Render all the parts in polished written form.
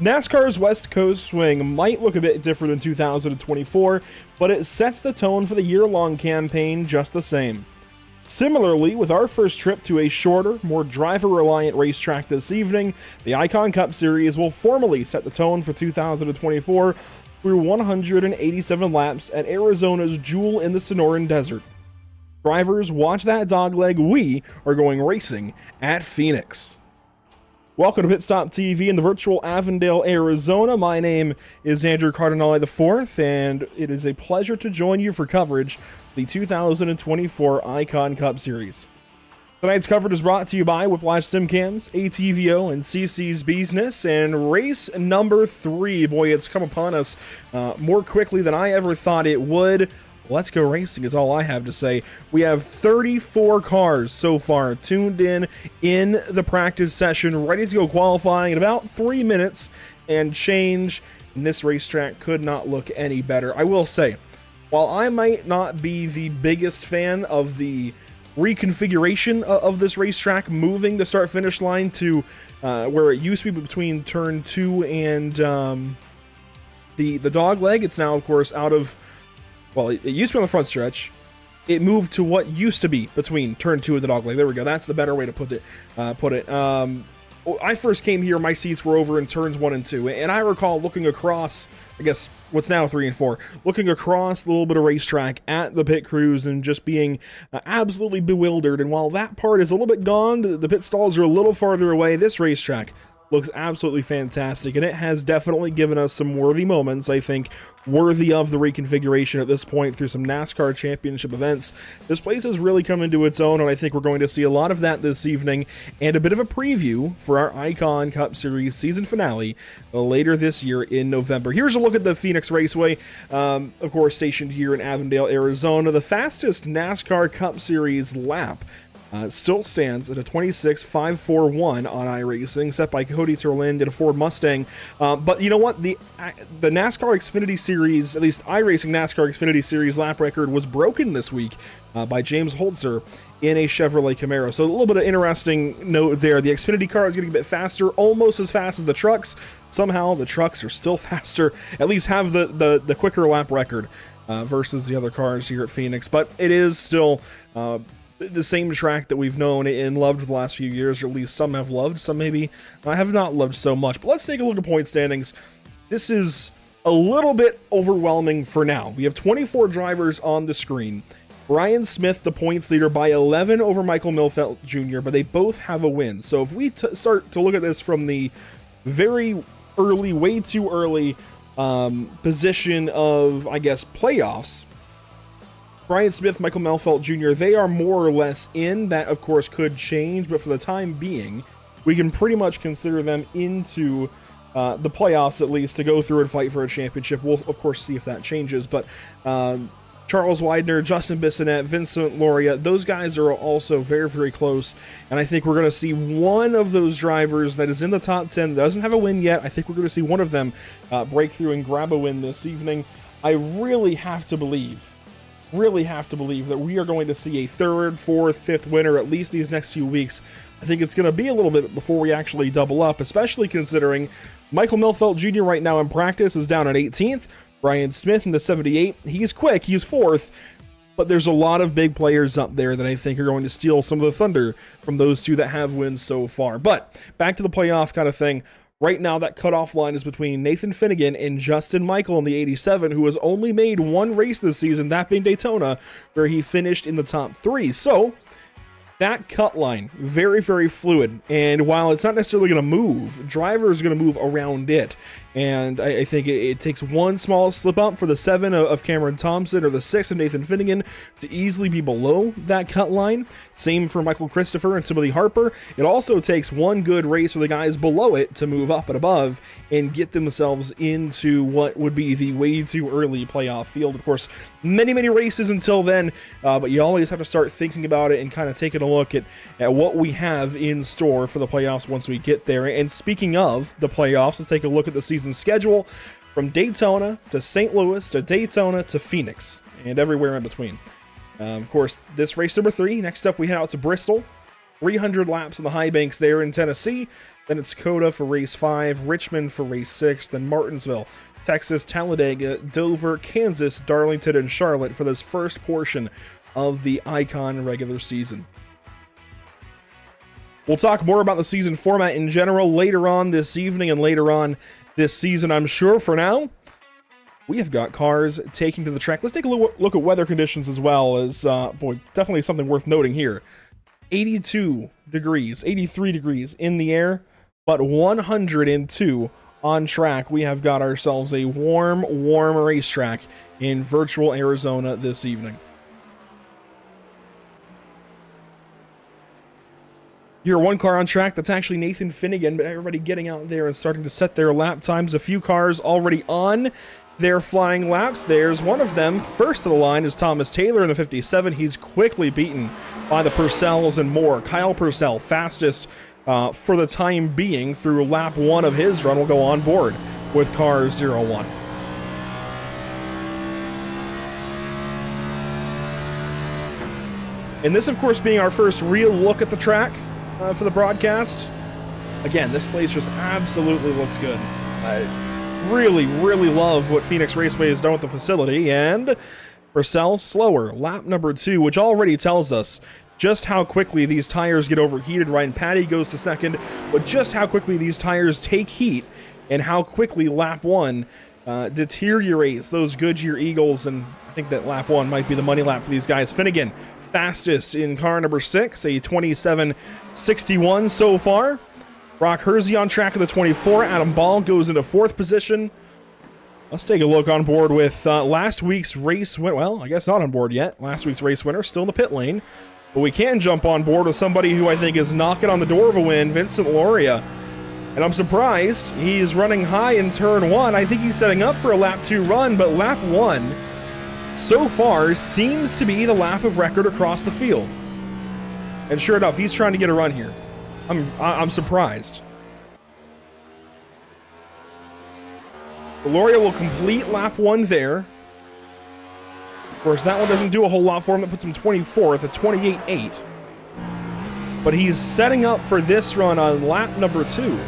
NASCAR's West Coast swing might look a bit different in 2024, but it sets the tone for the year-long campaign just the same. Similarly, with our first trip to a shorter, more driver-reliant racetrack this evening, the Icon Cup Series will formally set the tone for 2024 through 187 laps at Arizona's Jewel in the Sonoran Desert. Drivers, watch that dogleg. We are going racing at Phoenix. Welcome to Pit Stop TV in the virtual Avondale, Arizona. My name is Andrew Cardinale IV, and it is a pleasure to join you for coverage of the 2024 Icon Cup Series. Tonight's coverage is brought to you by Whiplash SimCams, ATVO, and CC's Business. And race number 3, boy, it's come upon us more quickly than I ever thought it would. Let's go racing is all I have to say. We have 34 cars so far tuned in the practice session, ready to go qualifying in about 3 minutes and change. And this racetrack could not look any better. I will say, while I might not be the biggest fan of the reconfiguration of this racetrack, moving the start-finish line to where it used to be between turn 2 and the dog leg, it's now, of course, out of... Well, it used to be on the front stretch. It moved to what used to be between turn 2 and the dogleg. There we go. That's the better way to put it. I first came here, my seats were over in turns 1 and 2, and I recall looking across, I guess, what's now 3 and 4, looking across the little bit of racetrack at the pit crews and just being absolutely bewildered. And while that part is a little bit gone, the pit stalls are a little farther away, this racetrack looks absolutely fantastic, and it has definitely given us some worthy moments, I think, worthy of the reconfiguration at this point through some NASCAR championship events. This place has really come into its own, and I think we're going to see a lot of that this evening, and a bit of a preview for our Icon Cup Series season finale later this year in November. Here's a look at the Phoenix Raceway, of course, stationed here in Avondale, Arizona. The fastest NASCAR Cup Series lap still stands at a 26.541 on iRacing, set by Cody Turland in a Ford Mustang. But you know what? The NASCAR Xfinity Series, at least iRacing NASCAR Xfinity Series lap record, was broken this week by James Holzer in a Chevrolet Camaro. So a little bit of interesting note there. The Xfinity car is getting a bit faster, almost as fast as the trucks. Somehow the trucks are still faster, at least have the quicker lap record versus the other cars here at Phoenix. But it is still... the same track that we've known and loved for the last few years, or at least some have loved, some maybe have not loved so much. But let's take a look at point standings. This is a little bit overwhelming for now. We have 24 drivers on the screen. Ryan Smith, the points leader, by 11 over Michael Milfelt Jr., but they both have a win. So if we start to look at this from the very early, way too early position of, I guess, playoffs, Brian Smith, Michael Milfelt Jr., they are more or less in. That, of course, could change, but for the time being, we can pretty much consider them into the playoffs, at least, to go through and fight for a championship. We'll, of course, see if that changes, but Charles Widener, Justin Bissonette, Vincent Loria, those guys are also very, very close, and I think we're going to see one of those drivers that is in the top 10, that doesn't have a win yet. I think we're going to see one of them break through and grab a win this evening. I really have to believe that we are going to see a third, fourth, fifth winner at least these next few weeks. I think it's going to be a little bit before we actually double up, especially considering Michael Milfelt Jr. right now in practice is down at 18th. Brian Smith in the 78. He's quick. He's 4th. But there's a lot of big players up there that I think are going to steal some of the thunder from those two that have wins so far. But back to the playoff kind of thing. Right now, that cutoff line is between Nathan Finnegan and Justin Michael in the 87, who has only made one race this season, that being Daytona, where he finished in the top 3. So, that cut line, very, very fluid. And while it's not necessarily going to move, drivers are going to move around it. And I think it takes one small slip up for the 7 of Cameron Thompson or the 6 of Nathan Finnegan to easily be below that cut line. Same for Michael Christopher and Timothy Harper. It also takes one good race for the guys below it to move up and above and get themselves into what would be the way too early playoff field. Of course, many, many races until then, but you always have to start thinking about it and kind of taking a look at what we have in store for the playoffs once we get there. And speaking of the playoffs, let's take a look at the season schedule from Daytona to St. Louis to Daytona to Phoenix and everywhere in between. Of course, this race number 3. Next up, we head out to Bristol. 300 laps in the high banks there in Tennessee. Then it's Coda for race 5, Richmond for race 6, then Martinsville, Texas, Talladega, Dover, Kansas, Darlington, and Charlotte for this first portion of the Icon regular season. We'll talk more about the season format in general later on this evening and later on this season, I'm sure. For now, we have got cars taking to the track. Let's take a look at weather conditions as well, as, boy, definitely something worth noting here. 82 degrees, 83 degrees in the air, but 102 on track. We have got ourselves a warm racetrack in virtual Arizona this evening. You're one car on track. That's actually Nathan Finnegan, but everybody getting out there and starting to set their lap times. A few cars already on their flying laps. There's one of them. First to the line is Thomas Taylor in the 57. He's quickly beaten by the Purcells and more. Kyle Purcell, fastest for the time being through lap 1 of his run, will go on board with car 01. And this, of course, being our first real look at the track for the broadcast. Again, this place just absolutely looks good. I really love what Phoenix Raceway has done with the facility. And Purcell slower, lap number 2, which already tells us just how quickly these tires get overheated. Ryan Patty goes to second, but just how quickly these tires take heat and how quickly lap 1 deteriorates those Goodyear Eagles. And I think that lap 1 might be the money lap for these guys. Finnegan, fastest in car number 6, a 27.61 so far. Brock Hersey on track of the 24. Adam Ball goes into 4th position. Let's take a look on board with last week's race winner. Well, I guess not on board yet. Last week's race winner still in the pit lane. But we can jump on board with somebody who I think is knocking on the door of a win, Vincent Loria. And I'm surprised. He's running high in turn 1. I think he's setting up for a lap 2 run, but lap 1 so far seems to be the lap of record across the field. And sure enough, he's trying to get a run here. I'm surprised. Loria will complete lap 1 there. Of course, that one doesn't do a whole lot for him. That puts him 24th at 28.8. But he's setting up for this run on lap number 2.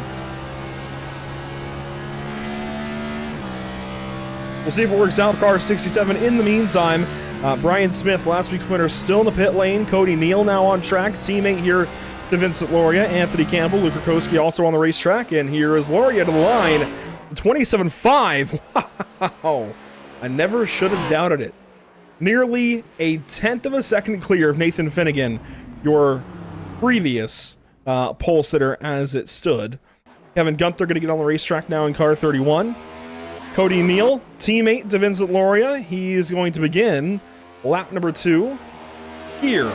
We'll see if it works out. Car 67 in the meantime. Brian Smith, last week's winner, still in the pit lane. Cody Neal now on track. Teammate here to Vincent Loria. Anthony Campbell, Luke Rakowski also on the racetrack. And here is Loria to the line. 27.5. Wow. I never should have doubted it. Nearly a 1/10 of a second clear of Nathan Finnegan, your previous pole sitter as it stood. Kevin Gunther going to get on the racetrack now in car 31. Cody Neal, teammate to Vincent Loria. He is going to begin lap number 2 here.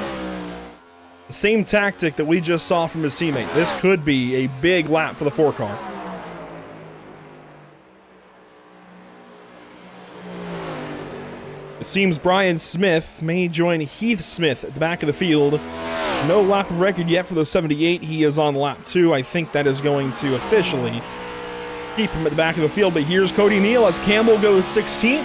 The same tactic that we just saw from his teammate. This could be a big lap for the 4 car. It seems Brian Smith may join Heath Smith at the back of the field. No lap of record yet for the 78. He is on lap 2. I think that is going to officially keep him at the back of the field. But here's Cody Neal as Campbell goes 16th.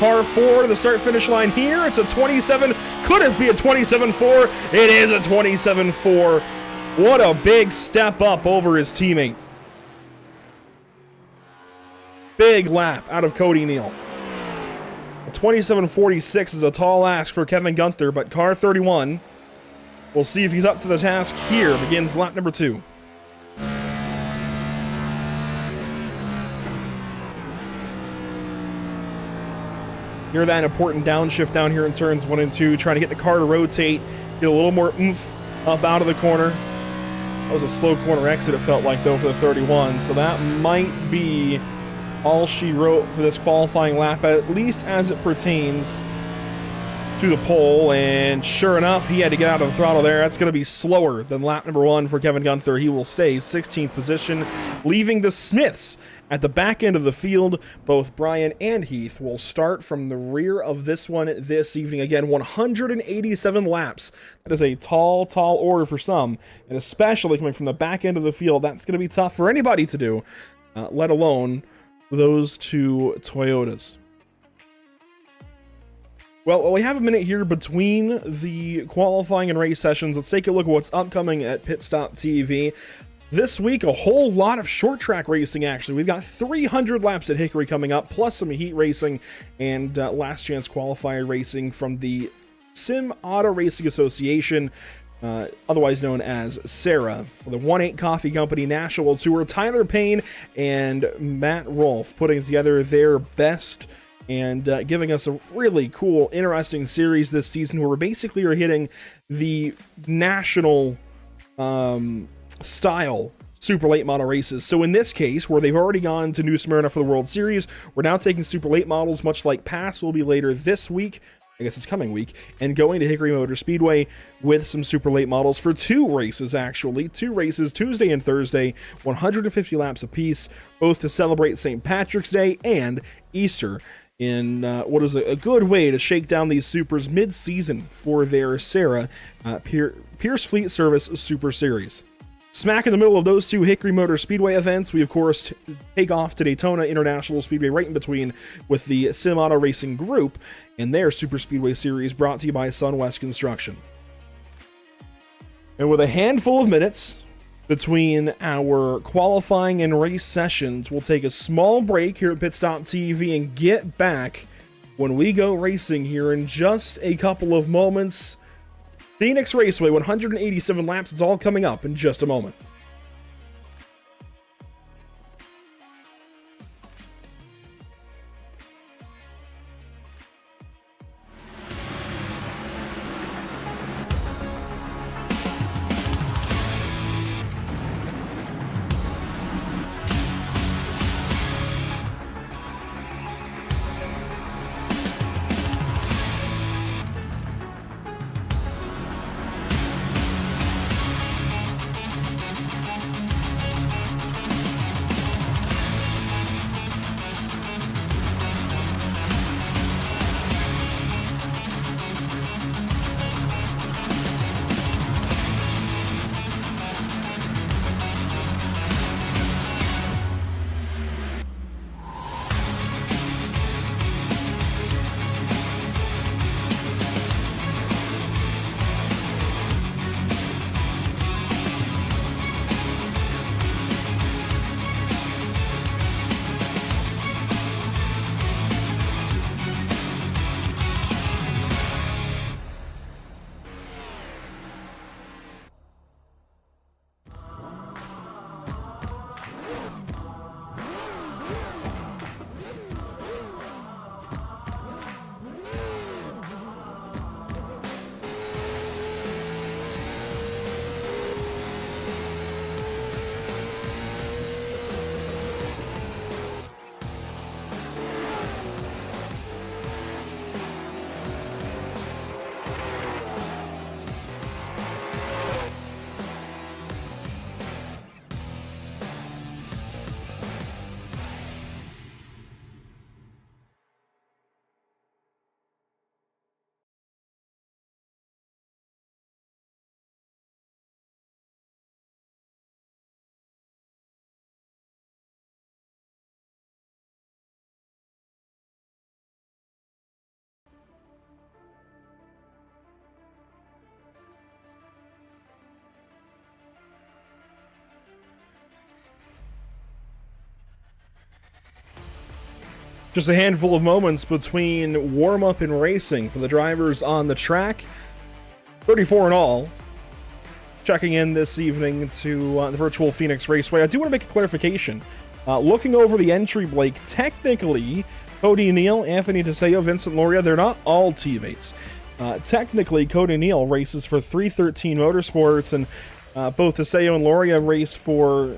Car 4 to the start-finish line here. It's a 27. Could it be a 27.4? It is a 27.4. What a big step up over his teammate. Big lap out of Cody Neal. 27.46 is a tall ask for Kevin Gunther, but car 31, we'll see if he's up to the task here. Begins lap number 2. Near that important downshift down here in turns 1 and 2, trying to get the car to rotate, get a little more oomph up out of the corner. That was a slow corner exit, it felt like, though, for the 31, so that might be all she wrote for this qualifying lap, at least as it pertains to the pole. And sure enough, he had to get out of the throttle there. That's going to be slower than lap number 1 for Kevin Gunther. He will stay 16th position, leaving the Smiths at the back end of the field. Both Brian and Heath will start from the rear of this one this evening. Again, 187 laps. That is a tall order for some, and especially coming from the back end of the field. That's going to be tough for anybody to do, let alone those 2 Toyotas. Well, while we have a minute here between the qualifying and race sessions, let's take a look at what's upcoming at Pit Stop TV. This week, a whole lot of short track racing, actually. We've got 300 laps at Hickory coming up, plus some heat racing and last chance qualifier racing from the Sim Auto Racing Association, otherwise known as SARA. For the 1-8 Coffee Company National Tour, Tyler Payne and Matt Rolfe putting together their best and giving us a really cool, interesting series this season where we basically are hitting the national style super late model races. So in this case, where they've already gone to New Smyrna for the World Series, we're now taking super late models, much like PASS will be later this week, I guess it's coming week, and going to Hickory Motor Speedway with some super late models for two races, actually. Two races, Tuesday and Thursday, 150 laps apiece, both to celebrate St. Patrick's Day and Easter in what is a good way to shake down these supers mid-season for their SARA Pierce Fleet Service Super Series. Smack in the middle of those two Hickory Motor Speedway events, we of course take off to Daytona International Speedway right in between with the Sim Auto Racing Group and their Super Speedway Series brought to you by Sunwest Construction. And with a handful of minutes between our qualifying and race sessions, we'll take a small break here at Pit Stop TV and get back when we go racing here in just a couple of moments. Phoenix Raceway, 187 laps. It's all coming up in just a moment. Just a handful of moments between warm-up and racing for the drivers on the track. 34 in all. Checking in this evening to the virtual Phoenix Raceway. I do want to make a clarification. Looking over the entry, Blake, technically, Cody Neal, Anthony DeSeo, Vincent Loria, they're not all teammates. Technically, Cody Neal races for 313 Motorsports, and both DeSeo and Loria race for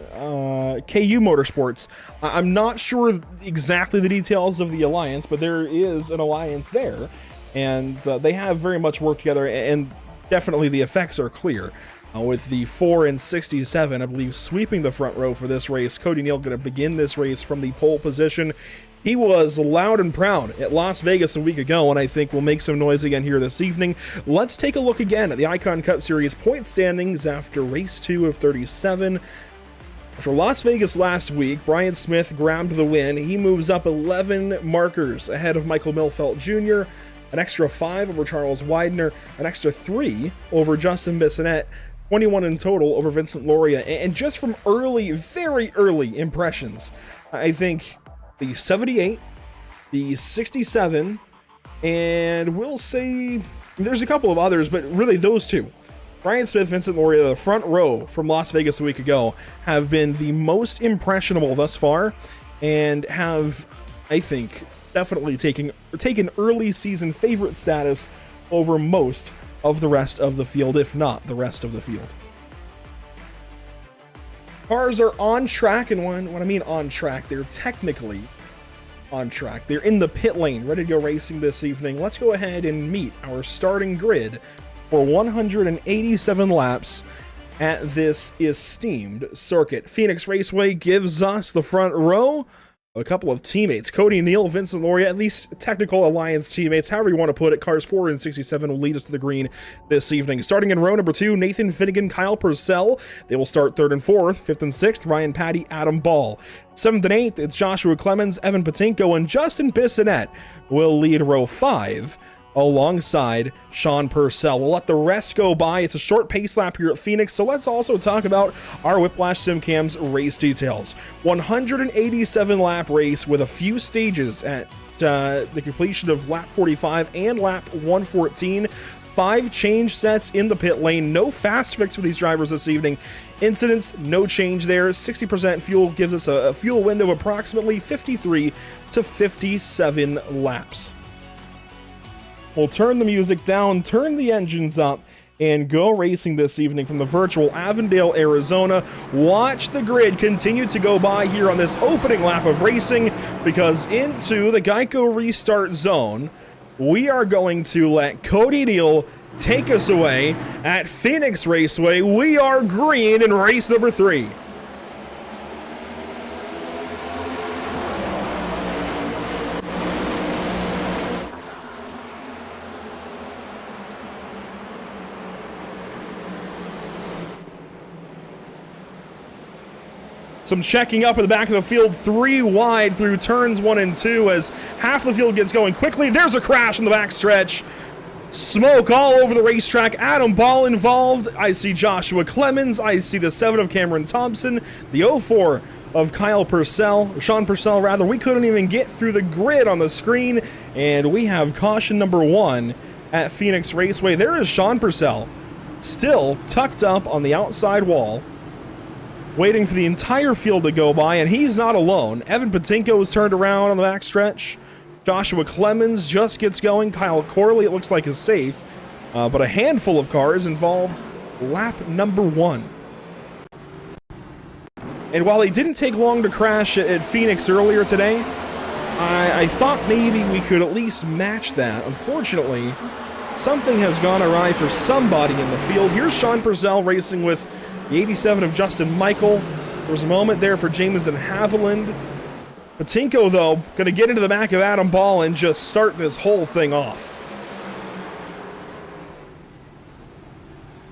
KU Motorsports. I'm not sure exactly the details of the alliance, but there is an alliance there, and they have very much worked together, and definitely the effects are clear. With the 4 and 67, I believe, sweeping the front row for this race. Cody Neal going to begin this race from the pole position. He was loud and proud at Las Vegas a week ago, and I think will make some noise again here this evening. Let's take a look again at the Icon Cup Series point standings after race 2 of 37. For Las Vegas last week, Brian Smith grabbed the win. He moves up 11 markers ahead of Michael Milfelt Jr. an extra 5 over Charles Widener, an extra 3 over Justin Bissonette, 21 in total over Vincent Loria. And just from early, very early impressions, I think the 78, the 67, and we'll say there's a couple of others, but really those two, Brian Smith, Vincent Loria, the front row from Las Vegas a week ago, have been the most impressionable thus far, and have, I think, definitely taken early season favorite status over most of the rest of the field, if not the rest of the field. Cars are on track, and when I mean on track, they're technically on track. They're in the pit lane, ready to go racing this evening. Let's go ahead and meet our starting grid for 187 laps at this esteemed circuit. Phoenix Raceway gives us the front row. A couple of teammates, Cody Neal, Vincent Loria, at least technical alliance teammates, however you want to put it. Cars 4 and 67 will lead us to the green this evening. Starting in row number 2, Nathan Finnegan, Kyle Purcell. They will start 3rd and 4th. 5th and 6th, Ryan Patty, Adam Ball. 7th and 8th, it's Joshua Clemens, Evan Patinko, and Justin Bissonette will lead row 5 alongside Sean Purcell. We'll let the rest go by. It's a short pace lap here at Phoenix, so let's also talk about our Whiplash SimCam's race details. 187 lap race with a few stages at the completion of lap 45 and lap 114. 5 change sets in the pit lane. No fast fix for these drivers this evening. Incidents, no change there. 60% fuel gives us a fuel window of approximately 53 to 57 laps. We'll turn the music down, turn the engines up, and go racing this evening from the virtual Avondale, Arizona. Watch the grid continue to go by here on this opening lap of racing, because into the Geico restart zone, we are going to let Cody Neal take us away at Phoenix Raceway. We are green in race number 3. Some checking up in the back of the field, 3 wide through turns 1 and 2 as half the field gets going quickly. There's a crash in the backstretch. Smoke all over the racetrack. Adam Ball involved. I see Joshua Clemens. I see the 7 of Cameron Thompson. The 04 of Kyle Purcell, Sean Purcell rather. We couldn't even get through the grid on the screen, and we have caution number 1 at Phoenix Raceway. There is Sean Purcell, still tucked up on the outside wall, waiting for the entire field to go by, and he's not alone. Evan Patinko is turned around on the backstretch. Joshua Clemens just gets going. Kyle Corley, it looks like, is safe, but a handful of cars involved lap number 1. And while it didn't take long to crash at Phoenix earlier today, I thought maybe we could at least match that. Unfortunately, something has gone awry for somebody in the field. Here's Sean Purcell racing with the 87 of Justin Michael. There was a moment there for Jamison Haviland. Patinko, though, going to get into the back of Adam Ball and just start this whole thing off.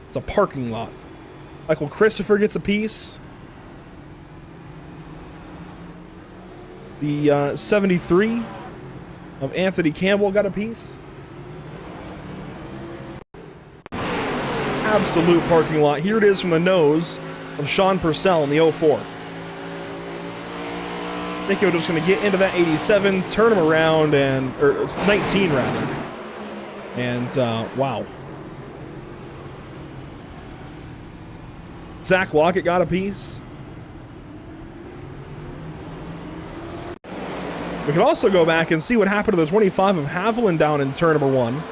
It's a parking lot. Michael Christopher gets a piece. The 73 of Anthony Campbell got a piece. Absolute parking lot. Here it is from the nose of Sean Purcell in the 04. I think we're just going to get into that 87, turn him around, or it's 19 rather. And, wow. Zach Lockett got a piece. We can also go back and see what happened to the 25 of Haviland down in turn number 1.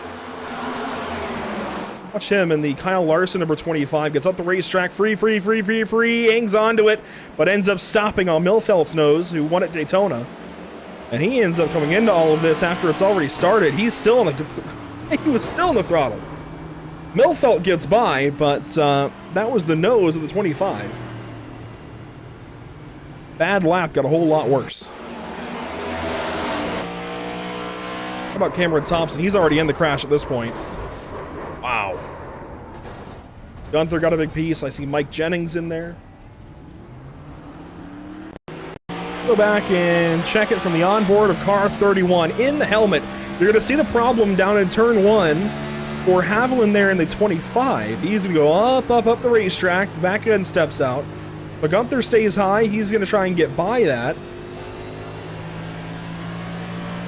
Watch him, and the Kyle Larson, number 25, gets up the racetrack, free, hangs onto it, but ends up stopping on Milfelt's nose, who won at Daytona. And he ends up coming into all of this after it's already started. He's still in the, he was still in the throttle. Milfelt gets by, but that was the nose of the 25. Bad lap got a whole lot worse. How about Cameron Thompson? He's already in the crash at this point. Wow. Gunther got a big piece. I see Mike Jennings in there. Go back and check it from the onboard of car 31. In the helmet, You're going to see the problem down in turn 1 for Haviland there in the 25. He's going to go up the racetrack. The back end steps out. But Gunther stays high. He's going to try and get by that.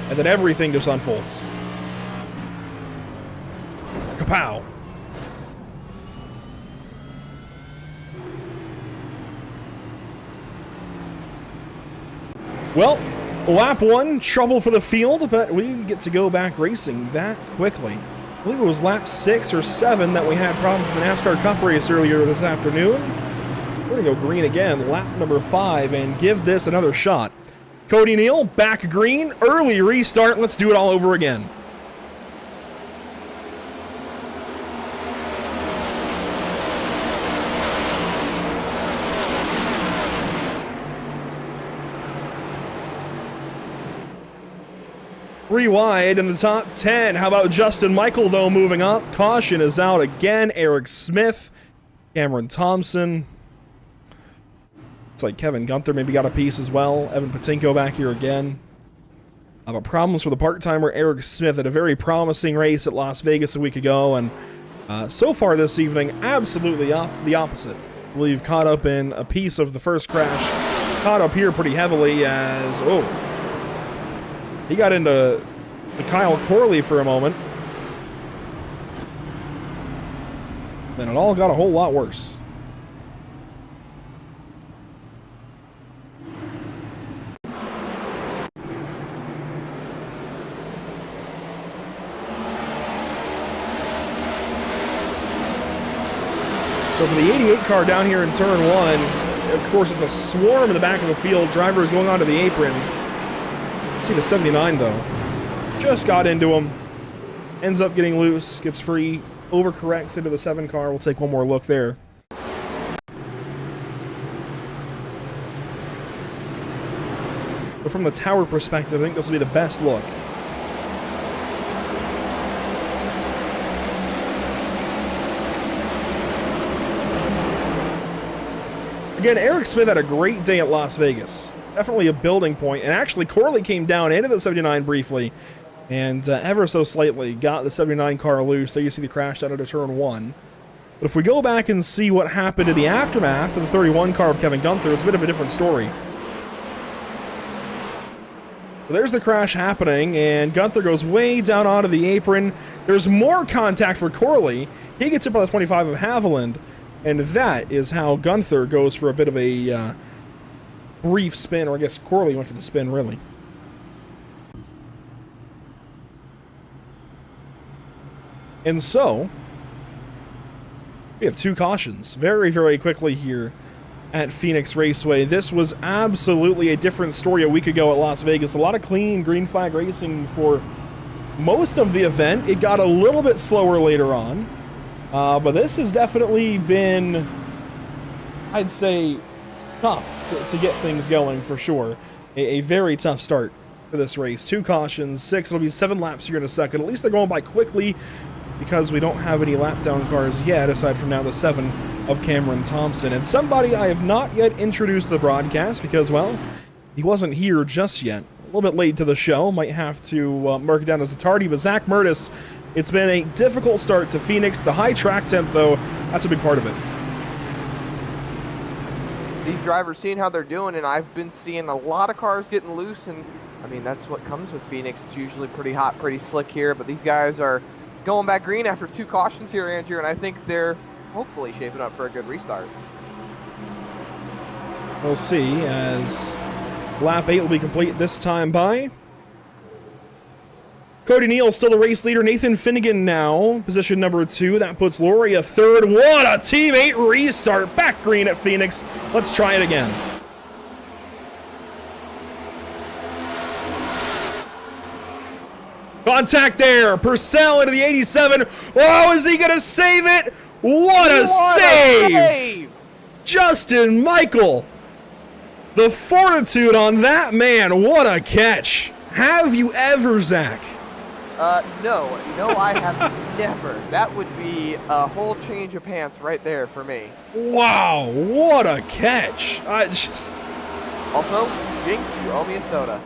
And then everything just unfolds. Kapow. Well, lap 1, trouble for the field, but we get to go back racing that quickly. I believe it was lap 6 or 7 that we had problems in the NASCAR Cup race earlier this afternoon. We're going to go green again, lap number 5, and give this another shot. Cody Neal, back green, early restart. Let's do it all over again. Three wide in the top 10. How about Justin Michael, though, moving up? Caution is out again. Eric Smith, Cameron Thompson. It's like Kevin Gunther maybe got a piece as well. Evan Patinko back here again. But problems for the part-timer Eric Smith at a very promising race at Las Vegas a week ago. And so far this evening, absolutely the opposite. I believe caught up in a piece of the first crash. Caught up here pretty heavily as... oh. He got into Kyle Corley for a moment. Then it all got a whole lot worse. So for the 88 car down here in turn 1, of course it's a swarm in the back of the field. Drivers going onto the apron. See the 79 though, just got into him, ends up getting loose, gets free, overcorrects into the 7 car. We'll take one more look there. But from the tower perspective, I think this will be the best look. Again, Eric Smith had a great day at Las Vegas. Definitely a building point, and actually Corley came down into the 79 briefly, and ever so slightly got the 79 car loose. There you see the crash down into turn 1. But if we go back and see what happened in the aftermath to the 31 car of Kevin Gunther, it's a bit of a different story. So there's the crash happening, and Gunther goes way down onto the apron. There's more contact for Corley. He gets hit by the 25 of Haviland, and that is how Gunther goes for a bit of a... brief spin, or I guess Corley went for the spin, really. And so, we have 2 cautions very, very quickly here at Phoenix Raceway. This was absolutely a different story a week ago at Las Vegas. A lot of clean green flag racing for most of the event. It got a little bit slower later on, but this has definitely been, I'd say, tough to get things going for sure. A very tough start for this race. 2 cautions, 6. It'll be 7 laps here in a second. At least they're going by quickly because we don't have any lap down cars yet, aside from now the 7 of Cameron Thompson. And somebody I have not yet introduced to the broadcast because, well, he wasn't here just yet. A little bit late to the show. Might have to mark it down as a tardy. But Zach Murtis, it's been a difficult start to Phoenix. The high track temp, though, that's a big part of it. These drivers seeing how they're doing, and I've been seeing a lot of cars getting loose, and I mean that's what comes with Phoenix. It's usually pretty hot, pretty slick here, but these guys are going back green after 2 cautions here, Andrew, and I think they're hopefully shaping up for a good restart. We'll see as lap 8 will be complete this time by. Cody Neal still the race leader. Nathan Finnegan now, position number 2. That puts Laurie a 3rd. What a teammate restart. Back green at Phoenix. Let's try it again. Contact there. Purcell into the 87. Oh, is he going to save it? What a save! Justin Michael. The fortitude on that man. What a catch. Have you ever, Zach? No, I have never. That would be a whole change of pants right there for me. Wow, what a catch. I just... Also, Jinx, you owe me a soda.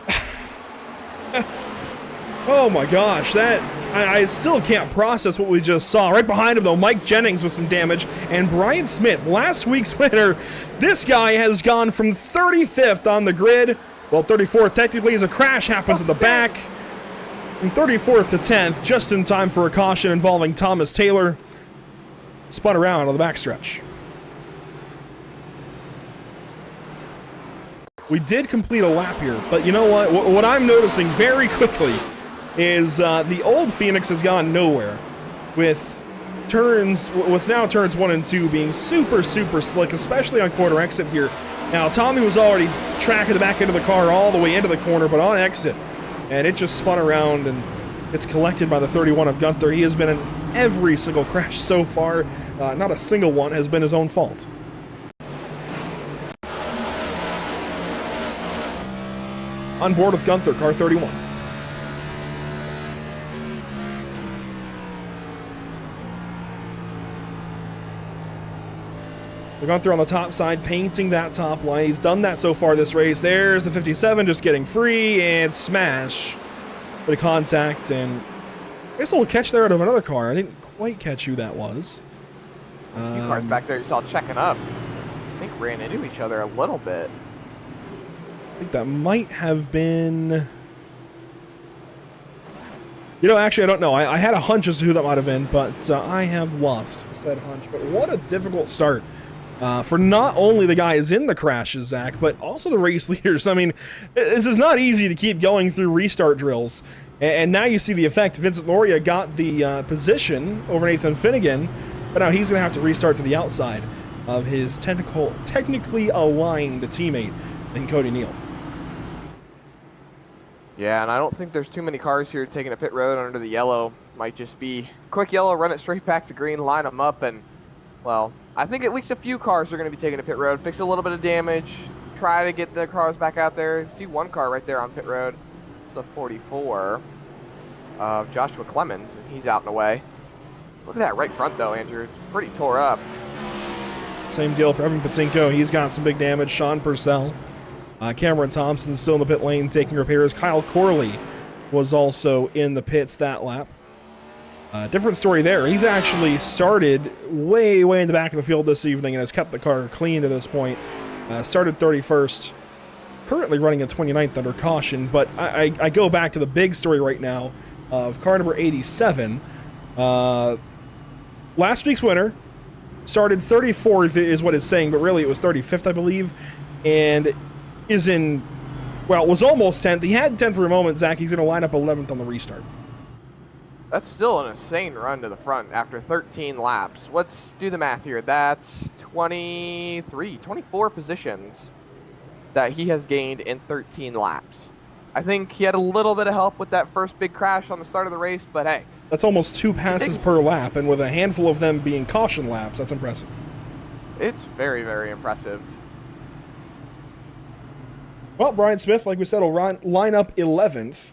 Oh my gosh, I still can't process what we just saw. Right behind him, though, Mike Jennings with some damage, and Brian Smith, last week's winner. This guy has gone from 35th on the grid, well, 34th technically, as a crash happens at the back, from 34th to 10th, just in time for a caution involving Thomas Taylor. Spun around on the backstretch. We did complete a lap here, but you know what? What I'm noticing very quickly is the old Phoenix has gone nowhere, with turns, what's now turns 1 and 2 being super, super slick, especially on corner exit here. Now, Tommy was already tracking the back end of the car all the way into the corner, but on exit, and it just spun around and it's collected by the 31 of Gunther. He has been in every single crash so far. Not a single one has been his own fault. On board with Gunther, car 31. Gunther on the top side, painting that top line. He's done that so far this race. There's the 57 just getting free and smash. Bit of contact, and I guess a little catch there out of another car. I didn't quite catch who that was. A few cars back there you saw checking up. I think ran into each other a little bit. I think that might have been... You know, actually, I don't know. I had a hunch as to who that might have been, but I have lost said hunch. But what a difficult start for not only the guys in the crashes, Zach, but also the race leaders. I mean, this is not easy to keep going through restart drills. And now you see the effect. Vincent Loria got the position over Nathan Finnegan, but now he's going to have to restart to the outside of his technically aligned teammate in Cody Neal. Yeah, and I don't think there's too many cars here taking a pit road under the yellow. Might just be quick yellow, run it straight back to green, line them up, and, well, I think at least a few cars are going to be taking a pit road, fix a little bit of damage, try to get the cars back out there. See one car right there on pit road. It's the 44 of Joshua Clemens, and he's out and away. Look at that right front, though, Andrew. It's pretty tore up. Same deal for Evan Patinko. He's got some big damage. Sean Purcell. Cameron Thompson still in the pit lane taking repairs. Kyle Corley was also in the pits that lap. Different story there. He's actually started way in the back of the field this evening and has kept the car clean to this point. Started 31st. Currently running at 29th under caution, but I go back to the big story right now of car number 87. Last week's winner started 34th is what it's saying, but really it was 35th, I believe, and is in, well, was almost 10th. He had 10th for a moment, Zach. He's going to line up 11th on the restart. That's still an insane run to the front after 13 laps. Let's do the math here. That's 24 positions that he has gained in 13 laps. I think he had a little bit of help with that first big crash on the start of the race, but hey. That's almost 2 passes per lap, and with a handful of them being caution laps, that's impressive. It's very, very impressive. Well, Brian Smith, like we said, will line up 11th,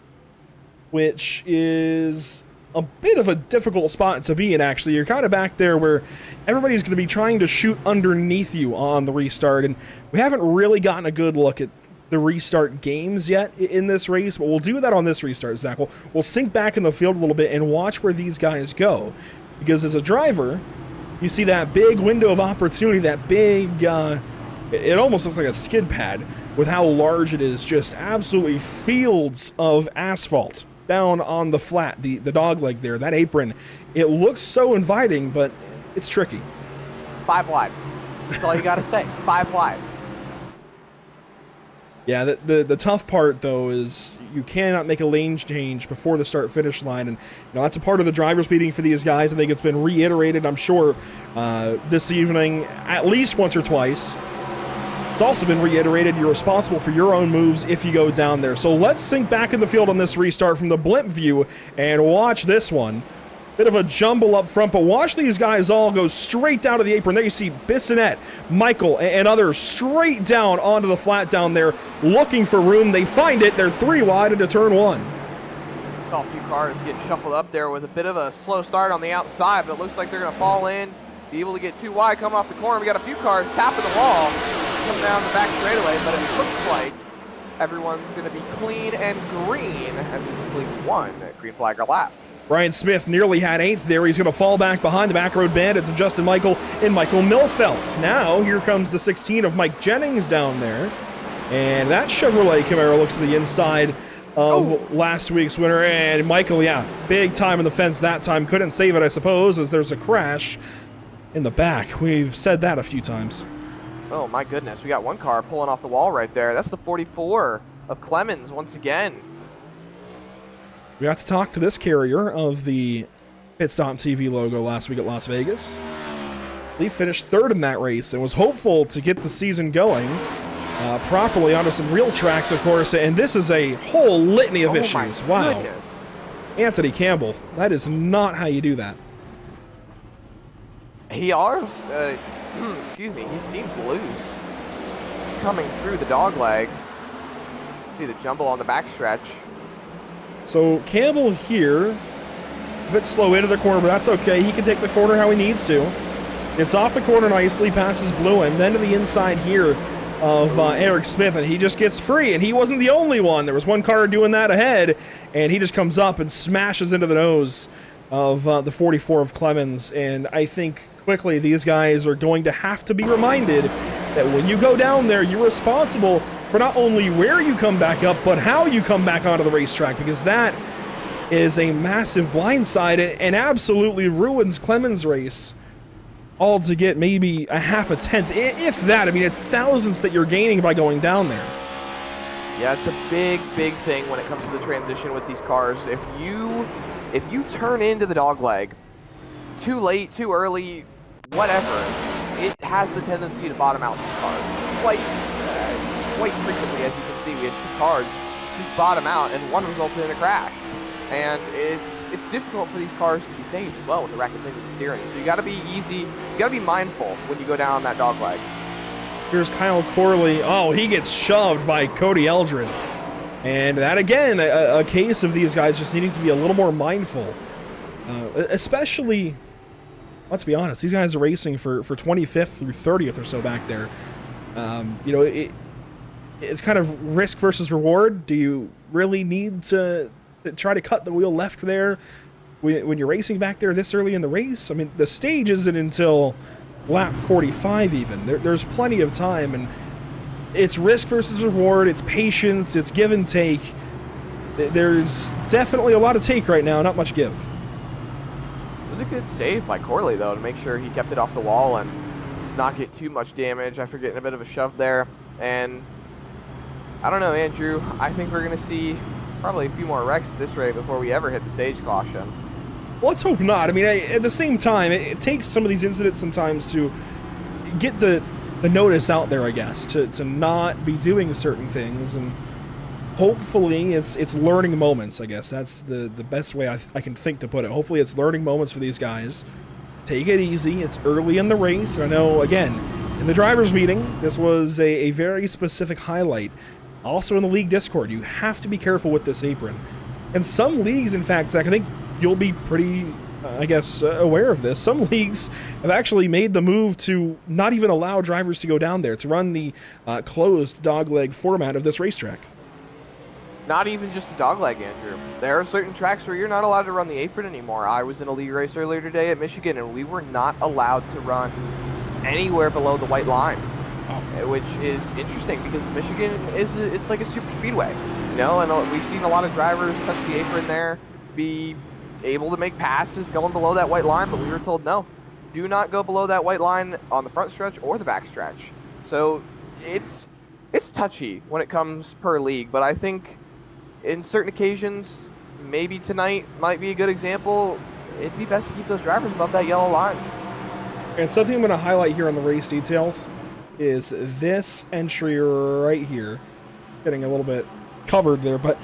which is a bit of a difficult spot to be in, actually. You're kind of back there where everybody's going to be trying to shoot underneath you on the restart, and we haven't really gotten a good look at the restart games yet in this race, but we'll do that on this restart, Zach. We'll sink back in the field a little bit and watch where these guys go, because as a driver, you see that big window of opportunity, that big, it almost looks like a skid pad with how large it is, just absolutely fields of asphalt down on the flat, the dog leg there, that apron. It looks so inviting, but it's tricky. 5 wide. That's all you got to say. 5 wide. Yeah, the tough part, though, is you cannot make a lane change before the start-finish line, and that's a part of the driver's meeting for these guys. I think it's been reiterated, I'm sure, this evening at least once or twice. It's also been reiterated you're responsible for your own moves if you go down there. So let's sink back in the field on this restart from the blimp view and watch this one. Bit of a jumble up front, but watch these guys all go straight down to the apron. There you see Bissonette, Michael, and others straight down onto the flat down there, looking for room. They find it. They're 3 wide into turn 1. Saw a few cars get shuffled up there with a bit of a slow start on the outside, but it looks like they're going to fall in, be able to get 2 wide, come off the corner. We got a few cars tapping the wall, come down the back straightaway, but it looks like everyone's going to be clean and green as we complete one green flag lap. Ryan Smith nearly had 8th there. He's going to fall back behind the back road bandits of Justin Michael and Michael Milfelt. Now, here comes the 16 of Mike Jennings down there. And that Chevrolet Camaro looks to the inside of last week's winner. And Michael, yeah, big time on the fence that time. Couldn't save it, I suppose, as there's a crash in the back. We've said that a few times. Oh, my goodness. We got one car pulling off the wall right there. That's the 44 of Clemens once again. We got to talk to this carrier of the Pit Stop TV logo last week at Las Vegas. He finished 3rd in that race and was hopeful to get the season going properly onto some real tracks, of course. And this is a whole litany of issues. Wow. Goodness. Anthony Campbell, that is not how you do that. He excuse me, he seemed loose coming through the dog leg. See the jumble on the backstretch. So Campbell here, a bit slow into the corner, but that's okay. He can take the corner how he needs to. It's off the corner nicely, passes Bluen, then to the inside here of Eric Smith, and he just gets free, and he wasn't the only one. There was one car doing that ahead, and he just comes up and smashes into the nose of the 44 of Clemens, and I think quickly these guys are going to have to be reminded that when you go down there, you're responsible for not only where you come back up, but how you come back onto the racetrack, because that is a massive blindside and absolutely ruins Clemens' race. All to get maybe a half a tenth, if that. I mean, it's thousands that you're gaining by going down there. Yeah, it's a big, big thing when it comes to the transition with these cars. If you turn into the dogleg too late, too early, whatever, it has the tendency to bottom out these cars. Quite frequently, as you can see, we had 2 cars just bottom out, and one resulted in a crash. And it's difficult for these cars to be saved as well with the racket thing with the steering. So you got to be easy. You got to be mindful when you go down that dog leg. Here's Kyle Corley. Oh, he gets shoved by Cody Eldred. And that, again, a case of these guys just needing to be a little more mindful. Especially, let's be honest, these guys are racing for 25th through 30th or so back there. You know, it's kind of risk versus reward. Do you really need to try to cut the wheel left there when you're racing back there this early in the race? I mean, the stage isn't until lap 45 even. There's plenty of time, and it's risk versus reward, it's patience, it's give and take. There's definitely a lot of take right now, not much give. It was a good save by Corley, though, to make sure he kept it off the wall and not get too much damage after getting a bit of a shove there. And I don't know, Andrew, I think we're going to see probably a few more wrecks at this rate before we ever hit the stage caution. Well, let's hope not. I mean, at the same time, it takes some of these incidents sometimes to get the notice out there, I guess, to not be doing certain things, and hopefully it's learning moments, I guess. That's the best way I can think to put it. Hopefully it's learning moments for these guys. Take it easy. It's early in the race. And I know, again, in the driver's meeting, this was a very specific highlight. Also in the league Discord, you have to be careful with this apron. And some leagues, in fact, Zach, I think you'll be pretty, aware of this. Some leagues have actually made the move to not even allow drivers to go down there, to run the closed dogleg format of this racetrack. Not even just the dogleg, Andrew. There are certain tracks where you're not allowed to run the apron anymore. I was in a league race earlier today at Michigan, and we were not allowed to run anywhere below the white line. Which is interesting because Michigan it's like a super speedway, you know, and we've seen a lot of drivers touch the apron there, be able to make passes going below that white line, but we were told no, do not go below that white line on the front stretch or the back stretch. So it's touchy when it comes per league, but I think in certain occasions, maybe tonight might be a good example. It'd be best to keep those drivers above that yellow line. And something I'm going to highlight here on the race details is this entry right here. Getting a little bit covered there, but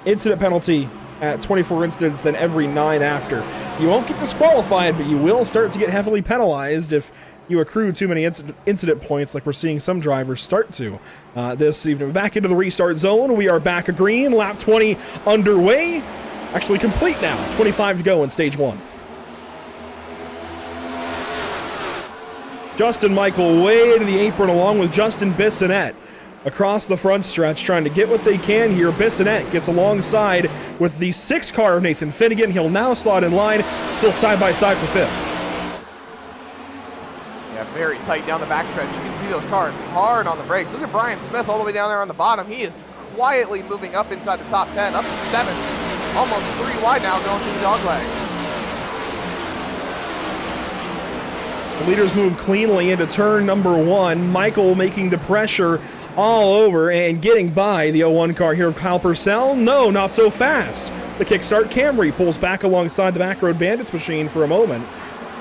incident penalty at 24 incidents, then every 9 after. You won't get disqualified, but you will start to get heavily penalized if you accrue too many incident points, like we're seeing some drivers start to this evening. Back into the restart zone. We are back green. Lap 20 underway. Actually complete now. 25 to go in stage 1. Justin Michael way to the apron along with Justin Bissonette. across the front stretch, trying to get what they can here. Bissonette gets alongside with the 6 car of Nathan Finnegan. He'll now slot in line, still side by side for 5th. Yeah, very tight down the backstretch. You can see those cars hard on the brakes. Look at Brian Smith all the way down there on the bottom. He is quietly moving up inside the top 10, up to 7th. Almost 3 wide now going through the dogleg. The leaders move cleanly into turn number 1. Michael making the pressure all over and getting by the 01 car here of Kyle Purcell. No, not so fast. The kickstart Camry pulls back alongside the back road Bandits machine for a moment.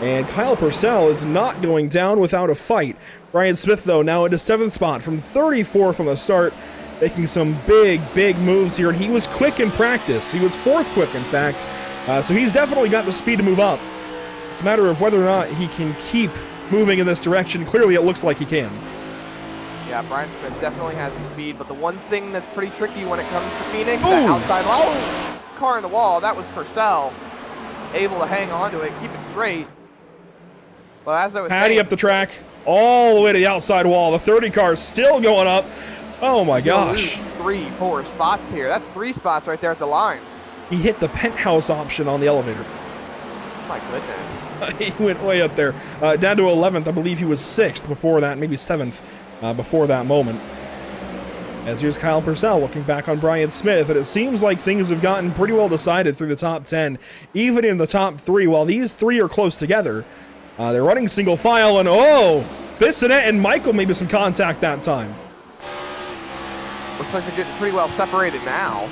And Kyle Purcell is not going down without a fight. Brian Smith, though, now into 7th spot from 34th from the start, making some big moves here. And he was quick in practice. He was 4th quick, in fact. So he's definitely got the speed to move up. It's a matter of whether or not he can keep moving in this direction. Clearly, it looks like he can. Yeah, Brian Smith definitely has the speed, but the one thing that's pretty tricky when it comes to Phoenix, that outside car in the wall, that was Purcell able to hang on to it, keep it straight. Well, as I was Patty saying, up the track, all the way to the outside wall. The 30 car is still going up. Oh my gosh. 3-4 spots here. That's 3 spots right there at the line. He hit the penthouse option on the elevator. My goodness. He went way up there. Down to 11th. I believe he was 6th before that, maybe 7th before that moment. As here's Kyle Purcell looking back on Brian Smith, and it seems like things have gotten pretty well decided through the top 10, even in the top 3. While these 3 are close together, they're running single file, and Bissonette and Michael maybe some contact that time. Looks like they're getting pretty well separated now.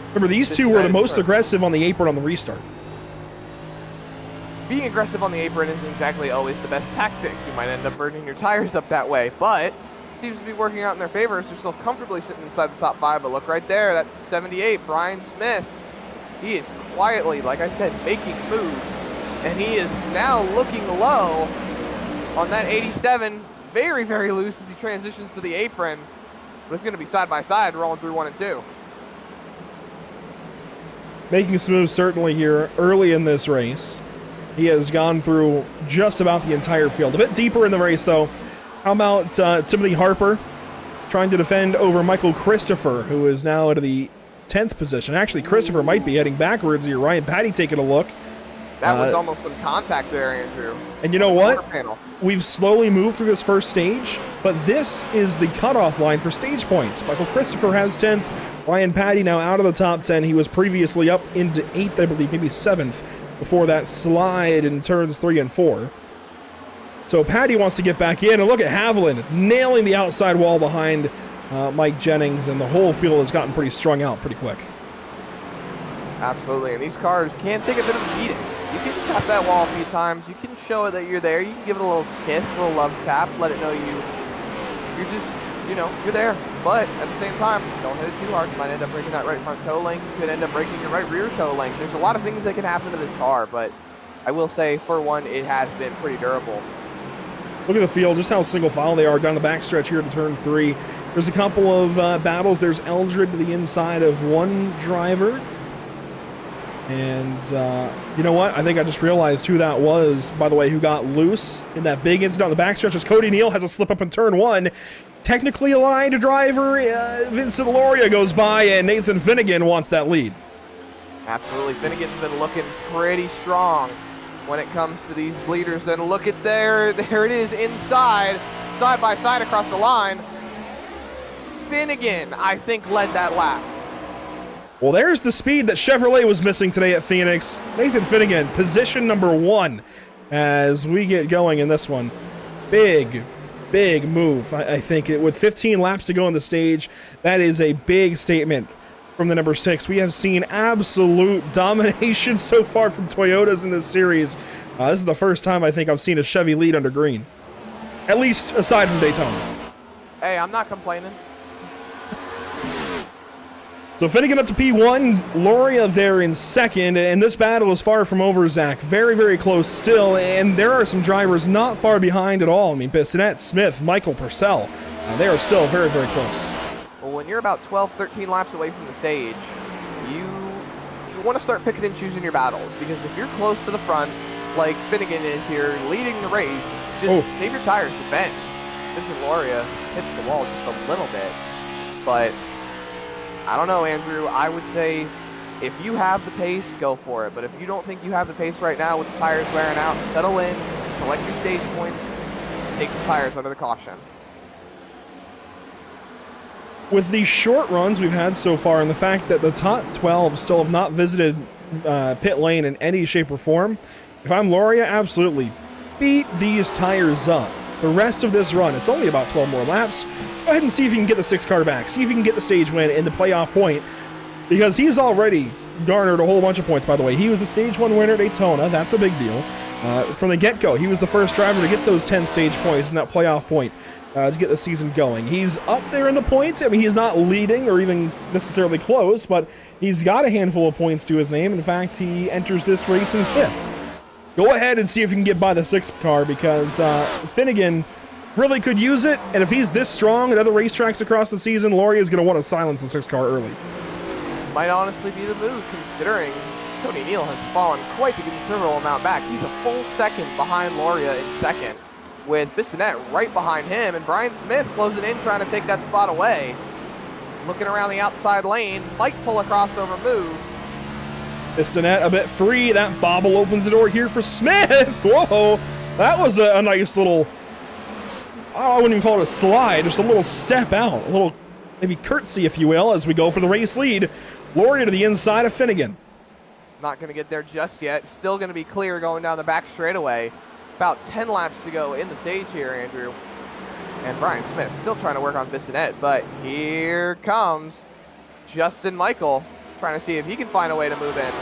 Remember, these 2 were the most aggressive on the apron on the restart. Being aggressive on the apron isn't exactly always the best tactic. You might end up burning your tires up that way, but it seems to be working out in their favor. So they're still comfortably sitting inside the top 5, but look right there, that's 78, Brian Smith. He is quietly, like I said, making moves, and he is now looking low on that 87, very loose as he transitions to the apron, but it's going to be side by side rolling through 1 and 2. Making some moves certainly here early in this race. He has gone through just about the entire field. A bit deeper in the race, though. How about Timothy Harper trying to defend over Michael Christopher, who is now at the 10th position. Actually, Christopher might be heading backwards here. Ryan Patty taking a look. That was almost some contact there, Andrew. And you know what? We've slowly moved through this first stage, but this is the cutoff line for stage points. Michael Christopher has 10th. Ryan Patty now out of the top 10. He was previously up into 8th, I believe, maybe 7th, before that slide in turns 3 and 4. So Patty wants to get back in, and look at Haviland nailing the outside wall behind Mike Jennings, and the whole field has gotten pretty strung out pretty quick. Absolutely, and these cars can take a bit of a beating. You can tap that wall a few times. You can show it that you're there. You can give it a little kiss, a little love tap, let it know you're just, you're there. But at the same time, don't hit it too hard. You might end up breaking that right front toe link. You could end up breaking your right rear toe link. There's a lot of things that can happen to this car, but I will say, for one, it has been pretty durable. Look at the field, just how single file they are down the backstretch here to turn 3. There's a couple of battles. There's Eldred to the inside of one driver. And you know what? I think I just realized who that was, by the way, who got loose in that big incident on the backstretch, as Cody Neal has a slip up in turn 1. Technically aligned driver, Vincent Loria goes by, and Nathan Finnegan wants that lead. Absolutely. Finnegan's been looking pretty strong when it comes to these leaders. And look at there it is inside, side by side across the line. Finnegan, I think, led that lap. Well, there's the speed that Chevrolet was missing today at Phoenix. Nathan Finnegan, position number 1 as we get going in this one. Big move, I think. With 15 laps to go on the stage, that is a big statement from the number 6. We have seen absolute domination so far from Toyotas in this series. This is the first time I think I've seen a Chevy lead under green. At least aside from Daytona. Hey, I'm not complaining. So Finnegan up to P1, Loria there in second, and this battle is far from over, Zach. Very close still, and there are some drivers not far behind at all. I mean, Bissonette, Smith, Michael, Purcell, they are still very close. Well, when you're about 12, 13 laps away from the stage, you want to start picking and choosing your battles, because if you're close to the front, like Finnegan is here, leading the race, just save your tires to bend. Vincent Loria hits the wall just a little bit. But I don't know, Andrew. I would say if you have the pace, go for it. But if you don't think you have the pace right now with the tires wearing out, settle in, collect your stage points, take some tires under the caution. With these short runs we've had so far, and the fact that the top 12 still have not visited pit lane in any shape or form, if I'm Loria, absolutely beat these tires up. The rest of this run, it's only about 12 more laps. Go ahead and see if you can get the 6 car back. See if you can get the stage win in the playoff point, because he's already garnered a whole bunch of points, by the way. He was a stage 1 winner at Daytona. That's a big deal. From the get-go, he was the first driver to get those 10 stage points in that playoff point to get the season going. He's up there in the points. I mean, he's not leading or even necessarily close, but he's got a handful of points to his name. In fact, he enters this race in 5th. Go ahead and see if you can get by the 6th car, because Finnegan really could use it, and if he's this strong at other racetracks across the season, Loria is going to want to silence the 6th car early. Might honestly be the move, considering Cody Neal has fallen quite a considerable amount back. He's a full second behind Loria in 2nd, with Bissonette right behind him, and Brian Smith closing in, trying to take that spot away. Looking around the outside lane, might pull a crossover move. Bissonette a bit free. That bobble opens the door here for Smith. Whoa, that was a nice little, I wouldn't even call it a slide, just a little step out, a little maybe curtsy, if you will, as we go for the race lead. Loria to the inside of Finnegan. Not going to get there just yet. Still going to be clear going down the back straightaway. About 10 laps to go in the stage here, Andrew. And Brian Smith still trying to work on Bissonette, but here comes Justin Michael, trying to see if he can find a way to move in.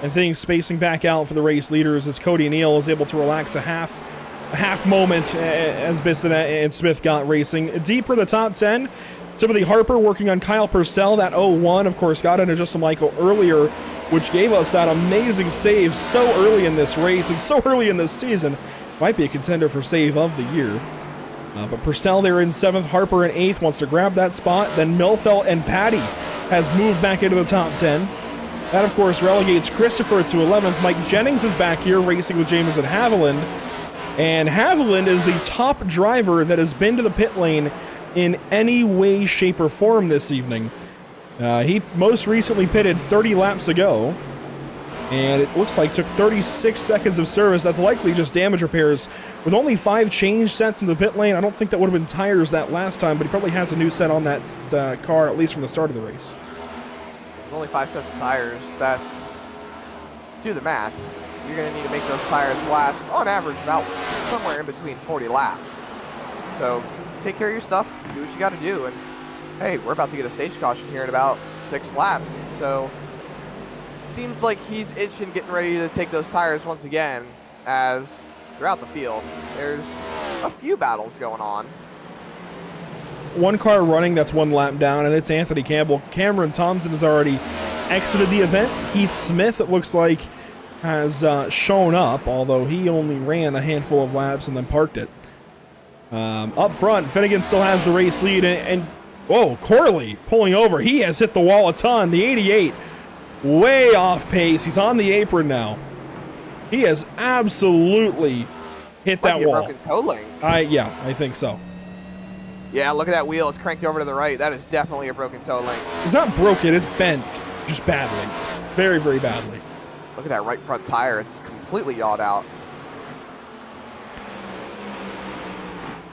And things spacing back out for the race leaders as Cody Neal is able to relax a half moment as Bissonette and Smith got racing. Deeper the top 10, Timothy Harper working on Kyle Purcell. That 0-1, of course, got into Justin Michael earlier, which gave us that amazing save so early in this race and so early in this season. Might be a contender for save of the year. But Purcell there in 7th, Harper in 8th, wants to grab that spot. Then Milfelt and Patty has moved back into the top 10. That, of course, relegates Christopher to 11th. Mike Jennings is back here racing with Jameson Haviland. And Haviland is the top driver that has been to the pit lane in any way, shape, or form this evening. He most recently pitted 30 laps ago, and it looks like took 36 seconds of service. That's likely just damage repairs. With only 5 change sets in the pit lane, I don't think that would have been tires that last time, but he probably has a new set on that car, at least from the start of the race. Only 5 sets of tires. That's, do the math, you're going to need to make those tires last, on average, about somewhere in between 40 laps. So take care of your stuff, do what you got to do, and hey, we're about to get a stage caution here in about 6 laps, so seems like he's itching, getting ready to take those tires once again, as throughout the field, there's a few battles going on. One car running that's 1 lap down, and it's Anthony Campbell. Cameron Thompson has already exited the event. Heath Smith, it looks like, has shown up, although he only ran a handful of laps and then parked it. Up front, Finnegan still has the race lead, and whoa, Corley pulling over. He has hit the wall a ton. The 88, way off pace. He's on the apron now. He has absolutely hit that wall. Broken toe link. Yeah, I think so. Yeah, look at that wheel. It's cranked over to the right. That is definitely a broken toe link. It's not broken. It's bent, just badly, very, very badly. Look at that right front tire. It's completely yawed out.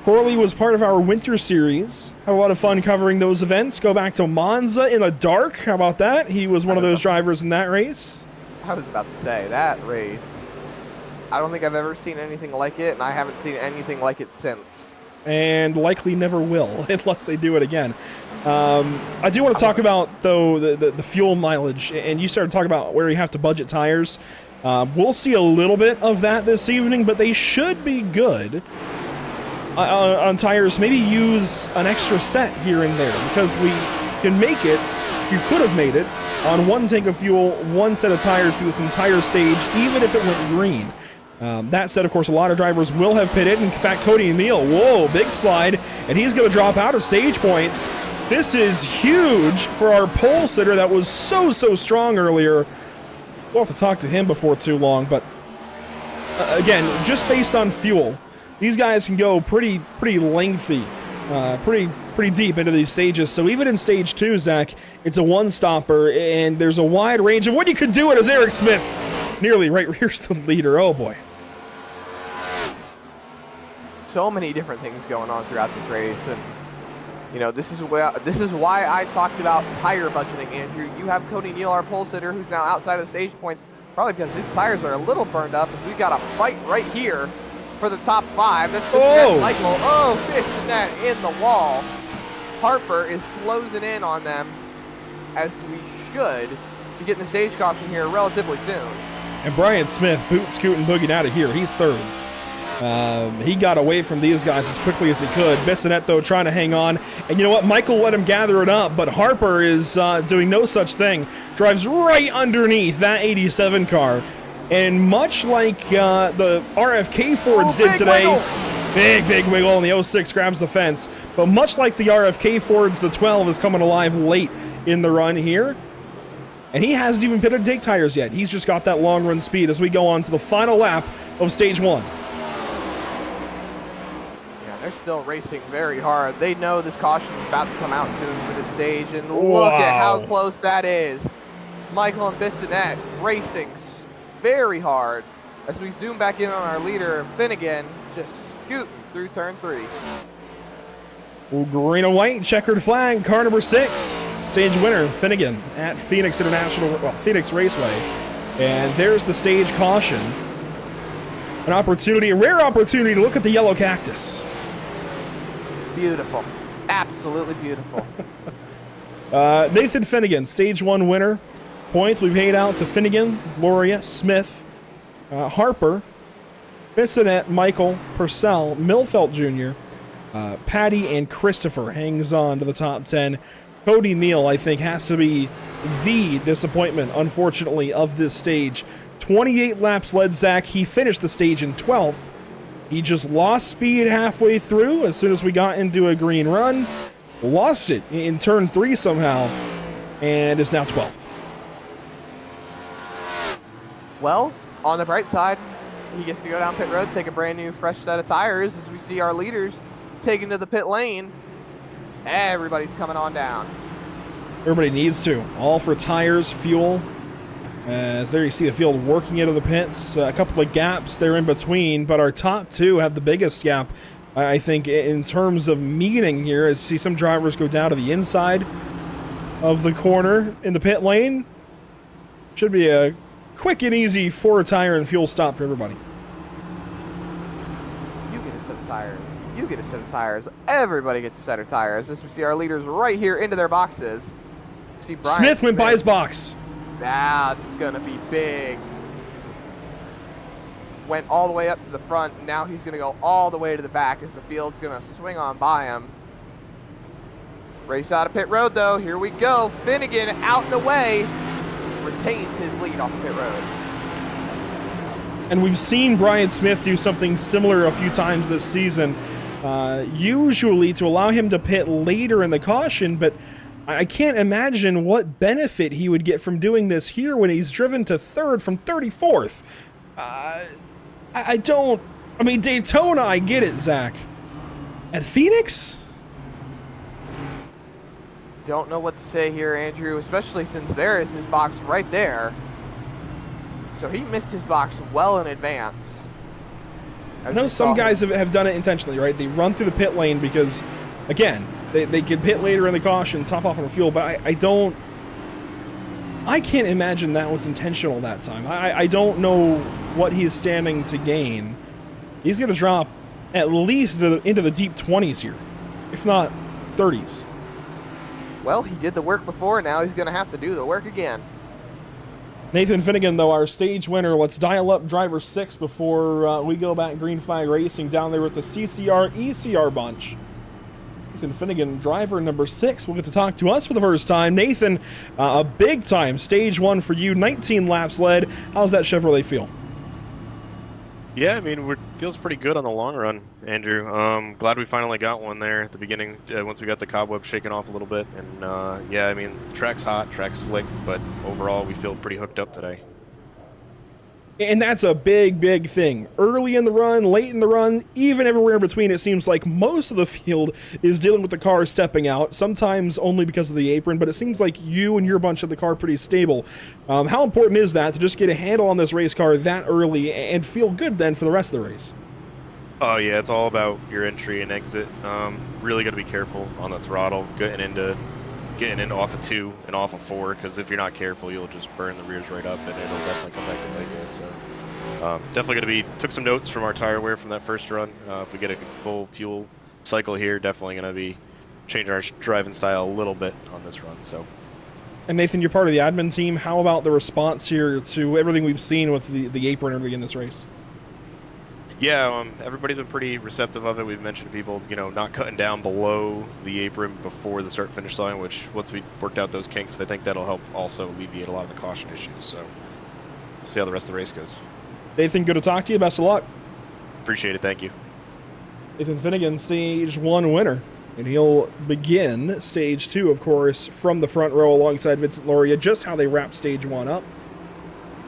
Corley was part of our winter series. Had a lot of fun covering those events. Go back to Monza in the dark. How about that? He was one of those drivers in that race. I was about to say, that race, I don't think I've ever seen anything like it, and I haven't seen anything like it since. And likely never will, unless they do it again. I do want to talk about, though, the fuel mileage, and you started talking about where you have to budget tires. We'll see a little bit of that this evening, but they should be good on tires. Maybe use an extra set here and there, because we can make it, you could have made it, on 1 tank of fuel, 1 set of tires through this entire stage, even if it went green. That said, of course, a lot of drivers will have pitted. In fact, Cody Neal, whoa, big slide, and he's going to drop out of stage points. This is huge for our pole sitter that was so strong earlier. We'll have to talk to him before too long, but again, just based on fuel, these guys can go pretty lengthy, pretty deep into these stages. So even in stage 2, Zach, it's a one-stopper, and there's a wide range of what you could do it as Eric Smith nearly right rears the leader. Oh boy. So many different things going on throughout this race, and you know, this is why I talked about tire budgeting, Andrew. You have Cody Neal, our pole sitter, who's now outside of the stage points, probably because his tires are a little burned up. We've got a fight right here for the top 5. That's just Michael. Oh, fishing that in the wall. Harper is closing in on them, as we should be getting the stage caution here relatively soon. And Brian Smith scooting boogieing out of here. He's third. He got away from these guys as quickly as he could. Bissonette, though, trying to hang on. And you know what? Michael let him gather it up, but Harper is doing no such thing. Drives right underneath that 87 car. And much like the RFK Fords did today, big wiggle, and the 06 grabs the fence. But much like the RFK Fords, the 12 is coming alive late in the run here. And he hasn't even pitted to take tires yet. He's just got that long run speed as we go on to the final lap of stage 1. They're still racing very hard. They know this caution is about to come out soon for this stage, and look at how close that is. Michael and Bissonette racing very hard as we zoom back in on our leader, Finnegan, just scooting through turn 3. Well, green and white, checkered flag, car number 6. Stage winner, Finnegan at Phoenix Phoenix Raceway. And there's the stage caution. A rare opportunity to look at the yellow cactus. Beautiful. Absolutely beautiful. Nathan Finnegan, stage 1 winner. Points we paid out to Finnegan, Loria, Smith, Harper, Bissonette, Michael, Purcell, Milfelt Jr., Patty, and Christopher hangs on to the top 10. Cody Neal, I think, has to be the disappointment, unfortunately, of this stage. 28 laps led, Zach. He finished the stage in 12th. He just lost speed halfway through as soon as we got into a green run. Lost it in turn 3 somehow, and is now 12th. Well, on the bright side, he gets to go down pit road, take a brand new fresh set of tires as we see our leaders taken to the pit lane. Everybody's coming on down. Everybody needs to. All for tires, fuel. As there you see the field working into the pits. A couple of gaps there in between, but our top 2 have the biggest gap, I think, in terms of meeting here. As you see some drivers go down to the inside of the corner in the pit lane. Should be a quick and easy 4-tire and fuel stop for everybody. You get a set of tires. You get a set of tires. Everybody gets a set of tires. As we see our leaders right here into their boxes. See Brian Smith went by his box. That's going to be big. Went all the way up to the front. And now he's going to go all the way to the back as the field's going to swing on by him. Race out of pit road, though. Here we go. Finnegan out and away. Retains his lead off the pit road. And we've seen Brian Smith do something similar a few times this season. Usually to allow him to pit later in the caution, but I can't imagine what benefit he would get from doing this here when he's driven to 3rd from 34th. I mean, Daytona, I get it, Zach. At Phoenix? Don't know what to say here, Andrew, especially since there is his box right there. So he missed his box well in advance. I know some guys have done it intentionally, right? They run through the pit lane because, again, they can pit later in the caution, top off on the fuel, but I can't imagine that was intentional that time. I don't know what he's standing to gain. He's going to drop at least into the deep 20s here, if not 30s. Well, he did the work before, now he's going to have to do the work again. Nathan Finnegan, though, our stage winner. Let's dial up driver 6 before we go back green flag racing down there with the CCR ECR bunch. Nathan Finnegan, driver number 6, will get to talk to us for the first time. Nathan, a big time stage 1 for you, 19 laps led. How's that Chevrolet feel? Yeah, I mean, it feels pretty good on the long run, Andrew. Glad we finally got one there at the beginning, once we got the cobweb shaken off a little bit. And yeah, I mean, track's hot, track's slick, but overall we feel pretty hooked up today. And that's a big, big thing. Early in the run, late in the run, even everywhere in between, it seems like most of the field is dealing with the car stepping out, sometimes only because of the apron, but it seems like you and your bunch of the car pretty stable. How important is that to just get a handle on this race car that early and feel good then for the rest of the race? Oh yeah, it's all about your entry and exit. Really got to be careful on the throttle, getting in off of 2 and off of 4, because if you're not careful, you'll just burn the rears right up, and it'll definitely come back to bite you. So definitely going to be, took some notes from our tire wear from that first run. If we get a full fuel cycle here, definitely going to be changing our driving style a little bit on this run. So. And Nathan, you're part of the admin team. How about the response here to everything we've seen with the apron early in this race? Yeah, everybody's been pretty receptive of it. We've mentioned to people, not cutting down below the apron before the start-finish line, which once we worked out those kinks, I think that'll help also alleviate a lot of the caution issues. So, we'll see how the rest of the race goes. Nathan, good to talk to you. Best of luck. Appreciate it. Thank you. Nathan Finnegan, Stage 1 winner. And he'll begin Stage 2, of course, from the front row alongside Vincent Loria, just how they wrap Stage 1 up.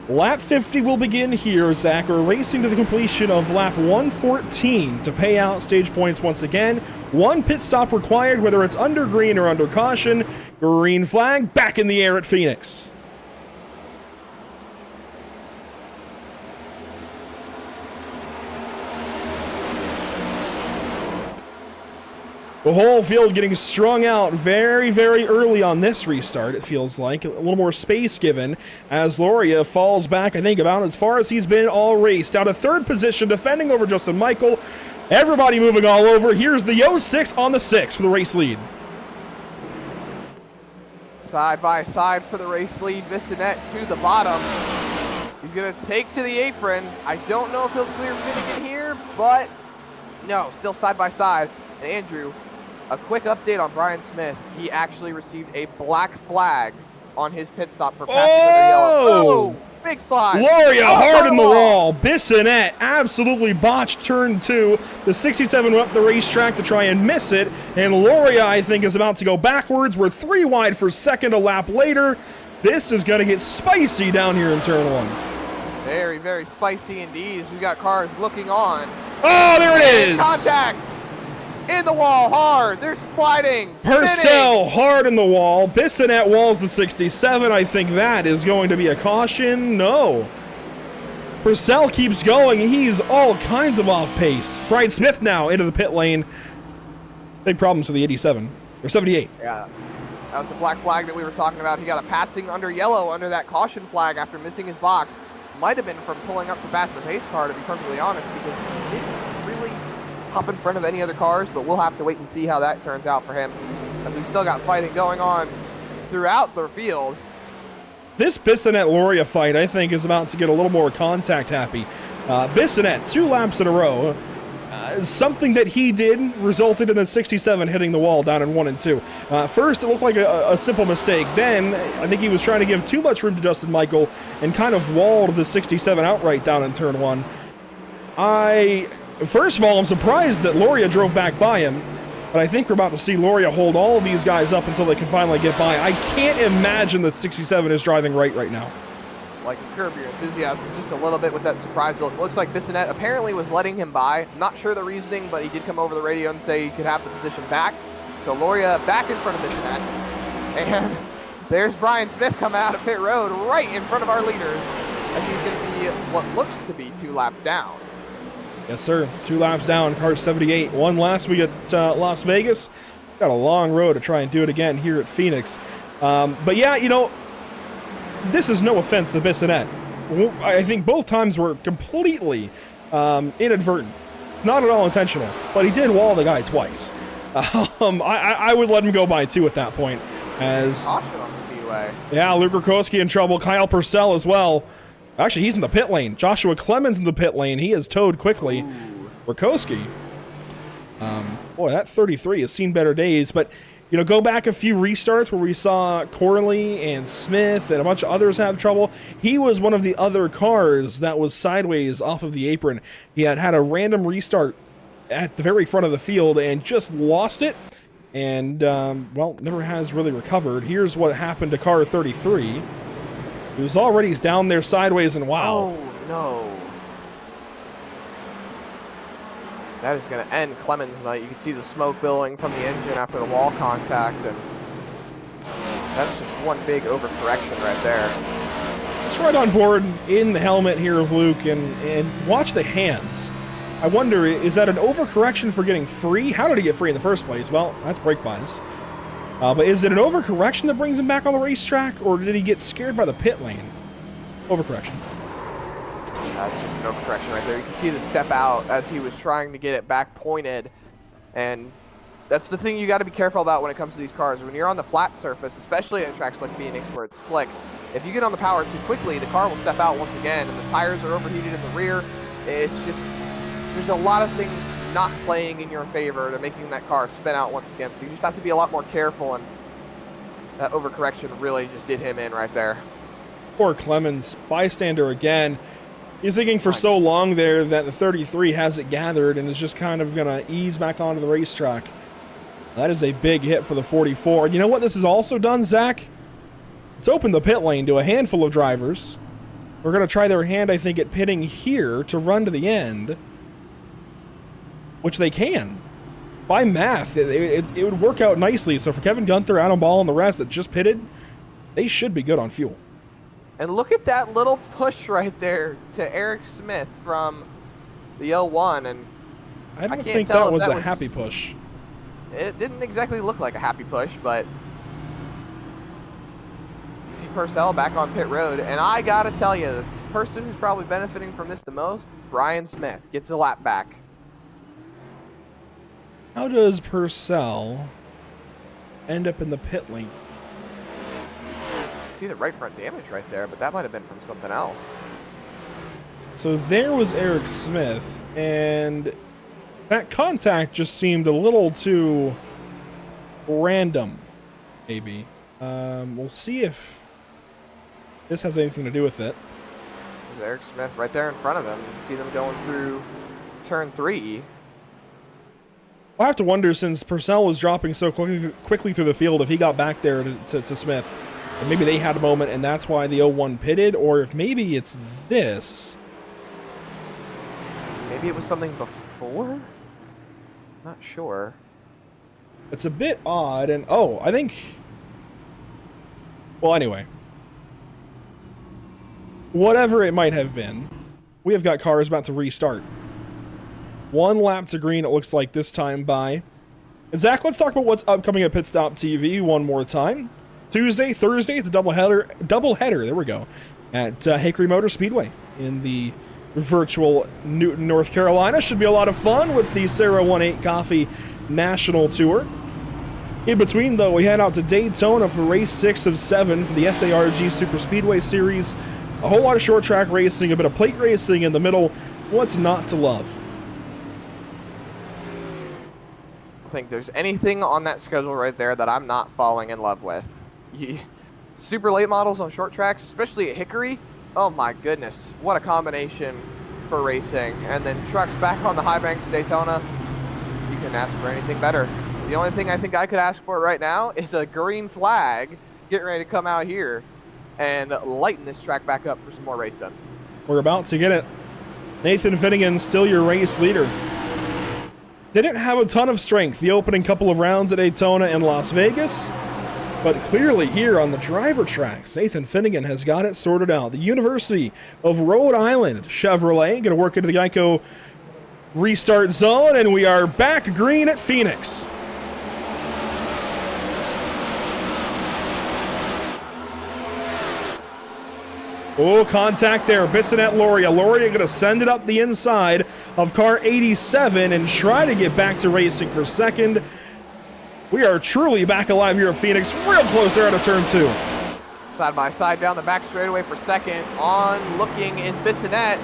Lap 50 will begin here, Zach. We're racing to the completion of lap 114 to pay out stage points once again. 1 pit stop required, whether it's under green or under caution. Green flag back in the air at Phoenix. The whole field getting strung out very, very early on this restart, it feels like. A little more space given as Loria falls back, I think, about as far as he's been all race. Down to 3rd position, defending over Justin Michael. Everybody moving all over. Here's the 06 on the 6 for the race lead. Side by side for the race lead. Bissonette to the bottom. He's going to take to the apron. I don't know if he'll clear Finnegan here, but no, still side by side. And Andrew, a quick update on Brian Smith. He actually received a black flag on his pit stop for passing under yellow. Oh, big slide. Loria hard in the wall. Bissonette absolutely botched turn 2. The 67 went up the racetrack to try and miss it. And Loria, I think, is about to go backwards. We're 3 wide for second a lap later. This is going to get spicy down here in turn 1. Very, very spicy indeed. We got cars looking on. Oh, there it is. Contact. In the wall, hard. They're sliding. Purcell hard in the wall. Bissonette walls the 67. I think that is going to be a caution. No. Purcell keeps going. He's all kinds of off pace. Brian Smith now into the pit lane. Big problems for the 87 or 78. Yeah. That was the black flag that we were talking about. He got a passing under yellow under that caution flag after missing his box. Might have been from pulling up to pass the pace car, to be perfectly honest, because he didn't really hop in front of any other cars, but we'll have to wait and see how that turns out for him, as we've still got fighting going on throughout the field. This Bissonette Loria fight, I think, is about to get a little more contact happy. Bissonette, 2 laps in a row. Something that he did resulted in the 67 hitting the wall down in 1 and 2. First, it looked like a simple mistake. Then, I think he was trying to give too much room to Justin Michael and kind of walled the 67 outright down in turn 1. First of all, I'm surprised that Loria drove back by him, but I think we're about to see Loria hold all of these guys up until they can finally get by. I can't imagine that 67 is driving right now. Like, curb your enthusiasm just a little bit with that surprise look. Looks like Bissonette apparently was letting him by. Not sure the reasoning, but he did come over the radio and say he could have the position back. So Loria back in front of Bissonette. And there's Brian Smith coming out of pit road right in front of our leaders, as he's going to be what looks to be 2 laps down. Yes, sir. 2 laps down, car 78. 1 last week at Las Vegas. Got a long road to try and do it again here at Phoenix. But yeah, this is no offense to Bissonette. I think both times were completely inadvertent. Not at all intentional, but he did wall the guy twice. I would let him go by 2 at that point. As caution on the speedway. Yeah, Luke Rakowski in trouble. Kyle Purcell as well. Actually, he's in the pit lane. Joshua Clemens in the pit lane. He is towed quickly. Ooh. Rakowski. Boy, that 33 has seen better days. But, go back a few restarts where we saw Corley and Smith and a bunch of others have trouble. He was one of the other cars that was sideways off of the apron. He had a random restart at the very front of the field and just lost it. And, never has really recovered. Here's what happened to car 33. He was already down there sideways, and wow. Oh, no. That is going to end Clemens' night. You can see the smoke billowing from the engine after the wall contact, and that's just one big overcorrection right there. Let's ride on board in the helmet here of Luke and watch the hands. I wonder, is that an overcorrection for getting free? How did he get free in the first place? Well, that's brake bias. But is it an overcorrection that brings him back on the racetrack, or did he get scared by the pit lane? Overcorrection. That's just an overcorrection right there. You can see the step out as he was trying to get it back pointed. And that's the thing you got to be careful about when it comes to these cars. When you're on the flat surface, especially at tracks like Phoenix where it's slick, if you get on the power too quickly, the car will step out once again, and the tires are overheated in the rear. It's just, there's a lot of things not playing in your favor to making that car spin out once again. So you just have to be a lot more careful, and that overcorrection really just did him in right there. Poor Clemens, bystander again. He's thinking for so long there that the 33 has it gathered and is just kind of going to ease back onto the racetrack. That is a big hit for the 44. And you know what this has also done, Zach? It's opened the pit lane to a handful of drivers. We're going to try their hand, I think, at pitting here to run to the end, which they can. By math, it would work out nicely. So for Kevin Gunther, Adam Ball, and the rest that just pitted, they should be good on fuel. And look at that little push right there to Eric Smith from the 01. And I don't think that was a happy push. It didn't exactly look like a happy push, but you see Purcell back on pit road. And I got to tell you, the person who's probably benefiting from this the most, Brian Smith, gets a lap back. How does Purcell end up in the pit lane? See the right front damage right there, but that might have been from something else. So there was Eric Smith, and that contact just seemed a little too random, maybe. We'll see if this has anything to do with it. There's Eric Smith right there in front of him. You can see them going through turn 3. I have to wonder, since Purcell was dropping so quickly through the field, if he got back there to Smith. And maybe they had a moment, and that's why the 01 pitted, or if maybe it's this. Maybe it was something before? Not sure. It's a bit odd, and I think... Well, anyway. Whatever it might have been, we have got cars about to restart. 1 lap to green, it looks like this time by. And Zach, let's talk about what's upcoming at Pit Stop TV one more time. Tuesday, Thursday, it's a doubleheader, there we go, at Hickory Motor Speedway in the virtual Newton, North Carolina. Should be a lot of fun with the Sarah 18 Coffee National Tour. In between, though, we head out to Daytona for race 6 of 7 for the SARG Super Speedway Series. A whole lot of short track racing, a bit of plate racing in the middle. What's not to love? I think there's anything on that schedule right there that I'm not falling in love with. Super late models on short tracks, especially at Hickory. Oh my goodness, what a combination for racing. And then trucks back on the high banks of Daytona. You can ask for anything better. The only thing I think I could ask for right now is a green flag getting ready to come out here and lighten this track back up for some more racing. We're about to get it. Nathan Finnegan, still your race leader. Didn't have a ton of strength the opening couple of rounds at Daytona and Las Vegas. But clearly here on the driver tracks, Nathan Finnegan has got it sorted out. The University of Rhode Island Chevrolet going to work into the Geico restart zone, and we are back green at Phoenix. Oh, contact there. Bissonette Loria. Loria going to send it up the inside of car 87 and try to get back to racing for second. We are truly back alive here at Phoenix. Real close there out of turn 2. Side by side down the back straightaway for second. On looking is Bissonette.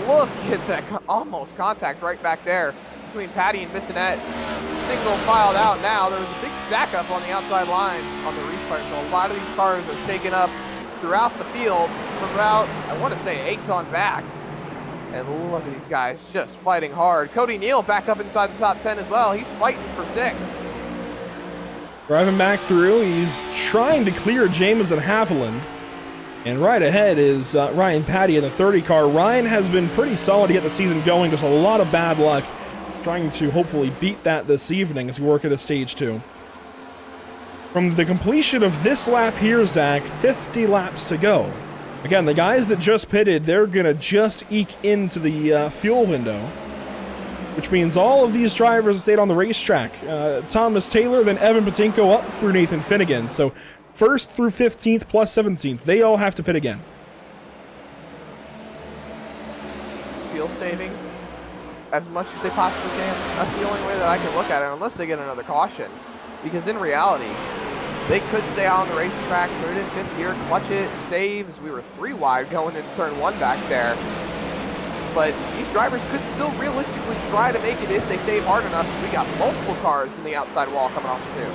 Look at that almost contact right back there between Patty and Bissonette. Single filed out now. There was a big stack up on the outside line on the restart. So a lot of these cars are shaken up throughout the field from about, I want to say, 8th on back. And look at these guys just fighting hard. Cody Neal back up inside the top 10 as well. He's fighting for 6th. Driving back through, he's trying to clear Jameson Haviland. And right ahead is Ryan Patty in the 30 car. Ryan has been pretty solid to get the season going. Just a lot of bad luck trying to hopefully beat that this evening as we work at a stage 2. From the completion of this lap here, Zach, 50 laps to go. Again, the guys that just pitted, they're going to just eke into the fuel window, which means all of these drivers stayed on the racetrack. Thomas Taylor, then Evan Patinko up through Nathan Finnegan. So 1st through 15th plus 17th, they all have to pit again. Fuel saving as much as they possibly can. That's the only way that I can look at it, unless they get another caution. Because in reality, they could stay on the racetrack, put it in 5th gear, clutch it, save, as we were 3 wide going into turn 1 back there. But these drivers could still realistically try to make it if they save hard enough. We got multiple cars in the outside wall coming off the 2.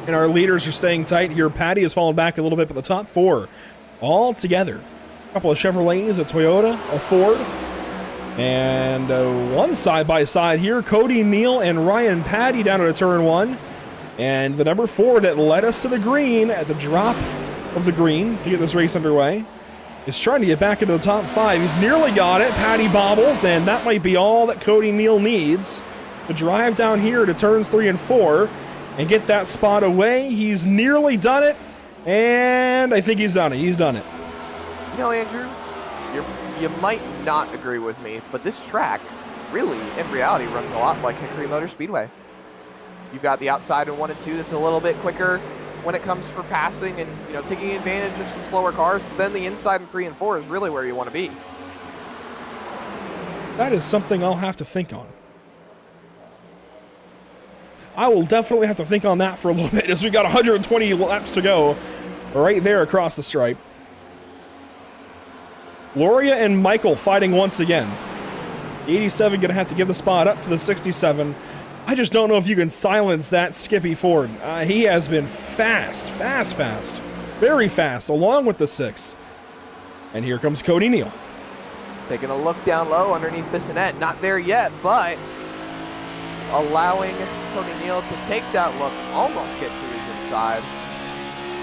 And our leaders are staying tight here. Patty has fallen back a little bit, but the top 4 all together. A couple of Chevrolets, a Toyota, a Ford, and one side-by-side here. Cody Neal and Ryan Patty down to turn 1. And the number 4 that led us to the green at the drop of the green to get this race underway is trying to get back into the top 5. He's nearly got it. Patty bobbles, and that might be all that Cody Neal needs to drive down here to turns 3 and 4 and get that spot away. He's nearly done it, and I think he's done it. He's done it. You know, Andrew, you might not agree with me, but this track really, in reality, runs a lot like Hickory Motor Speedway. You've got the outside in 1 and 2 that's a little bit quicker when it comes for passing and, you know, taking advantage of some slower cars. But then the inside in 3 and 4 is really where you want to be. That is something I'll have to think on. I will definitely have to think on that for a little bit, as we got 120 laps to go right there across the stripe. Loria and Michael fighting once again. The 87 going to have to give the spot up to the 67. I just don't know if you can silence that Skippy Ford. He has been fast. Very fast, along with the 6. And here comes Cody Neal. Taking a look down low underneath Bissonette. Not there yet, but allowing Cody Neal to take that look, almost get to his inside.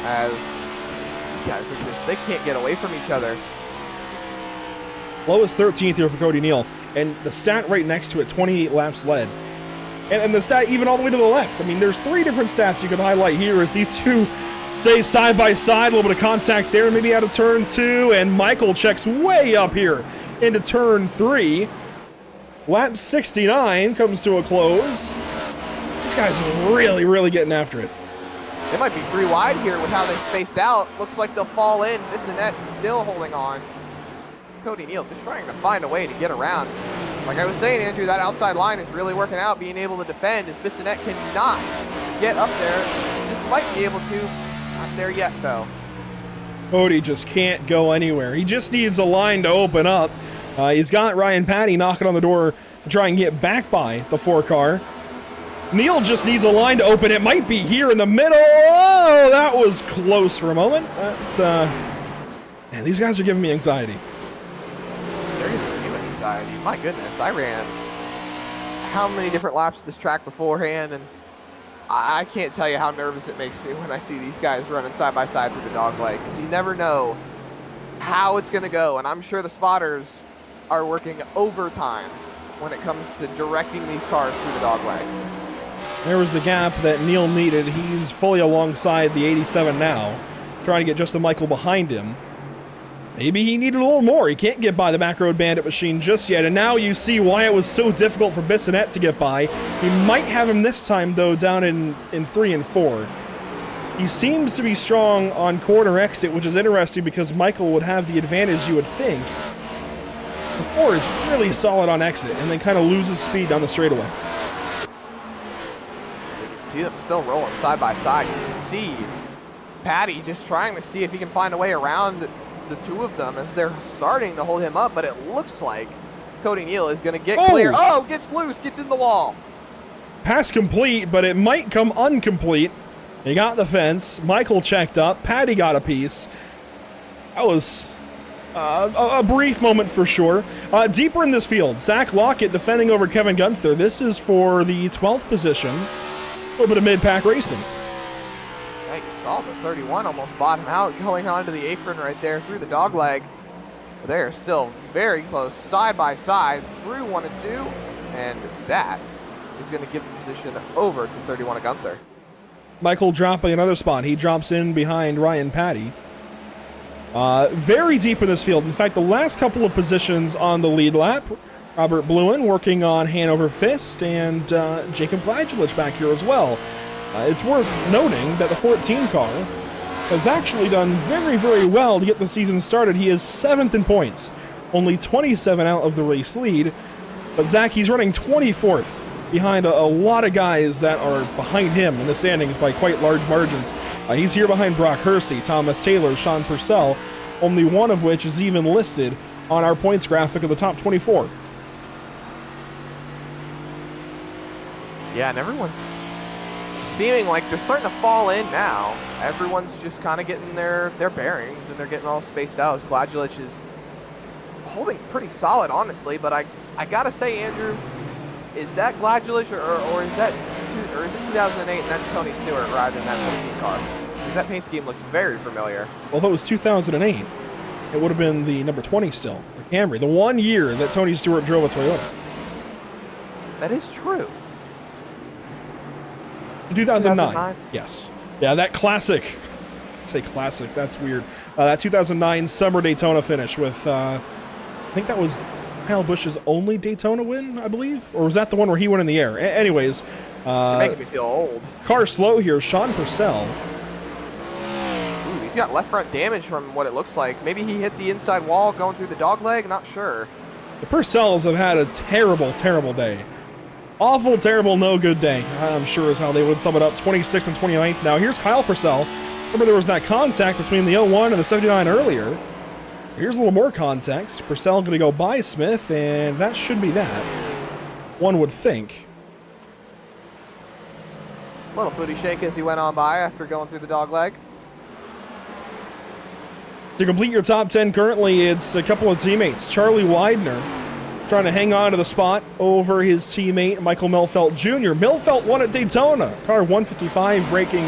As these guys are just, they can't get away from each other. Lowest 13th here for Cody Neal. And the stat right next to it, 28 laps led. And the stat even all the way to the left. I mean, there's 3 different stats you can highlight here as these two stay side by side. A little bit of contact there, maybe out of turn 2. And Michael checks way up here into turn 3. Lap 69 comes to a close. These guys are really getting after it. They might be 3 wide here with how they spaced out. Looks like they'll fall in. Bissonette still holding on. Cody Neal just trying to find a way to get around. Like I was saying, Andrew, that outside line is really working out, being able to defend as Bissonette cannot get up there. Just might be able to. Not there yet, though. Cody just can't go anywhere. He just needs a line to open up. He's got Ryan Patty knocking on the door to try and get back by the 4 car. Neal just needs a line to open. It might be here in the middle. Oh, that was close for a moment. Man, these guys are giving me anxiety. My goodness, I ran how many different laps of this track beforehand, and I can't tell you how nervous it makes me when I see these guys running side by side through the dogleg, because you never know how it's going to go, and I'm sure the spotters are working overtime when it comes to directing these cars through the dogleg. There was the gap that Neal needed. He's fully alongside the 87 now, trying to get Justin Michael behind him. Maybe he needed a little more. He can't get by the Back Road Bandit machine just yet, and now you see why it was so difficult for Bissonette to get by. He might have him this time, though, down in 3 and 4. He seems to be strong on corner exit, which is interesting because Michael would have the advantage, you would think. The 4 is really solid on exit, and then kind of loses speed down the straightaway. You can see them still rolling side by side. You can see Patty just trying to see if he can find a way around the 2 of them as they're starting to hold him up, but it looks like Cody Neal is going to get clear. Oh, gets loose, gets in the wall. Pass complete, but it might come incomplete. He got the fence. Michael checked up. Patty got a piece. That was a brief moment for sure. Deeper in this field, Zach Lockett defending over Kevin Gunther. This is for the 12th position. A little bit of mid-pack racing. Right, Oh, the 31 almost bottom out, going onto the apron right there through the dog leg. They're still very close, side by side, through 1 and 2, and that is going to give the position over to 31 of Gunther. Michael dropping another spot. He drops in behind Ryan Patty. Very deep in this field. In fact, the last couple of positions on the lead lap, Robert Bluen working on Hanover Fist, and Jacob Gladulich back here as well. It's worth noting that the 14 car has actually done very, very well to get the season started. He is 7th in points, only 27 out of the race lead. But Zach, he's running 24th behind a lot of guys that are behind him in the standings by quite large margins. He's here behind Brock Hersey, Thomas Taylor, Sean Purcell, only one of which is even listed on our points graphic of the top 24. Yeah, and everyone's seeming like they're starting to fall in now. Everyone's just kind of getting their bearings, and they're getting all spaced out. As Gladulich is holding pretty solid, honestly, but I gotta say, Andrew, is that Gladulich or is it 2008 and that's Tony Stewart riding that 14 car? Because that paint scheme looks very familiar. Well, if it was 2008, it would have been the number 20 still, the Camry, the 1 year that Tony Stewart drove a Toyota. That is true. 2009. Yes. Yeah, that classic. Say classic, that's weird. That 2009 Summer Daytona finish with, I think that was Kyle Busch's only Daytona win, I believe? Or was that the one where he went in the air? Anyways. You're making me feel old. Car slow here, Sean Purcell. Ooh, he's got left front damage from what it looks like. Maybe he hit the inside wall going through the dog leg, not sure. The Purcells have had a terrible, terrible day. Awful, terrible, no good day. I'm sure is how they would sum it up. 26th and 29th. Now here's Kyle Purcell. Remember there was that contact between the 01 and the 79 earlier. Here's a little more context. Purcell going to go by Smith, and that should be that. One would think. Little booty shake as he went on by after going through the dog leg. To complete your top 10 currently, it's a couple of teammates. Charlie Widener trying to hang on to the spot over his teammate, Michael Melfelt Jr. Melfelt won at Daytona. Car 155 breaking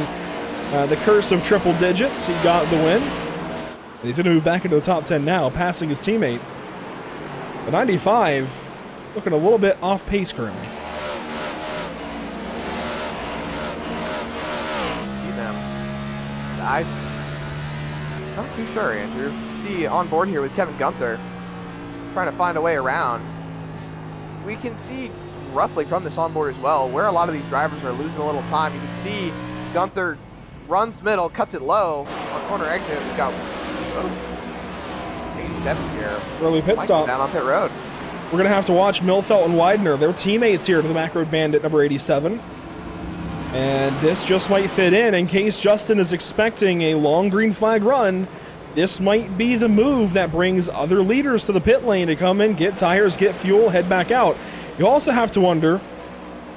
the curse of triple digits. He got the win. And he's going to move back into the top 10 now, passing his teammate. The 95 looking a little bit off pace currently. See them. I'm not too sure, Andrew. See on board here with Kevin Gunther trying to find a way around. We can see roughly from this onboard as well where a lot of these drivers are losing a little time. You can see Gunther runs middle, cuts it low on corner exit. We've got 87 here. Early pit stop. Down on pit road. We're going to have to watch Melfelt and Widener. They're teammates here to the Mac Road Bandit number 87. And this just might fit in case Justin is expecting a long green flag run. This might be the move that brings other leaders to the pit lane to come in, get tires, get fuel, head back out. You also have to wonder,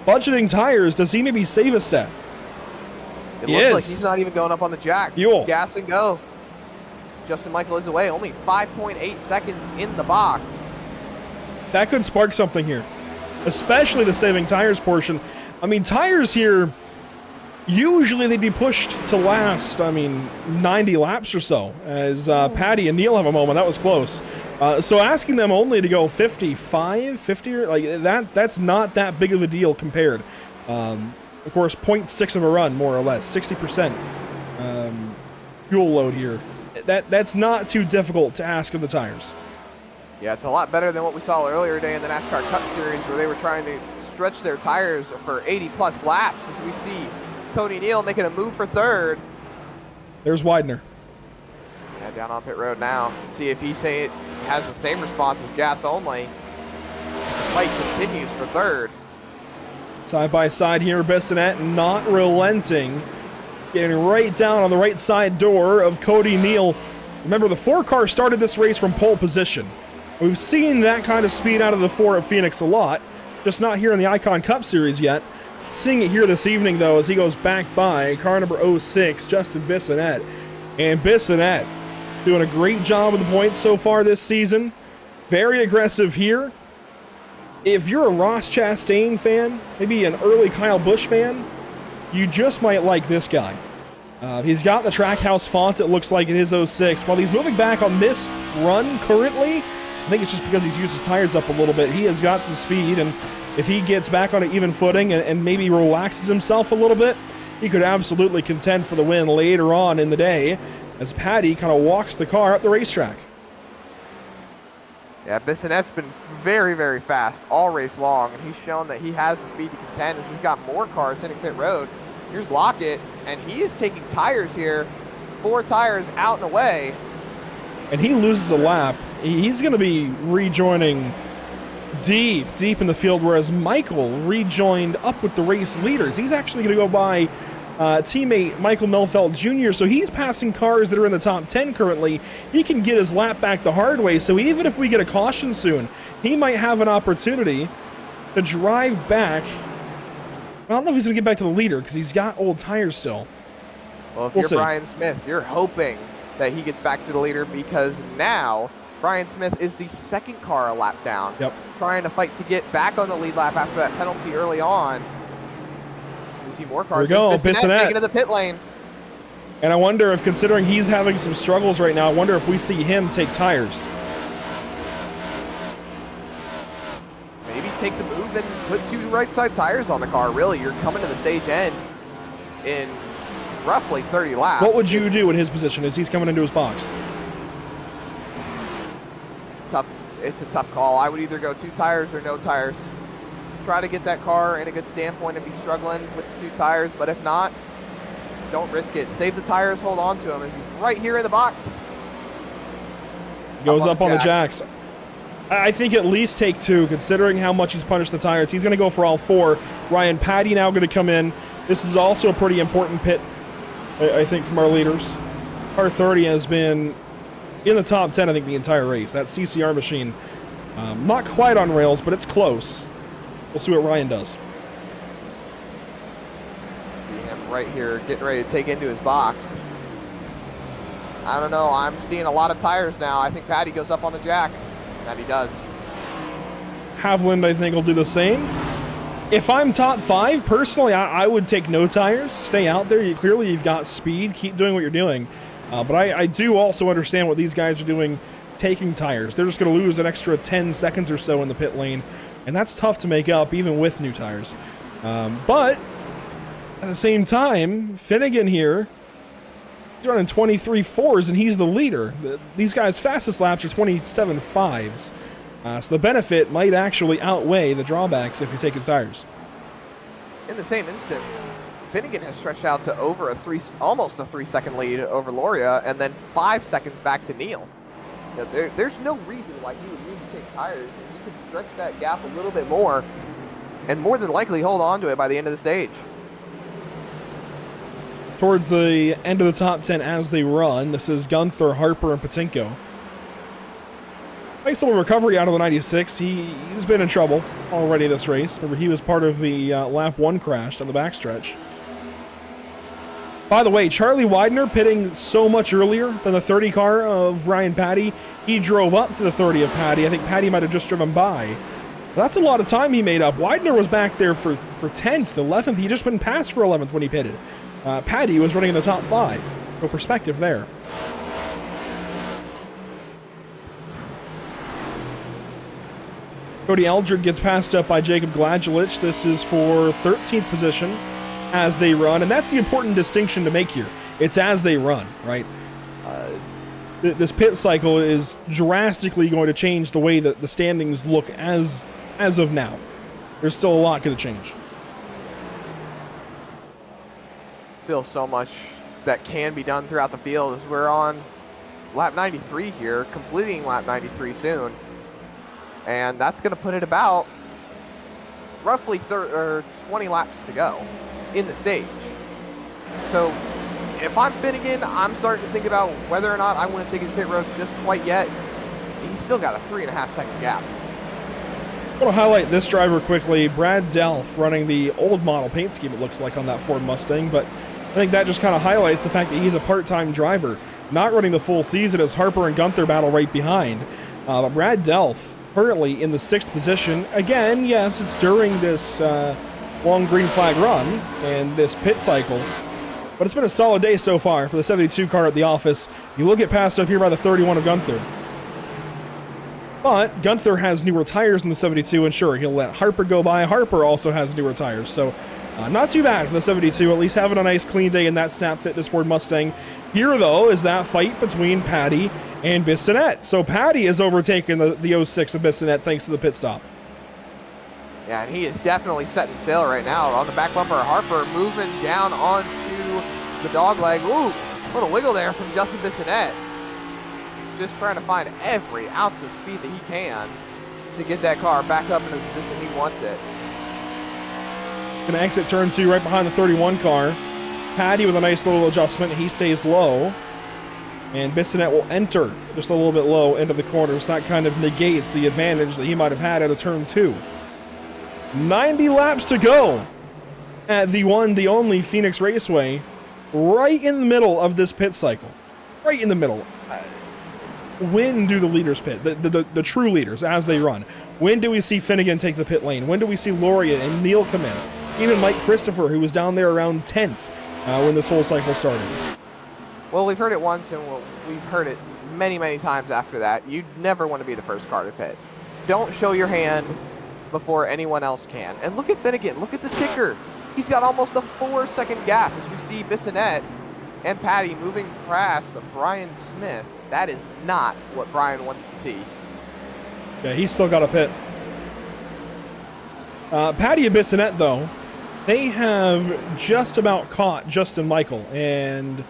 budgeting tires, does he maybe save a set? It looks like he's not even going up on the jack. Fuel. Gas and go. Justin Michael is away. Only 5.8 seconds in the box. That could spark something here, especially the saving tires portion. I mean, tires here, usually they'd be pushed to last, 90 laps or so, as Patty and Neil have a moment. That was close. So asking them only to go 55, 50, like that's not that big of a deal compared. Of course, 0.6 of a run, more or less, 60% fuel load here. That's not too difficult to ask of the tires. Yeah, it's a lot better than what we saw earlier today in the NASCAR Cup Series, where they were trying to stretch their tires for 80-plus laps, as we see Cody Neal making a move for third. There's Widener. Yeah, down on pit road now. See if he has the same response as gas only. The fight continues for third. Side by side here, Bissonette not relenting. Getting right down on the right side door of Cody Neal. Remember, the 4 car started this race from pole position. We've seen that kind of speed out of the 4 at Phoenix a lot, just not here in the Icon Cup Series yet. Seeing it here this evening, though, as he goes back by car number 06, Justin Bissonette. And Bissonette doing a great job with the points so far this season. Very aggressive here. If you're a Ross Chastain fan, maybe an early Kyle Busch fan, you just might like this guy. He's got the Trackhouse font, it looks like, in his 06. While he's moving back on this run currently, I think it's just because he's used his tires up a little bit. He has got some speed, and if he gets back on an even footing and maybe relaxes himself a little bit, he could absolutely contend for the win later on in the day as Patty kind of walks the car up the racetrack. Yeah, Bissonette's been very, very fast all race long, and he's shown that he has the speed to contend as we've got more cars hitting pit road. Here's Lockett, and he is taking tires here, 4 tires out and away. And he loses a lap. He's going to be rejoining deep in the field, whereas Michael rejoined up with the race leaders. He's actually going to go by teammate Michael Melfeld Jr., so he's passing cars that are in the top 10 currently. He can get his lap back the hard way, so even if we get a caution soon, he might have an opportunity to drive back. I don't know if he's going to get back to the leader because he's got old tires still. Well, if We'll you're see. Brian Smith, you're hoping that he gets back to the leader because now Brian Smith is the second car a lap down. Yep. Trying to fight to get back on the lead lap after that penalty early on. We see more cars. Here we go, Bissonette Bissonette. taking to the pit lane. And I wonder if, considering he's having some struggles right now, I wonder if we see him take tires. Maybe take the move and put 2 right side tires on the car. Really, you're coming to the stage end in roughly 30 laps. What would you do in his position as he's coming into his box? It's a tough call. I would either go 2 tires or no tires. Try to get that car in a good standpoint if he's struggling with 2 tires, but if not, don't risk it. Save the tires, hold on to him as he's right here in the box. Goes up on the jacks. I think at least take 2, considering how much he's punished the tires. He's going to go for all 4. Ryan Patty now going to come in. This is also a pretty important pit, I think, from our leaders. Car 30 has been in the top 10, I think, the entire race. That CCR machine, not quite on rails, but it's close. We'll see what Ryan does. See him right here getting ready to take into his box. I don't know. I'm seeing a lot of tires now. I think Patty goes up on the jack. That he does. Havland, I think, will do the same. If I'm top 5, personally, I would take no tires. Stay out there. Clearly, you've got speed. Keep doing what you're doing. But I do also understand what these guys are doing, taking tires. They're just going to lose an extra 10 seconds or so in the pit lane. And that's tough to make up, even with new tires. But at the same time, Finnegan here, he's running 23.4s, and he's the leader. These guys' fastest laps are 27.5s. So the benefit might actually outweigh the drawbacks if you're taking tires. In the same instance, Finnegan has stretched out to over almost a 3-second lead over Loria, and then 5 seconds back to Neil. You know, there's no reason why he would need to take tires. He could stretch that gap a little bit more, and more than likely hold on to it by the end of the stage. Towards the end of the top 10 as they run, this is Gunther, Harper, and Patinko. Nice little recovery out of the 96. He's been in trouble already this race. Remember, he was part of the lap 1 crash on the backstretch. By the way, Charlie Widener pitting so much earlier than the 30 car of Ryan Patty. He drove up to the 30 of Patty. I think Patty might have just driven by. That's a lot of time he made up. Widener was back there for 10th, 11th. He just wouldn't pass for 11th when he pitted. Patty was running in the top 5. No perspective there. Cody Eldred gets passed up by Jacob Gladulich. This is for 13th position as they run, and that's the important distinction to make here. It's as they run, right? This pit cycle is drastically going to change the way that the standings look as of now. There's still a lot going to change. Feel so much that can be done throughout the field as we're on lap 93 here, completing lap 93 soon. And that's going to put it about roughly 20 laps to go in the stage. So if I'm Finnegan, I'm starting to think about whether or not I want to take his pit road just quite yet. He's still got a 3.5-second gap. I want to highlight this driver quickly. Brad Delph running the old model paint scheme, it looks like, on that Ford Mustang. But I think that just kind of highlights the fact that he's a part-time driver, not running the full season as Harper and Gunther battle right behind. But Brad Delph currently in the 6th position. Again, yes, it's during this long green flag run and this pit cycle. But it's been a solid day so far for the 72 car at the office. You will get passed up here by the 31 of Gunther. But Gunther has newer tires in the 72, and sure, he'll let Harper go by. Harper also has newer tires, so not too bad for the 72, at least having a nice clean day in that Snap Fitness Ford Mustang. Here, though, is that fight between Patty and Bissonette. So Patty has overtaken the 06 of Bissonette thanks to the pit stop. Yeah, and he is definitely setting sail right now. On the back bumper, Harper moving down onto the dog leg. Ooh, little wiggle there from Justin Bissonette. Just trying to find every ounce of speed that he can to get that car back up in the position he wants it. Gonna exit turn 2 right behind the 31 car. Patty with a nice little adjustment. He stays low. And Bissonette will enter just a little bit low into the corners. That kind of negates the advantage that he might have had out of turn 2. 90 laps to go at the one, the only Phoenix Raceway, right in the middle of this pit cycle. Right in the middle. When do the leaders pit? The true leaders as they run. When do we see Finnegan take the pit lane? When do we see Loria and Neil come in? Even Mike Christopher, who was down there around 10th when this whole cycle started. Well, we've heard it once, and we've heard it many, many times after that. You never want to be the first car to pit. Don't show your hand before anyone else can. And look at Finnegan. Look at the ticker. He's got almost a 4-second gap as we see Bissonette and Patty moving past Brian Smith. That is not what Brian wants to see. Yeah, he's still got a pit. Patty and Bissonette, though, they have just about caught Justin Michael, and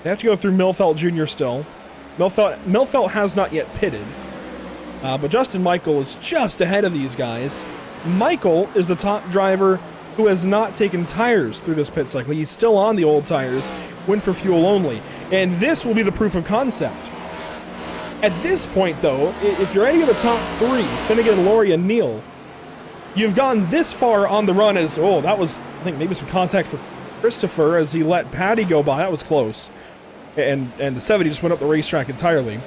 they have to go through Milfelt Jr. still. Milfelt has not yet pitted, but Justin Michael is just ahead of these guys. Michael is the top driver who has not taken tires through this pit cycle. He's still on the old tires, went for fuel only, and this will be the proof of concept. At this point, though, if you're any of the top 3, Finnegan, Laurie, and Neil, you've gone this far on the run as, oh, that was, I think, maybe some contact for Christopher as he let Patty go by. That was close. And the 70 just went up the racetrack entirely.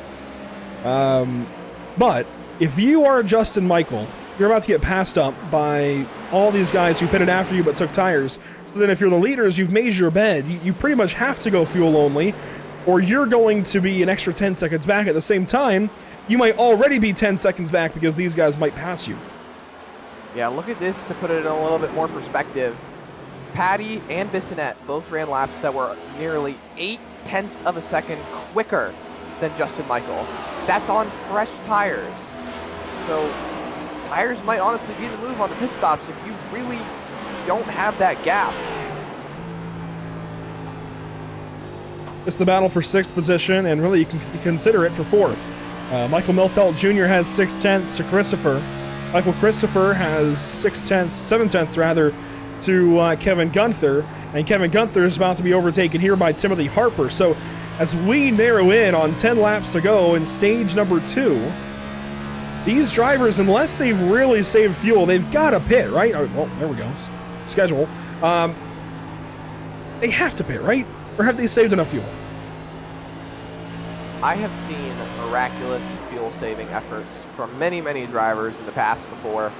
But if you are Justin Michael, you're about to get passed up by all these guys who pitted after you but took tires. So then if you're the leaders, you've made your bed. You pretty much have to go fuel only, or you're going to be an extra 10 seconds back. At the same time, you might already be 10 seconds back because these guys might pass you. Yeah, look at this to put it in a little bit more perspective. Patty and Bissonette both ran laps that were nearly 0.8 of a second quicker than Justin Michael. That's on fresh tires. So tires might honestly be the move on the pit stops if you really don't have that gap. It's the battle for 6th position, and really you can consider it for 4th. Michael Milfelt Jr. has 0.6 to Christopher. Michael Christopher has 7/10 rather, to Kevin Gunther, and Kevin Gunther is about to be overtaken here by Timothy Harper. So as we narrow in on 10 laps to go in stage number 2, these drivers, unless they've really saved fuel, they've got to pit, right? Oh, well, there we go. Schedule. They have to pit, right? Or have they saved enough fuel? I have seen miraculous fuel-saving efforts from many, many drivers in the past before.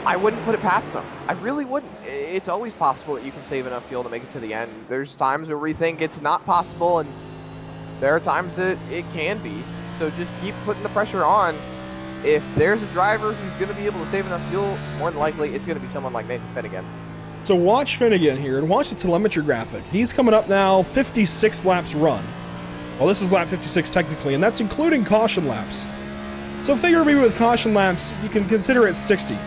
I wouldn't put it past them. I really wouldn't. It's always possible that you can save enough fuel to make it to the end. There's times where we think it's not possible, and there are times that it can be. So just keep putting the pressure on. If there's a driver who's going to be able to save enough fuel, more than likely it's going to be someone like Nathan Finnegan. So watch Finnegan here, and watch the telemetry graphic. He's coming up now, 56 laps run. Well, this is lap 56 technically, and that's including caution laps. So figure maybe with caution laps, you can consider it 60.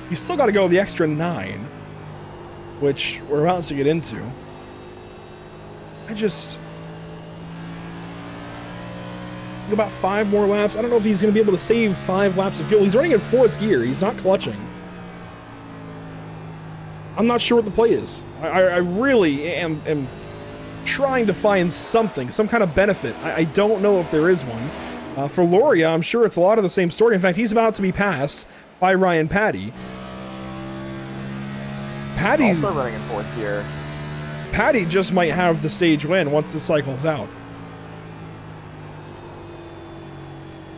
You still got to go the extra 9, which we're about to get into. About 5 more laps. I don't know if he's going to be able to save 5 laps of fuel. He's running in 4th gear. He's not clutching. I'm not sure what the play is. I really am trying to find something, some kind of benefit. I don't know if there is one. For Loria, I'm sure it's a lot of the same story. In fact, he's about to be passed by Ryan Patty. Patty's also running in 4th gear. Patty just might have the stage win once the cycle's out.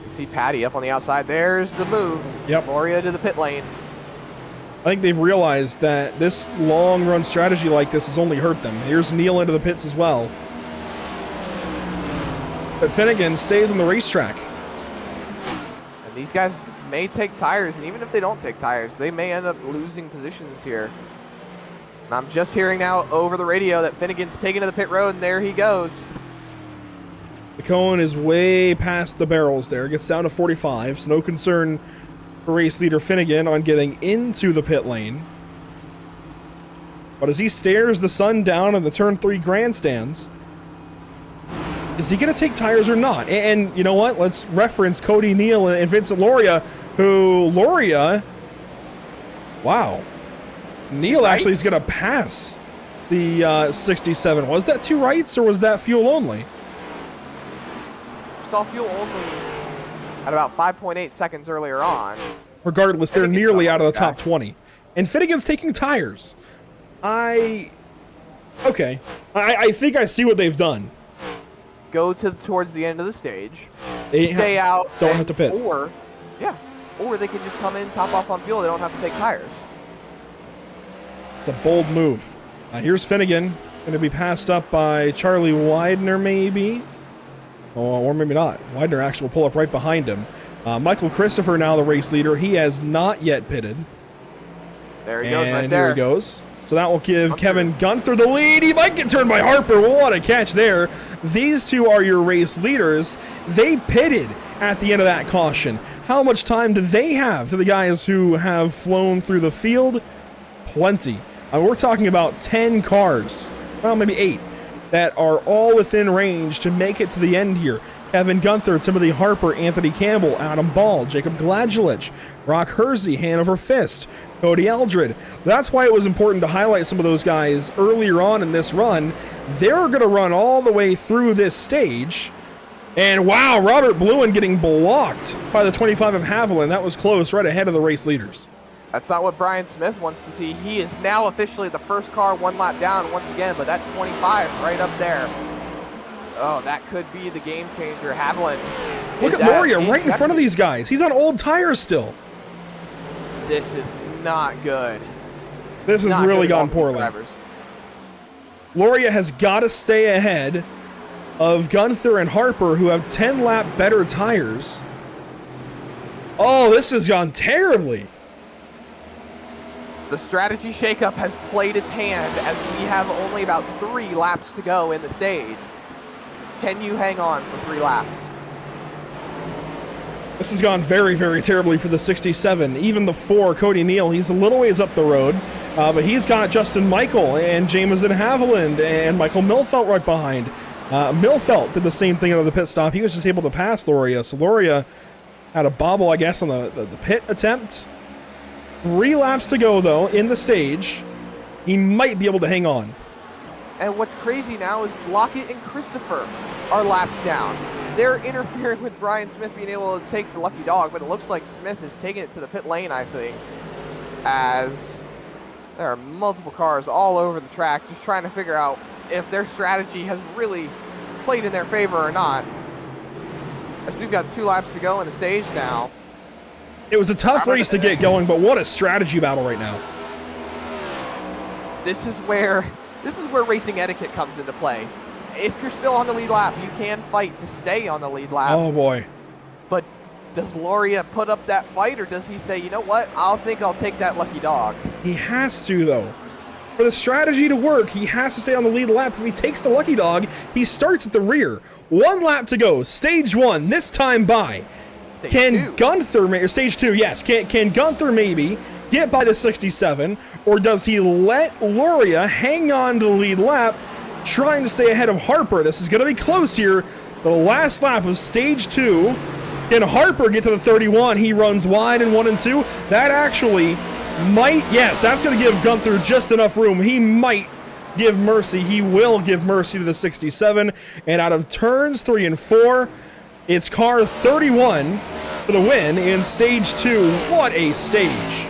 You see Patty up on the outside. There's the move. Yep. Loria to the pit lane. I think they've realized that this long run strategy like this has only hurt them. Here's Neal into the pits as well. But Finnegan stays on the racetrack. And these guys may take tires, and even if they don't take tires, they may end up losing positions here. And I'm just hearing now over the radio that Finnegan's taking to the pit road, and there he goes. The cone is way past the barrels there. It gets down to 45, so no concern for race leader Finnegan on getting into the pit lane. But as he stares the sun down in the turn 3 grandstands, is he going to take tires or not? And you know what? Let's reference Cody Neal and Vincent Loria, who wow. Neal actually is going to pass the 67. Was that 2 rights or was that fuel only? Saw fuel only at about 5.8 seconds earlier on. Regardless, they're nearly out of the top 20. And Finnegan's taking tires. I think I see what they've done. Go towards the end of the stage. They stay out. Don't have to pit. Or they can just come in, top off on fuel. They don't have to take tires. It's a bold move. Here's Finnegan. Going to be passed up by Charlie Widener, maybe. Or maybe not. Widener actually will pull up right behind him. Michael Christopher now the race leader. He has not yet pitted. There he goes, right and there. Here he goes. So that will give Kevin Gunther the lead. He might get turned by Harper. Well, what a catch there. These two are your race leaders. They pitted at the end of that caution. How much time do they have to the guys who have flown through the field? Plenty. We're talking about 10 cars, well, maybe 8, that are all within range to make it to the end here. Kevin Gunther, Timothy Harper, Anthony Campbell, Adam Ball, Jacob Gladulich, Brock Hersey, Hanover Fist, Cody Eldred. That's why it was important to highlight some of those guys earlier on in this run. They're going to run all the way through this stage. And wow, Robert Bluen getting blocked by the 25 of Haviland. That was close, right ahead of the race leaders. That's not what Brian Smith wants to see. He is now officially the first car 1 lap down once again, but that 25 right up there. Oh, that could be the game changer. Haviland. Look at Loria right in front of these guys. He's on old tires still. This is not good. This has really gone poorly. Loria has got to stay ahead of Gunther and Harper, who have 10 lap better tires. Oh, this has gone terribly. The strategy shakeup has played its hand as we have only about 3 laps to go in the stage. Can you hang on for 3 laps? This has gone very, very terribly for the 67. Even the 4, Cody Neal, he's a little ways up the road, but he's got Justin Michael and Jameson Haviland and Michael Milfelt right behind. Milfelt did the same thing out the pit stop. He was just able to pass Loria. So Loria had a bobble, I guess, on the pit attempt. 3 laps to go, though, in the stage. He might be able to hang on. And what's crazy now is Lockett and Christopher are laps down. They're interfering with Brian Smith being able to take the lucky dog, but it looks like Smith is taking it to the pit lane, I think, as there are multiple cars all over the track just trying to figure out if their strategy has really played in their favor or not. As we've got 2 laps to go in the stage now. It was a tough race to get going, but what a strategy battle right now. This is where racing etiquette comes into play. If you're still on the lead lap, you can fight to stay on the lead lap. Oh boy. But does Loria put up that fight, or does he say, you know what, I'll take that lucky dog? He has to, though. For the strategy to work, he has to stay on the lead lap. If he takes the lucky dog, he starts at the rear. 1 lap to go. Stage 1, this time by. Can Gunther, stage 2, yes. Can Gunther maybe get by the 67, or does he let Loria hang on to the lead lap, trying to stay ahead of Harper? This is going to be close here. The last lap of stage 2. Can Harper get to the 31? He runs wide in 1 and 2. That actually might, yes, that's going to give Gunther just enough room. He might give mercy. He will give mercy to the 67. And out of turns 3 and 4, it's car 31 for the win in stage 2. What a stage.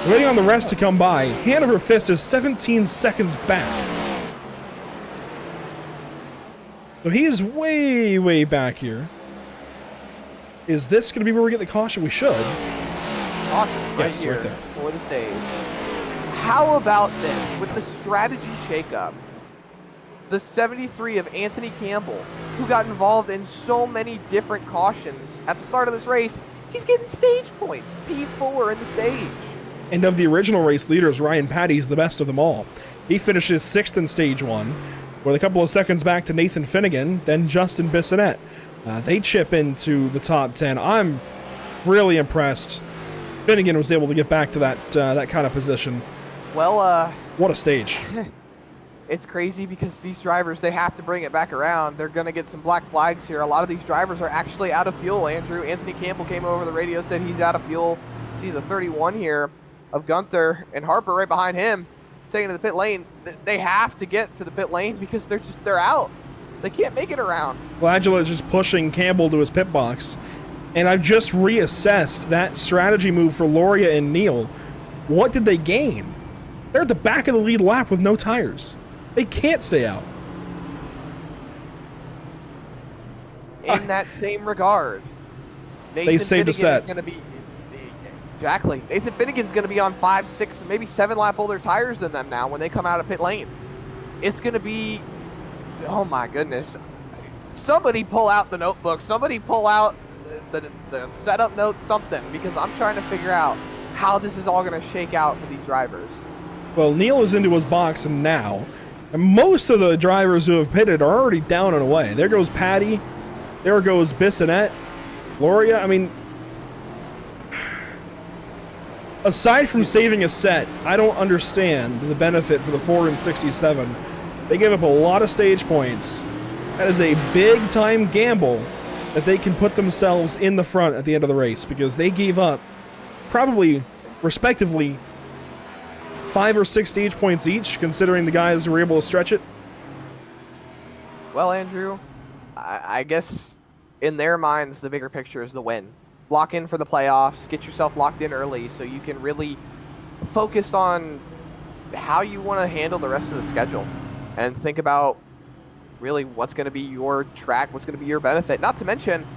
Waiting on the rest to come by. Hanover Fist is 17 seconds back. So he is way, way back here. Is this going to be where we get the caution? We should. caution Yes, here right there. for the stage. How about this? With the strategy shakeup, the 73 of Anthony Campbell, who got involved in so many different cautions at the start of this race, he's getting stage points, P4 in the stage. And of the original race leaders, Ryan Patty's the best of them all. He finishes 6th in stage 1, with a couple of seconds back to Nathan Finnegan, then Justin Bissonette. They chip into the top 10. I'm really impressed. Finnegan was able to get back to that kind of position. Well, What a stage. it's crazy because these drivers, they have to bring it back around. They're going to get some black flags here. A lot of these drivers are actually out of fuel, Andrew. Anthony Campbell came over the radio, said he's out of fuel. See the 31 here of Gunther and Harper right behind him, taking to the pit lane. They have to get to the pit lane because they're out. They can't make it around. Well, Angela is just pushing Campbell to his pit box. And I've just reassessed that strategy move for Loria and Neal. What did they gain? They're at the back of the lead lap with no tires. They can't stay out. In that same regard, They saved the set. Is going to be exactly. Nathan Finnegan's going to be on 5, 6, maybe 7 lap older tires than them now when they come out of pit lane. It's going to be, oh my goodness! Somebody pull out the notebook. Somebody pull out the setup notes. Something, because I'm trying to figure out how this is all going to shake out for these drivers. Well, Neal is into his box now. And most of the drivers who have pitted are already down and away. There goes Patty. There goes Bissonette. Loria, I mean, aside from saving a set, I don't understand the benefit for the 4 and 67. They gave up a lot of stage points. That is a big-time gamble that they can put themselves in the front at the end of the race, because they gave up probably, respectively, 5 or 6 stage points each, considering the guys were able to stretch it. Well, Andrew, I guess in their minds, the bigger picture is the win. Lock in for the playoffs, get yourself locked in early so you can really focus on how you want to handle the rest of the schedule and think about really what's going to be your track, what's going to be your benefit. Not to mention,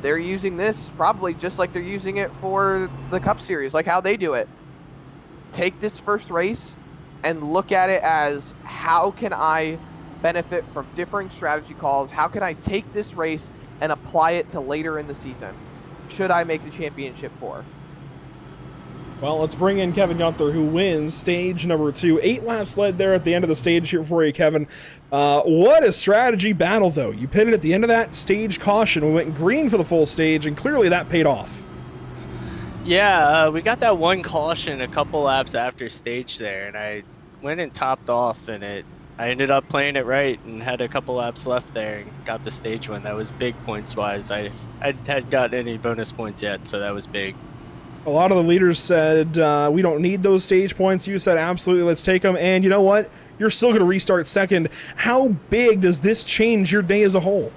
they're using this probably just like they're using it for the Cup Series, like how they do it. Take this first race and look at it as, how can I benefit from differing strategy calls? How can I take this race and apply it to later in the season? Should I make the championship 4? Well, let's bring in Kevin Gunther, who wins stage number 2. 8 laps led there at the end of the stage here for you, Kevin. What a strategy battle, though. You pitted at the end of that stage caution. We went green for the full stage, and clearly that paid off. Yeah, we got that one caution a couple laps after stage there, and I went and topped off, and I ended up playing it right and had a couple laps left there and got the stage win. That was big points-wise. I hadn't gotten any bonus points yet, so that was big. A lot of the leaders said, we don't need those stage points. You said, absolutely, let's take them. And you know what? You're still going to restart second. How big does this change your day as a whole?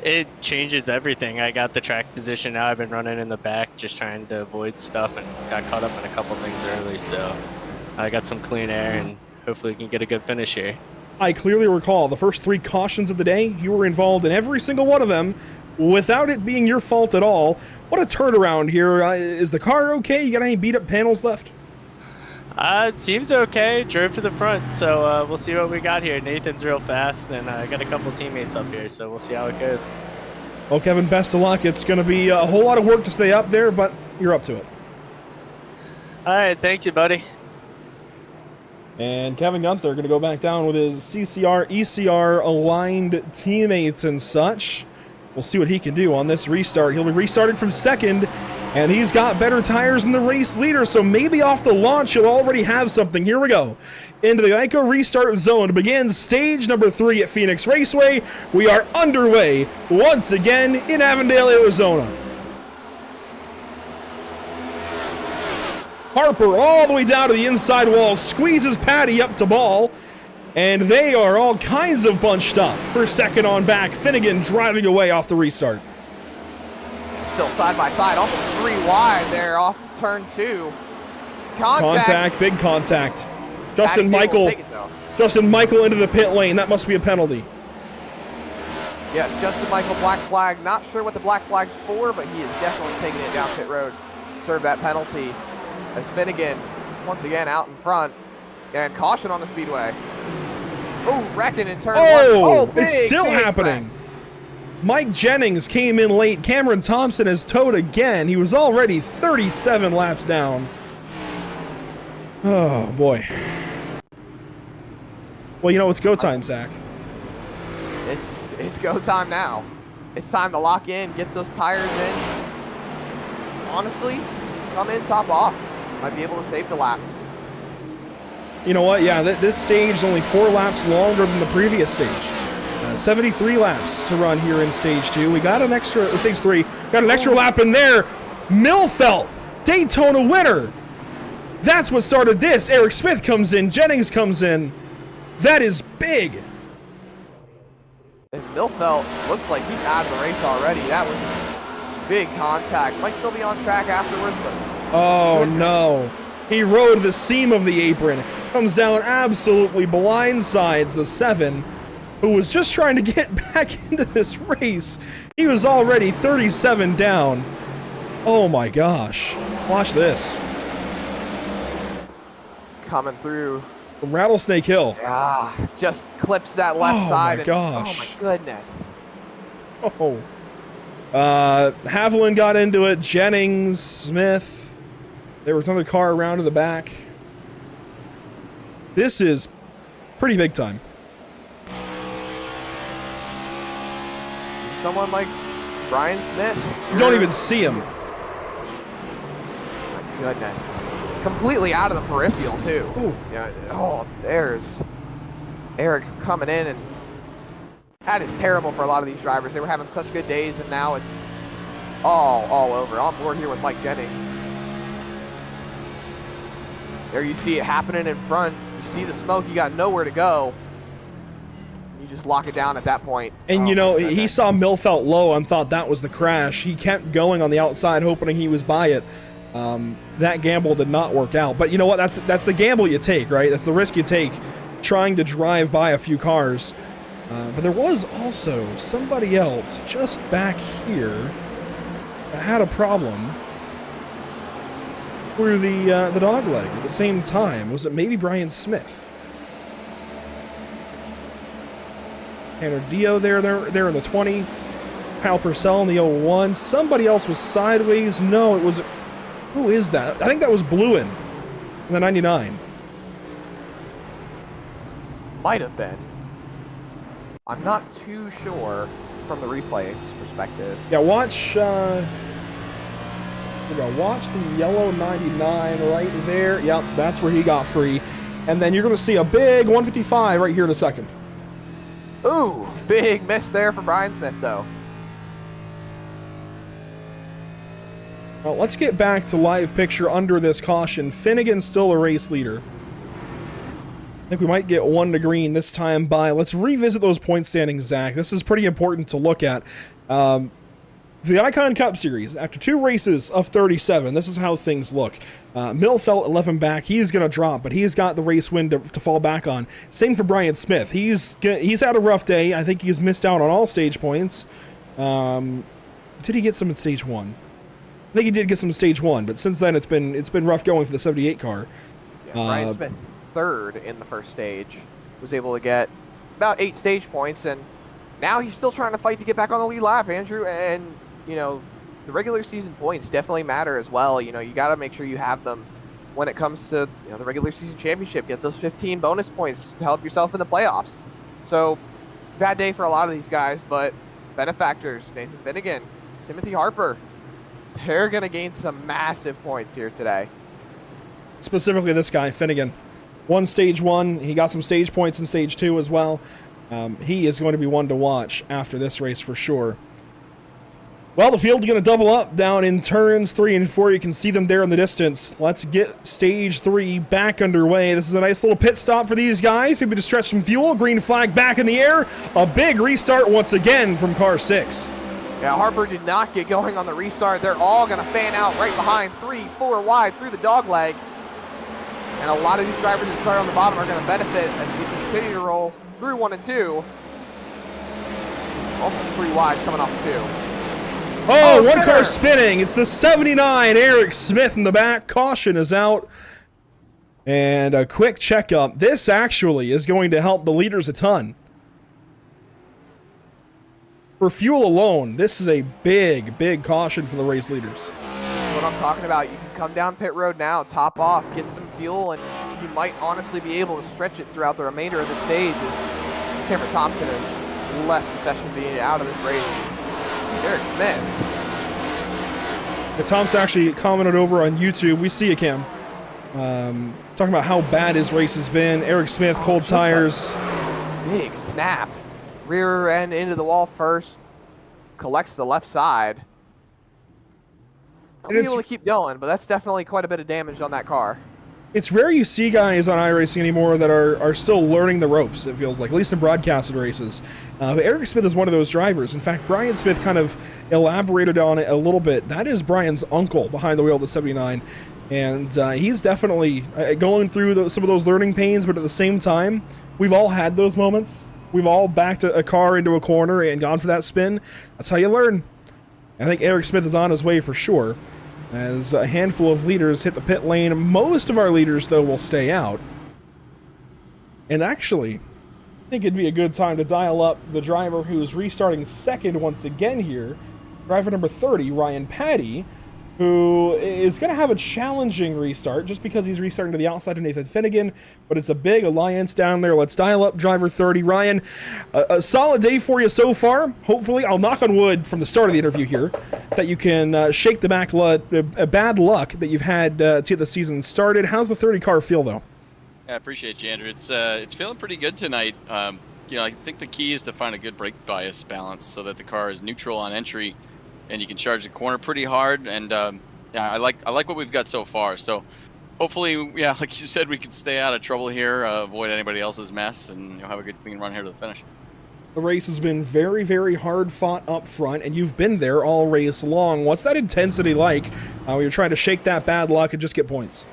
It changes everything. I got the track position now. I've been running in the back, just trying to avoid stuff, and got caught up in a couple things early. So I got some clean air, and hopefully we can get a good finish here. I clearly recall the first 3 cautions of the day. You were involved in every single one of them without it being your fault at all. What a turnaround here. Is the car okay? You got any beat-up panels left? It seems okay. Drove to the front, so we'll see what we got here. Nathan's real fast, and I got a couple teammates up here, so we'll see how it goes. Well, Kevin, best of luck. It's going to be a whole lot of work to stay up there, but you're up to it. All right, thank you, buddy. And Kevin Gunther going to go back down with his CCR, ECR aligned teammates and such. We'll see what he can do on this restart. He'll be restarted from second, and he's got better tires than the race leader, so maybe off the launch he'll already have something. Here we go. Into the Geico restart zone to begin stage number 3 at Phoenix Raceway. We are underway once again in Avondale, Arizona. Harper all the way down to the inside wall, squeezes Patty up to ball, and they are all kinds of bunched up for second on back. Finnegan driving away off the restart. Still side by side, almost 3 wide there off turn 2. Contact, big contact. Justin Patty's able Michael. to take it, though. Justin Michael into the pit lane. That must be a penalty. Yes, Justin Michael, black flag. Not sure what the black flag's for, but he is definitely taking it down pit road. serve that penalty as Finnegan, once again, out in front. And caution on the speedway. Oh, wrecking in turn one. Oh, big, it's still big happening. wreck. Mike Jennings came in late. Cameron Thompson has towed again. He was already 37 laps down. Oh, boy. Well, you know, it's go time, Zach. It's go time now. It's time to lock in, get those tires in. Honestly, come in top off. Might be able to save the laps. You know what? Yeah, this stage is only 4 laps longer than the previous stage. 73 laps to run here in stage 2. We got an extra, stage 3, got an extra lap in there. Millfelt, Daytona winner. That's what started this. Eric Smith comes in, Jennings comes in. That is big. And Millfelt looks like he's out of the race already. That was big contact. Might still be on track afterwards, but... Oh, no. He rode the seam of the apron. Comes down, absolutely blindsides the 7, who was just trying to get back into this race. He was already 37 down. Oh my gosh. Watch this. Coming through. Rattlesnake Hill. Ah, just clips that left side. My gosh. Oh my goodness. Oh. Haviland got into it. Jennings, Smith. There was another car around to the back. This is pretty big time. Someone like Brian Smith. You don't even see him. My goodness. Completely out of the peripheral, too. Ooh. Yeah. Oh, there's Eric coming in, and that is terrible for a lot of these drivers. They were having such good days, and now it's all over. On board here with Mike Jennings. There you see it happening in front. You see the smoke. You got nowhere to go. You just lock it down at that point. And you know, he saw Millfelt low and thought that was the crash. He kept going on the outside, hoping he was by it. That gamble did not work out. But you know what? That's the gamble you take, right? That's the risk you take, trying to drive by a few cars. But there was also somebody else just back here that had a problem through the dog leg at the same time. Was it maybe Brian Smith? Tanner Dio there in the 20. Kyle Purcell in the 01. Somebody else was sideways. No, it was... Who is that? I think that was Bluin in the 99. Might have been. I'm not too sure from the replay perspective. Yeah, watch the yellow 99 right there. Yep, that's where he got free. And then you're going to see a big 155 right here in a second. Ooh, big miss there for Brian Smith, though. Well, let's get back to live picture under this caution. Finnegan's still a race leader. I think we might get 1 to green this time by. Let's revisit those point standings, Zach. This is pretty important to look at. The Icon Cup Series, after 2 races of 37, this is how things look. Millfelt 11 back. He's going to drop, but he's got the race win to fall back on. Same for Brian Smith. He's had a rough day. I think he's missed out on all stage points. Did he get some in stage 1? I think he did get some in stage 1, but since then it's been rough going for the 78 car. Yeah, Brian Smith, 3rd in the first stage, was able to get about 8 stage points, and now he's still trying to fight to get back on the lead lap, Andrew. And you know, the regular season points definitely matter as well. You know, you got to make sure you have them when it comes to, you know, the regular season championship. Get those 15 bonus points to help yourself in the playoffs. So, bad day for a lot of these guys, but benefactors, Nathan Finnegan, Timothy Harper, they're going to gain some massive points here today. Specifically this guy, Finnegan. Won stage 1. He got some stage points in stage 2 as well. He is going to be one to watch after this race for sure. Well, the field's going to double up down in turns 3 and 4. You can see them there in the distance. Let's get stage 3 back underway. This is a nice little pit stop for these guys. Maybe to stretch some fuel. Green flag back in the air. A big restart once again from car 6. Yeah, Harper did not get going on the restart. They're all going to fan out right behind, 3, 4 wide through the dog leg. And a lot of these drivers that start on the bottom are going to benefit as we continue to roll through 1 and 2. Almost 3 wide coming off 2. Oh, one spinner. car spinning. It's the 79, Eric Smith in the back. Caution is out. And a quick checkup. This actually is going to help the leaders a ton. For fuel alone, this is a big, big caution for the race leaders. What I'm talking about, you can come down pit road now, top off, get some fuel, and you might honestly be able to stretch it throughout the remainder of the stage as Cameron Thompson has left the session being out of this race. Eric Smith. Yeah, Thompson actually commented over on YouTube. We see you, Cam. Talking about how bad his race has been. Eric Smith, cold tires. Big snap. Rear end into the wall first. Collects the left side. I'll be able to keep going, but that's definitely quite a bit of damage on that car. It's rare you see guys on iRacing anymore that are still learning the ropes, it feels like, at least in broadcasted races. But Eric Smith is one of those drivers. In fact, Brian Smith kind of elaborated on it a little bit. That is Brian's uncle behind the wheel of the 79. And he's definitely going through some of those learning pains, but at the same time, we've all had those moments. We've all backed a car into a corner and gone for that spin. That's how you learn. I think Eric Smith is on his way for sure, as a handful of leaders hit the pit lane. Most of our leaders, though, will stay out. And actually, I think it'd be a good time to dial up the driver who's restarting second once again here. Driver number 30, Ryan Patty, who is going to have a challenging restart just because he's restarting to the outside of Nathan Finnegan, but it's a big alliance down there. Let's dial up driver 30. Ryan, a solid day for you so far. Hopefully, I'll knock on wood from the start of the interview here, that you can shake the bad luck that you've had to get the season started. How's the 30 car feel, though? Yeah, I appreciate you, Andrew. It's feeling pretty good tonight. You know, I think the key is to find a good brake bias balance so that the car is neutral on entry, and you can charge the corner pretty hard. And yeah, I like what we've got so far. So hopefully, yeah, like you said, we can stay out of trouble here, avoid anybody else's mess, and have a good clean run here to the finish. The race has been very, very hard fought up front, and you've been there all race long. What's that intensity like when you're trying to shake that bad luck and just get points?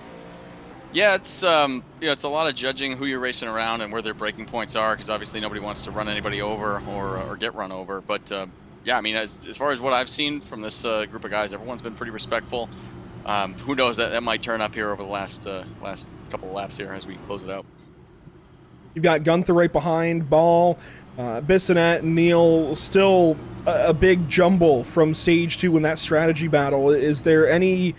Yeah, it's you know, it's a lot of judging who you're racing around and where their braking points are, because obviously nobody wants to run anybody over or get run over. But yeah, I mean, as far as what I've seen from this group of guys, everyone's been pretty respectful. Who knows, that might turn up here over the last couple of laps here as we close it out. You've got Gunther right behind, Ball, Bissonette, Neal, still a big jumble from stage 2 in that strategy battle. Is there any,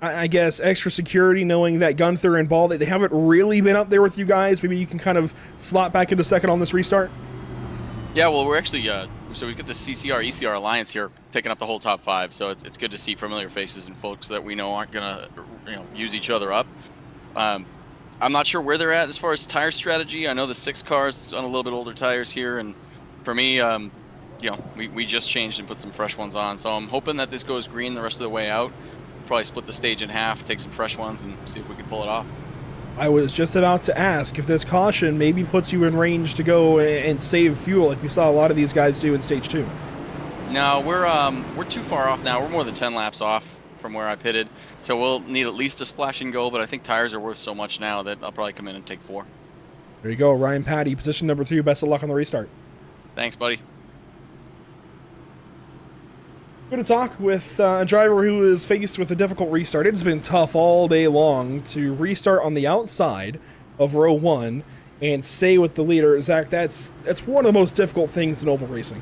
I guess, extra security knowing that Gunther and Ball, they haven't really been up there with you guys? Maybe you can kind of slot back into second on this restart? Yeah, well, we're actually, so we've got the CCR, ECR alliance here taking up the whole top 5, so it's good to see familiar faces and folks that we know aren't going to use each other up. I'm not sure where they're at as far as tire strategy. I know the 6 cars on a little bit older tires here, and for me, we just changed and put some fresh ones on, so I'm hoping that this goes green the rest of the way out. Probably split the stage in half, take some fresh ones, and see if we can pull it off. I was just about to ask if this caution maybe puts you in range to go and save fuel like we saw a lot of these guys do in stage 2. No, we're too far off now. We're more than 10 laps off from where I pitted, so we'll need at least a splash and go, but I think tires are worth so much now that I'll probably come in and take 4. There you go, Ryan Patty, position number 2. Best of luck on the restart. Thanks, buddy. Going to talk with a driver who is faced with a difficult restart. It's been tough all day long to restart on the outside of row 1 and stay with the leader. Zach, that's one of the most difficult things in oval racing.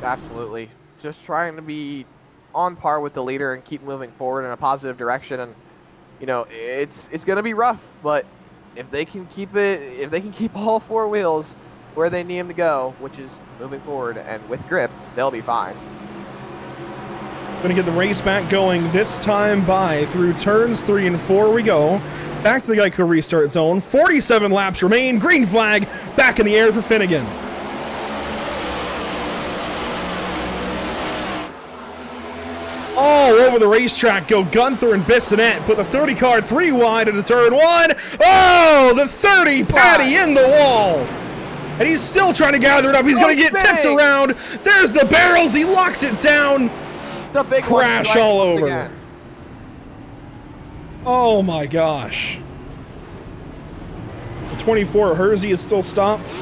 Absolutely. Just trying to be on par with the leader and keep moving forward in a positive direction. And it's going to be rough, but if they can keep all 4 wheels where they need them to go, which is moving forward and with grip, they'll be fine. Going to get the race back going this time through turns 3 and 4 we go. Back to the Geico restart zone. 47 laps remain. Green flag back in the air for Finnegan. All over the racetrack go Gunther and Bissonette. Put the 30 car 3 wide into turn 1. Oh, the 30 Patty in the wall. And he's still trying to gather it up. He's going to get tipped around. There's the barrels. He locks it down. The big Crash all over. Again. Oh my gosh. The 24 Hersey is still stopped.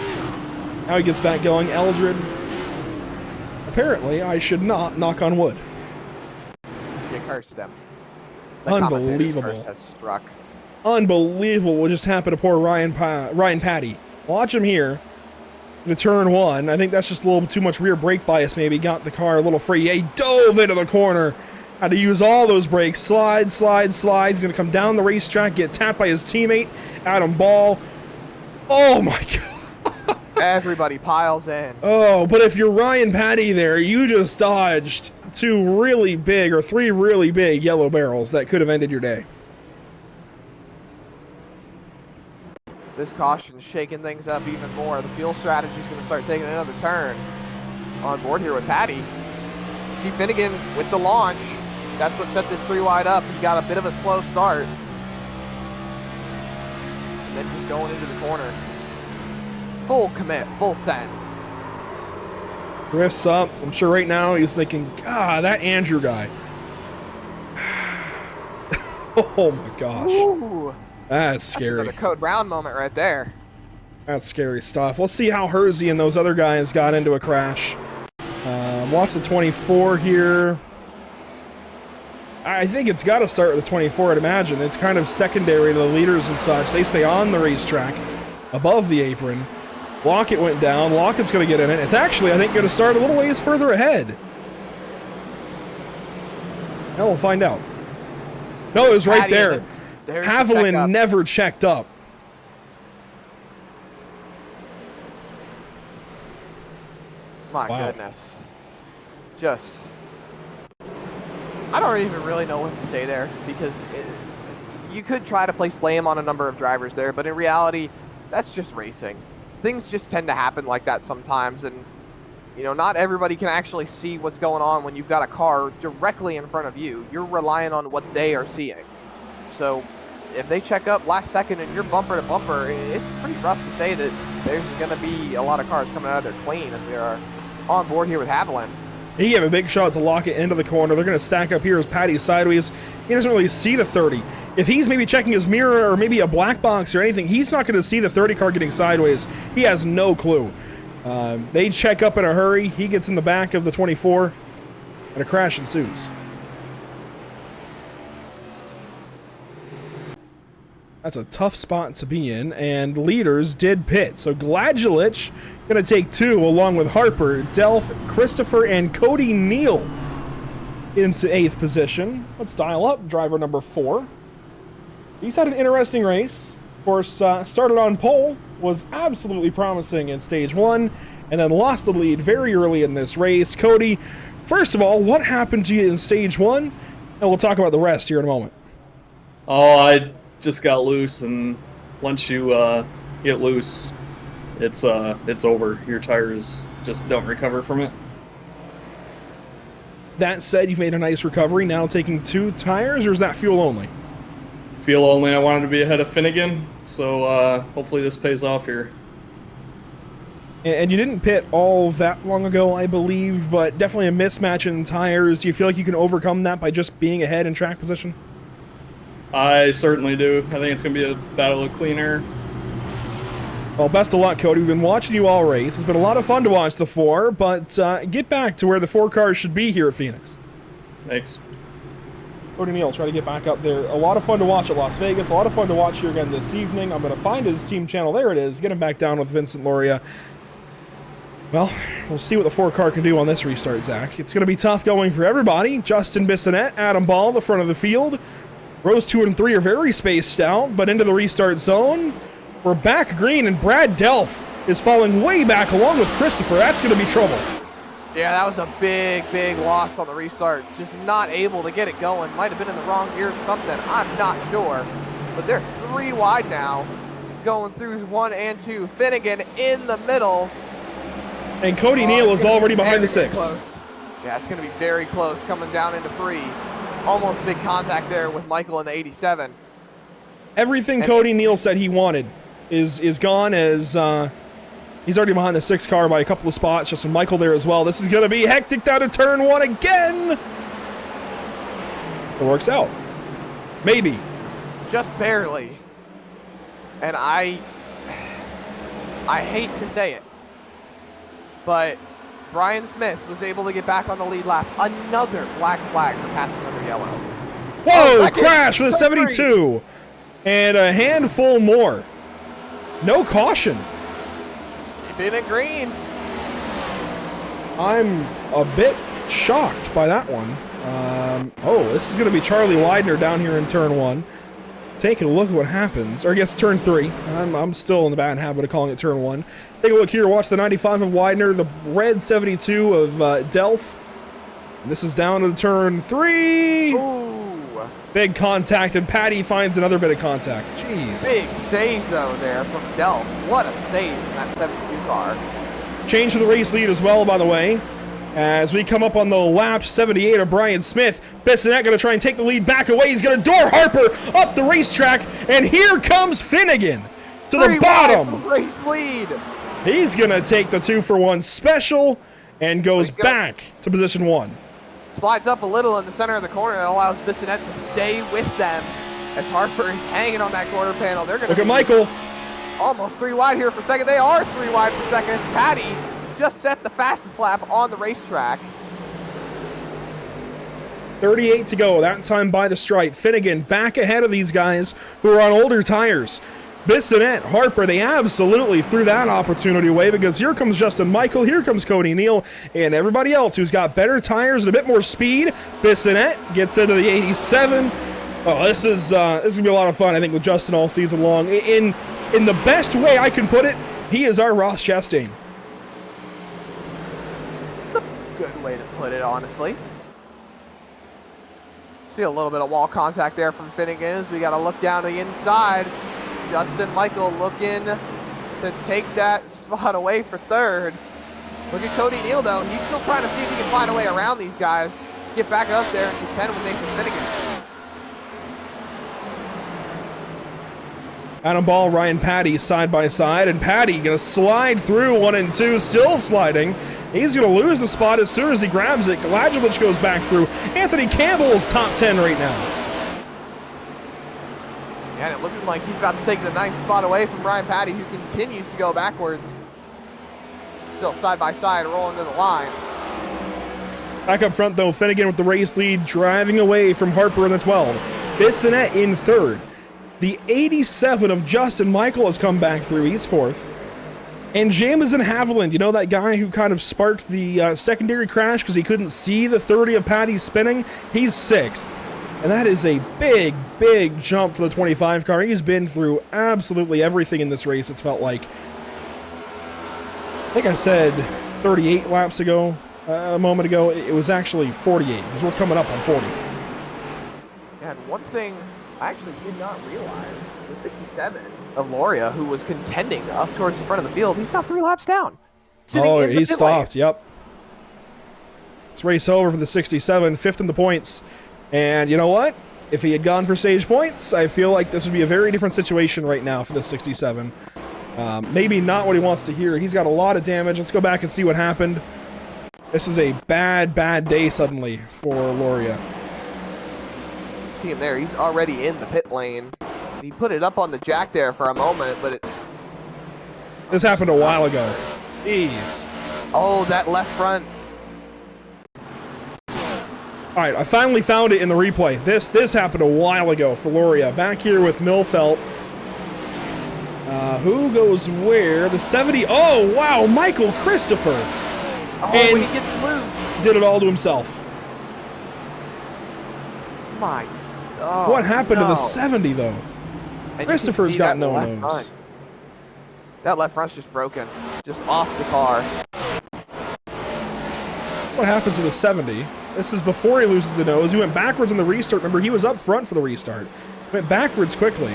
Now he gets back going. Eldred. apparently I should not knock on wood. You cursed them. Unbelievable. Curse has struck. Unbelievable what just happened to poor Ryan Patty. Watch him here. The turn one. I think that's just a little too much rear brake bias maybe. Got the car a little free. He dove into the corner. Had to use all those brakes. Slide. He's going to come down the racetrack, get tapped by his teammate, Adam Ball. Oh my God. Everybody piles in. Oh, but if you're Ryan Patty there, you just dodged three really big yellow barrels that could have ended your day. This caution is shaking things up even more. The fuel strategy is going to start taking another turn. On board here with Patty. See Finnegan with the launch. That's what set this 3 wide up. He got a bit of a slow start. And then just going into the corner. Full commit, full send. Drifts up. I'm sure right now he's thinking, God, that Andrew guy. Oh my gosh. Ooh. That's scary. That's another Code Brown moment right there. That's scary stuff. We'll see how Hersey and those other guys got into a crash. Watch the 24 here. I think it's got to start with the 24, I'd imagine. It's kind of secondary to the leaders and such. They stay on the racetrack above the apron. Lockett went down. Lockett's going to get in it. It's actually, I think, going to start a little ways further ahead. Now we'll find out. No, it was right there. Haviland never checked up. My goodness. Just, I don't even really know what to say there, because you could try to place blame on a number of drivers there, but in reality, that's just racing. Things just tend to happen like that sometimes, and not everybody can actually see what's going on when you've got a car directly in front of you. You're relying on what they are seeing. So if they check up last second and you're bumper to bumper, it's pretty rough to say that there's going to be a lot of cars coming out of there clean, and we are on board here with Haviland. He gave a big shot to lock it into the corner. They're going to stack up here as Patty sideways. He doesn't really see the 30. If he's maybe checking his mirror or maybe a black box or anything, he's not going to see the 30 car getting sideways. He has no clue. They check up in a hurry. He gets in the back of the 24, and a crash ensues. That's a tough spot to be in, and leaders did pit. So Gladulich going to take 2, along with Harper, Delph, Christopher, and Cody Neal into 8th position. Let's dial up driver number 4. He's had an interesting race. Of course, started on pole, was absolutely promising in stage 1, and then lost the lead very early in this race. Cody, first of all, what happened to you in stage 1? And we'll talk about the rest here in a moment. Oh, I just got loose, and once you get loose, it's over. Your tires just don't recover from it. That said, you've made a nice recovery, now taking 2 tires, or is that fuel only? Fuel only. I wanted to be ahead of Finnegan, so hopefully this pays off here. And you didn't pit all that long ago, I believe, but definitely a mismatch in tires. Do you feel like you can overcome that by just being ahead in track position? I certainly do. I think it's going to be a battle of clean air. Well, best of luck, Cody. We've been watching you all race. It's been a lot of fun to watch the 4, but get back to where the 4 cars should be here at Phoenix. Thanks. Cody Neal, try to get back up there. A lot of fun to watch at Las Vegas. A lot of fun to watch here again this evening. I'm going to find his team channel. There it is. Get him back down with Vincent Loria. Well, we'll see what the 4 car can do on this restart, Zach. It's going to be tough going for everybody. Justin Bissonette, Adam Ball, the front of the field. Rows 2 and 3 are very spaced out, but into the restart zone. We're back green, and Brad Delph is falling way back along with Christopher. That's going to be trouble. Yeah, that was a big, big loss on the restart. Just not able to get it going. Might have been in the wrong gear or something. I'm not sure. But they're 3 wide now, going through 1 and 2. Finnegan in the middle. And Cody Neal is already behind the 6. Close. Yeah, it's going to be very close coming down into 3. Almost big contact there with Michael in the 87. Everything Cody Neal said he wanted is gone, as he's already behind the 6 car by a couple of spots. Just Michael there as well. This is going to be hectic down to turn 1 again. It works out. Maybe. Just barely. And I hate to say it, but Brian Smith was able to get back on the lead lap. Another black flag for passing under yellow. Whoa, crash with a 72. And a handful more. No caution. Keep it in green. I'm a bit shocked by that one. Oh, this is going to be Charlie Widener down here in turn 1. Take a look at what happens. Or I guess turn 3. I'm still in the bad habit of calling it turn 1. Take a look here. Watch the 95 of Widener, the red 72 of Delph. This is down to turn 3. Ooh. Big contact, and Patty finds another bit of contact. Jeez. Big save, though, there from Delph. What a save in that 72 car. Change to the race lead as well, by the way. As we come up on the lap 78 of Brian Smith, Bissonette going to try and take the lead back away. He's going to door Harper up the racetrack, and here comes Finnegan to the bottom. Race lead. He's going to take the 2-for-1 special and goes back to position 1. Slides up a little in the center of the corner. That allows Bissonette to stay with them as Harper is hanging on that quarter panel. They're going to look at Michael. Almost 3 wide here for second. They are 3 wide for second. Patty just set the fastest lap on the racetrack. 38 to go, that time by the stripe. Finnegan back ahead of these guys who are on older tires. Bissonette, Harper, they absolutely threw that opportunity away because here comes Justin Michael, here comes Cody Neal, and everybody else who's got better tires and a bit more speed. Bissonette gets into the 87. Oh, this is gonna be a lot of fun, I think, with Justin all season long. In the best way I can put it, he is our Ross Chastain. Good way to put it, honestly. See a little bit of wall contact there from Finnegan as we got to look down to the inside. Justin Michael looking to take that spot away for third. Look at Cody Neal, though. He's still trying to see if he can find a way around these guys. Get back up there and contend with Nathan Finnegan. Adam Ball, Ryan Patty side by side, and Patty gonna slide through 1 and 2, still sliding. He's gonna lose the spot as soon as he grabs it. Gladjevich goes back through. Anthony Campbell is top 10 right now. And it looks like he's about to take the 9th spot away from Ryan Patty, who continues to go backwards. Still side by side, rolling to the line. Back up front, though, Finnegan with the race lead, driving away from Harper in the 12. Bissonette in third. The 87 of Justin Michael has come back through. He's fourth. And Jamison Haviland, you know that guy who kind of sparked the secondary crash because he couldn't see the 30 of Patty spinning? He's sixth. And that is a big, big jump for the 25 car. He's been through absolutely everything in this race, it's felt like. I think I said 38 laps ago, a moment ago. It was actually 48 because we're coming up on 40. And one thing I actually did not realize, the 67 of Loria, who was contending up towards the front of the field, he's now 3 laps down. Oh, he stopped, yep. It's race over for the 67, 5th in the points. And you know what? If he had gone for stage points, I feel like this would be a very different situation right now for the 67. Maybe not what he wants to hear. He's got a lot of damage. Let's go back and see what happened. This is a bad, bad day suddenly for Loria. See him there. He's already in the pit lane. He put it up on the jack there for a moment, but it... This happened a while ago. Jeez. Oh, that left front. All right, I finally found it in the replay. This happened a while ago for Loria. Back here with Milfelt. Who goes where? The 70. Oh, wow, Michael Christopher. Oh, and he gets loose. Did it all to himself. My. Oh, what happened to the 70, though? And Christopher's got no nose. Front. That left front's just broken. Just off the car. What happens to the 70? This is before he loses the nose. He went backwards in the restart. Remember, he was up front for the restart. Went backwards quickly.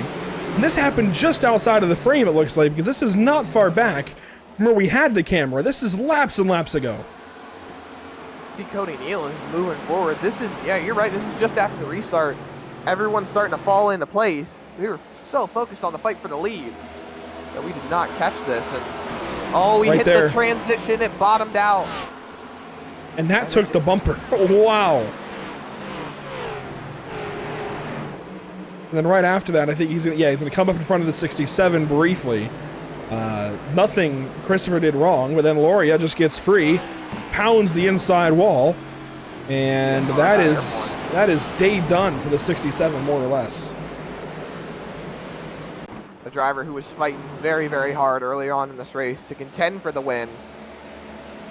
And this happened just outside of the frame, it looks like, because this is not far back from where we had the camera. This is laps and laps ago. See, Cody Neal is moving forward. This is, yeah, you're right. This is just after the restart. Everyone's starting to fall into place. We were so focused on the fight for the lead that we did not catch this. And, oh, we hit the transition. It bottomed out. And that took the bumper. Wow. And then right after that, I think he's gonna come up in front of the 67 briefly. Nothing Christopher did wrong, but then Loria just gets free. pounds the inside wall, and that is day done for the 67, more or less. A driver who was fighting very, very hard early on in this race to contend for the win.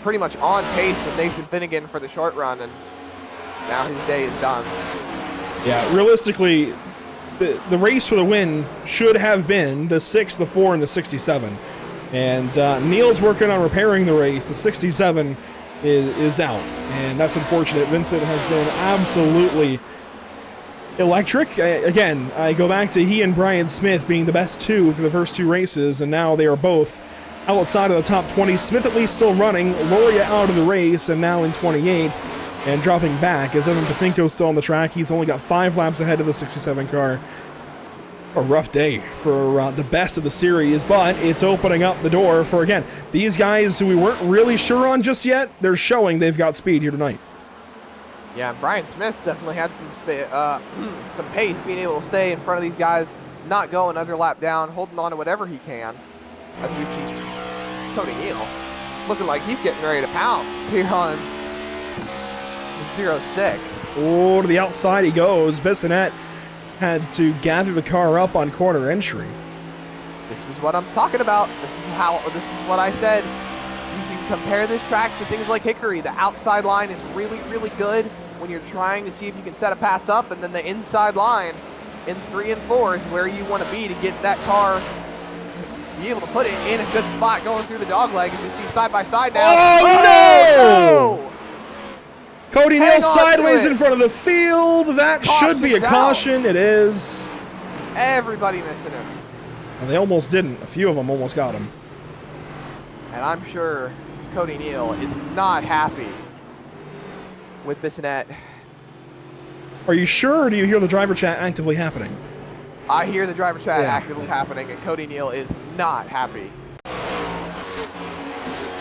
Pretty much on pace with Nathan Finnegan for the short run, and now his day is done. Yeah, realistically, the race for the win should have been the 6, the 4, and the 67. And Neil's working on repairing the race. The 67 is out, and that's unfortunate. Vincent has been absolutely electric. Again, I go back to he and Brian Smith being the best two for the first two races, and now they are both outside of the top 20. Smith at least still running, Loria out of the race, and now in 28th, and dropping back as Evan Patinko's still on the track. He's only got 5 laps ahead of the 67 car. A rough day for the best of the series, but it's opening up the door for, again, these guys who we weren't really sure on just yet. They're showing they've got speed here tonight. Yeah, Brian Smith definitely had some pace, being able to stay in front of these guys, not go another lap down, holding on to whatever he can. As we see Cody Neal looking like he's getting ready to pounce here on 06. Oh, to the outside he goes. Bissonette had to gather the car up on corner entry. This is what I'm talking about. This is what I said. You can compare this track to things like Hickory. The outside line is really, really good when you're trying to see if you can set a pass up, and then the inside line in 3 and 4 is where you want to be to get that car, be able to put it in a good spot going through the dog leg. As you see side by side now. Oh, no! Cody Neal sideways it. in front of the field. That should be a caution. It is. Everybody missing him. And they almost didn't. A few of them almost got him. And I'm sure Cody Neal is not happy with Bissonette. Are you sure, or do you hear the driver chat actively happening? I hear the driver chat actively happening, and Cody Neal is not happy.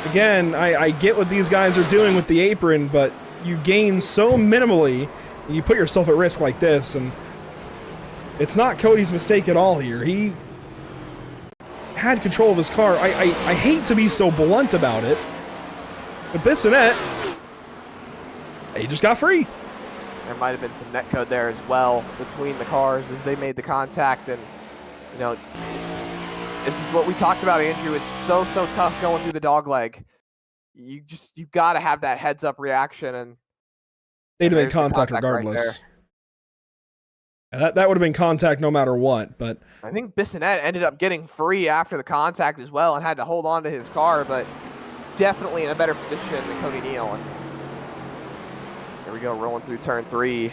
Again, I get what these guys are doing with the apron, but you gain so minimally, and you put yourself at risk like this, and it's not Cody's mistake at all here. He had control of his car. I hate to be so blunt about it, but Bissonette, he just got free. There might have been some net code there as well between the cars as they made the contact, and you know, this is what we talked about, Andrew. It's so tough going through the dog leg. You got to have that heads up reaction, and they'd have made contact regardless. Right, that would have been contact no matter what. But I think Bissonette ended up getting free after the contact as well and had to hold on to his car, but definitely in a better position than Cody Neal. And here we go, rolling through turn 3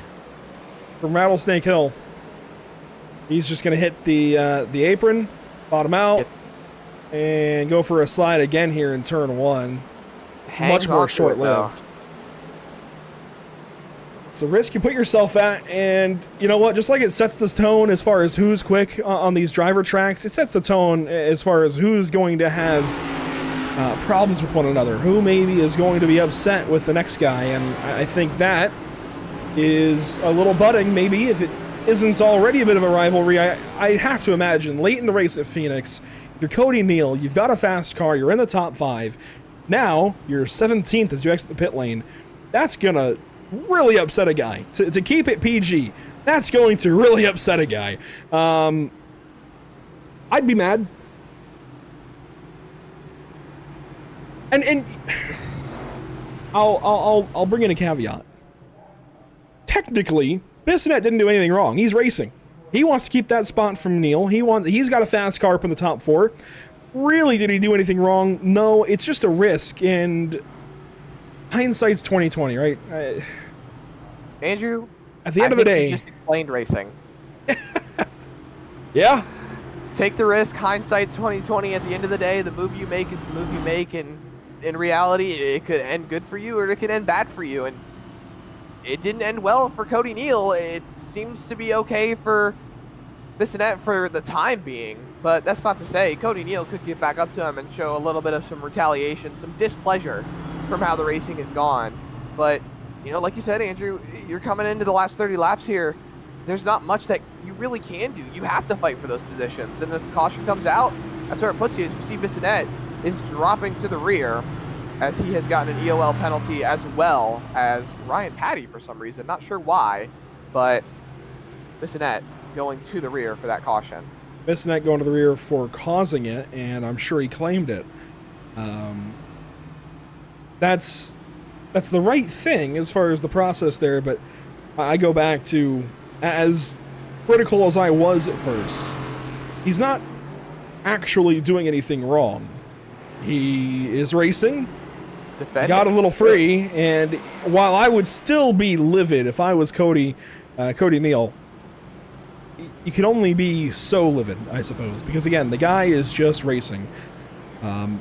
from Rattlesnake Hill. He's just going to hit the apron, bottom out, and go for a slide again here in turn 1. Much more short-lived. It's the risk you put yourself at, and you know what? Just like it sets the tone as far as who's quick on these driver tracks, it sets the tone as far as who's going to have problems with one another, who maybe is going to be upset with the next guy, and I think that is a little budding, maybe, if it isn't already a bit of a rivalry. I have to imagine, late in the race at Phoenix, you're Cody Neal, you've got a fast car, you're in the top 5, now you're 17th as you exit the pit lane. That's going to really upset a guy. To keep it PG, that's going to really upset a guy. I'd be mad. And I'll bring in a caveat. Technically, Bissonette didn't do anything wrong. He's racing. He wants to keep that spot from Neal. He's got a fast car up in the top 4. Really, did he do anything wrong? No, it's just a risk, and hindsight's 20/20, right? Andrew, at the end of the day, you just explained racing. Yeah. Take the risk. Hindsight's 20/20. At the end of the day, the move you make is the move you make, and in reality, it could end good for you or it could end bad for you. And it didn't end well for Cody Neal. It seems to be okay for Bissonette for the time being, but that's not to say Cody Neal could get back up to him and show a little bit of some retaliation, some displeasure from how the racing has gone. But, you know, like you said, Andrew, you're coming into the last 30 laps here. There's not much that you really can do. You have to fight for those positions, and if the caution comes out, that's where it puts you. As you see, Bissonette is dropping to the rear, as he has gotten an EOL penalty, as well as Ryan Patty for some reason. Not sure why, but Bissonette going to the rear for that caution. Bissonette going to the rear for causing it, and I'm sure he claimed it. That's the right thing as far as the process there, but I go back to, as critical as I was at first, he's not actually doing anything wrong. He is racing, got a little free, and while I would still be livid if I was Cody Neal, you can only be so livid, I suppose, because again, the guy is just racing.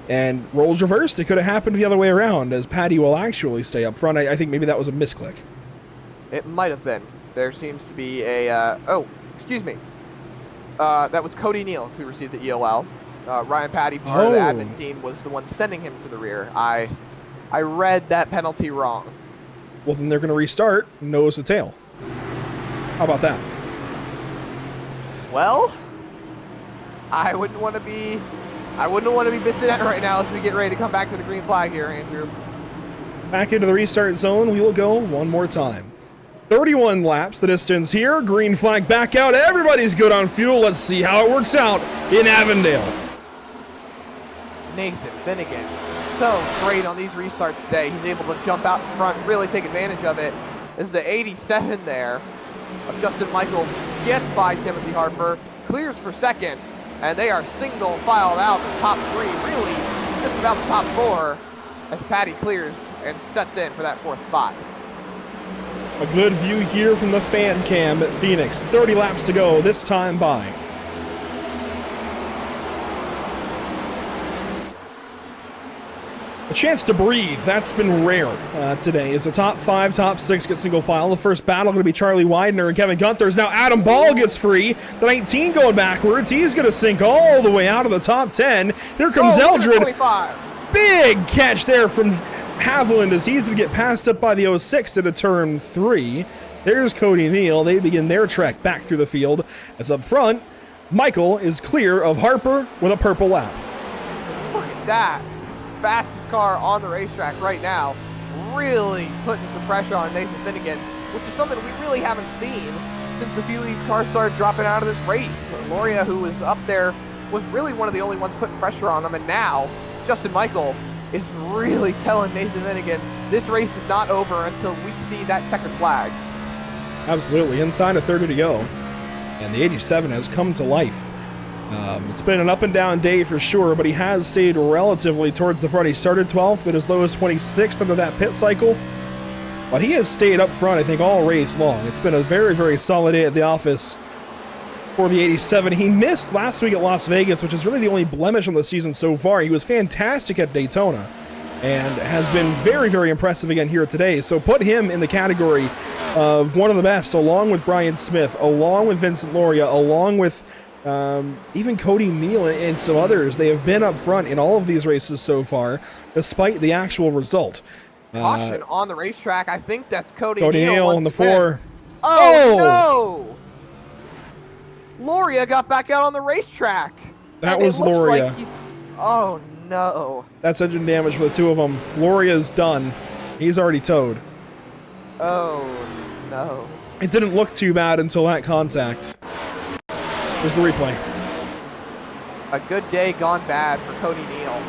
And roles reversed, it could have happened the other way around, as Patty will actually stay up front. I think maybe that was a misclick. It might have been. There seems to be a, oh, excuse me. That was Cody Neal who received the EOL. Ryan Patty, part of the admin team, was the one sending him to the rear. I read that penalty wrong. Well, then they're going to restart nose to tail. How about that? Well, I wouldn't want to be Bissonette right now as we get ready to come back to the green flag here, Andrew. Back into the restart zone, we will go one more time. 31 laps, the distance here. Green flag back out. Everybody's good on fuel. Let's see how it works out in Avondale. Nathan Finnegan, so great on these restarts today. He's able to jump out in front, really take advantage of it. As the 87 there of Justin Michael gets by Timothy Harper, clears for second, and they are single filed out the top three, really just about the top four, as Patty clears and sets in for that fourth spot. A good view here from the fan cam at Phoenix. 30 laps to go, this time by. A chance to breathe, that's been rare today, as the top 5, top 6 get single file. The first battle going to be Charlie Widener and Kevin Gunther's. Now Adam Ball gets free. The 19 going backwards. He's going to sink all the way out of the top 10. Here comes Eldred. 25. Big catch there from Haviland as he's going to get passed up by the 06 into turn 3. There's Cody Neal. They begin their trek back through the field. As up front, Michael is clear of Harper with a purple lap. Look at that. Fastest car on the racetrack right now, really putting some pressure on Nathan Finnegan, which is something we really haven't seen since a few of these cars started dropping out of this race. Loria, who was up there, was really one of the only ones putting pressure on him, and now Justin Michael is really telling Nathan Finnegan this race is not over until we see that checkered flag. Absolutely, inside of 30 to go, and the 87 has come to life. It's been an up and down day for sure, but he has stayed relatively towards the front. He started 12th, but as low as 26th under that pit cycle. But he has stayed up front, I think, all race long. It's been a very, very solid day at the office for the 87. He missed last week at Las Vegas, which is really the only blemish on the season so far. He was fantastic at Daytona and has been very, very impressive again here today. So put him in the category of one of the best, along with Brian Smith, along with Vincent Loria, along with even Cody Neal and some others. They have been up front in all of these races so far, despite the actual result. Caution on the racetrack. I think that's Cody Neal on the 4. Oh, no! Loria got back out on the racetrack. That and was it looks Loria. like oh, no. That's engine damage for the two of them. Loria's done. He's already towed. Oh, no. It didn't look too bad until that contact. Here's the replay. A good day gone bad for Cody Neal.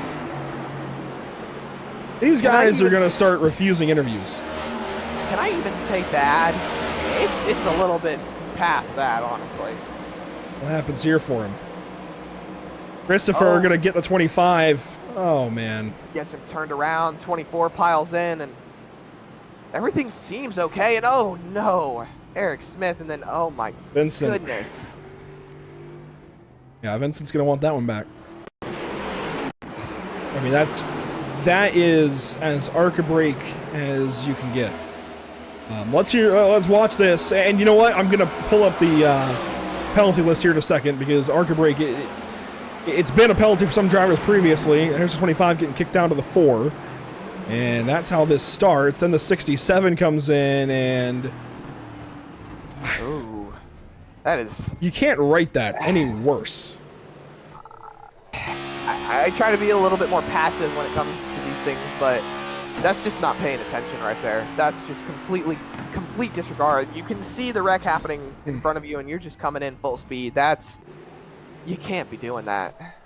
These guys are going to start refusing interviews. Can I even say bad? It's a little bit past that, honestly. What happens here for him? Christopher going to get the 25. Oh, man. Gets him turned around. 24 piles in, and everything seems okay. And oh, no. Eric Smith, and then, oh, my Vincent. goodness. Yeah, Vincent's going to want that one back. I mean, that is as arc a break as you can get. Let's watch this. And you know what? I'm going to pull up the penalty list here in a second, because arc a break, it's been a penalty for some drivers previously. Here's the 25 getting kicked down to the 4. And that's how this starts. Then the 67 comes in, and Ooh. That is... you can't write that any worse. I try to be a little bit more passive when it comes to these things, but that's just not paying attention right there. That's just complete disregard. You can see the wreck happening in front of you, and you're just coming in full speed. You can't be doing that.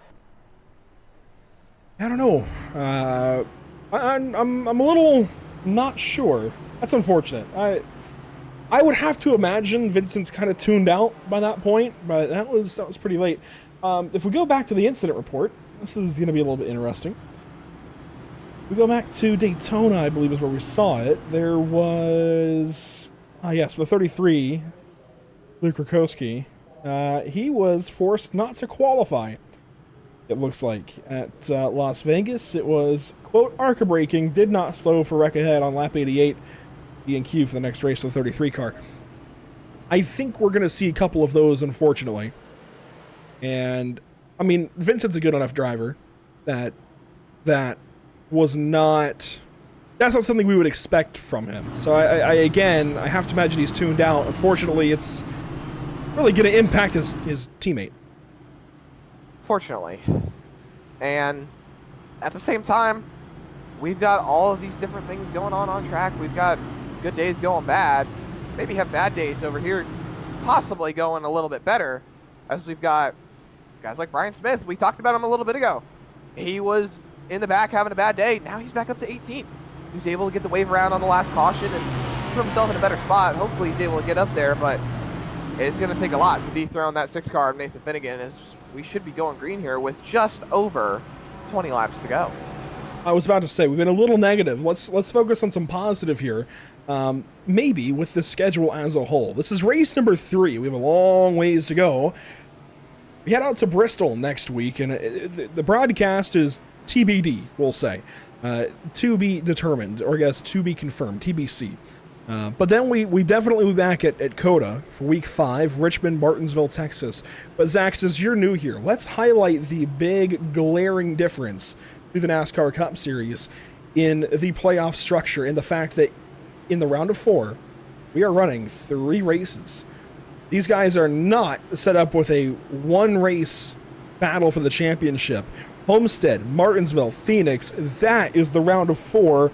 I don't know. I'm a little not sure. That's unfortunate. I would have to imagine Vincent's kind of tuned out by that point, but that was pretty late. If we go back to the incident report, this is going to be a little bit interesting. We go back to Daytona, I believe is where we saw it. There was, yes, the 33, Luke Rakowski. He was forced not to qualify, it looks like, at Las Vegas. It was, quote, ARCA braking, did not slow for wreck ahead on lap 88, being queue for the next race of the 33 car. I think we're going to see a couple of those, unfortunately. And, I mean, Vincent's a good enough driver that was not... That's not something we would expect from him. So, I have to imagine he's tuned out. Unfortunately, it's really going to impact his teammate. Fortunately. And at the same time, we've got all of these different things going on track. We've got good days going bad. Maybe have bad days over here, possibly going a little bit better, as we've got guys like Brian Smith. We talked about him a little bit ago. He was in the back having a bad day. Now he's back up to 18th. He was able to get the wave around on the last caution and put himself in a better spot. Hopefully he's able to get up there, but it's going to take a lot to dethrone that 6 car of Nathan Finnegan, as we should be going green here with just over 20 laps to go. I was about to say, we've been a little negative. Let's focus on some positive here. Maybe with the schedule as a whole. This is race number 3. We have a long ways to go. We head out to Bristol next week, and the broadcast is TBD, we'll say. To be determined, or I guess to be confirmed, TBC. But then we definitely will be back at COTA for week 5, Richmond, Martinsville, Texas. But Zach, since you're new here, let's highlight the big glaring difference through the NASCAR Cup Series in the playoff structure, and the fact that in the round of 4, we are running 3 races. These guys are not set up with a 1-race battle for the championship. Homestead, Martinsville, Phoenix, that is the round of 4.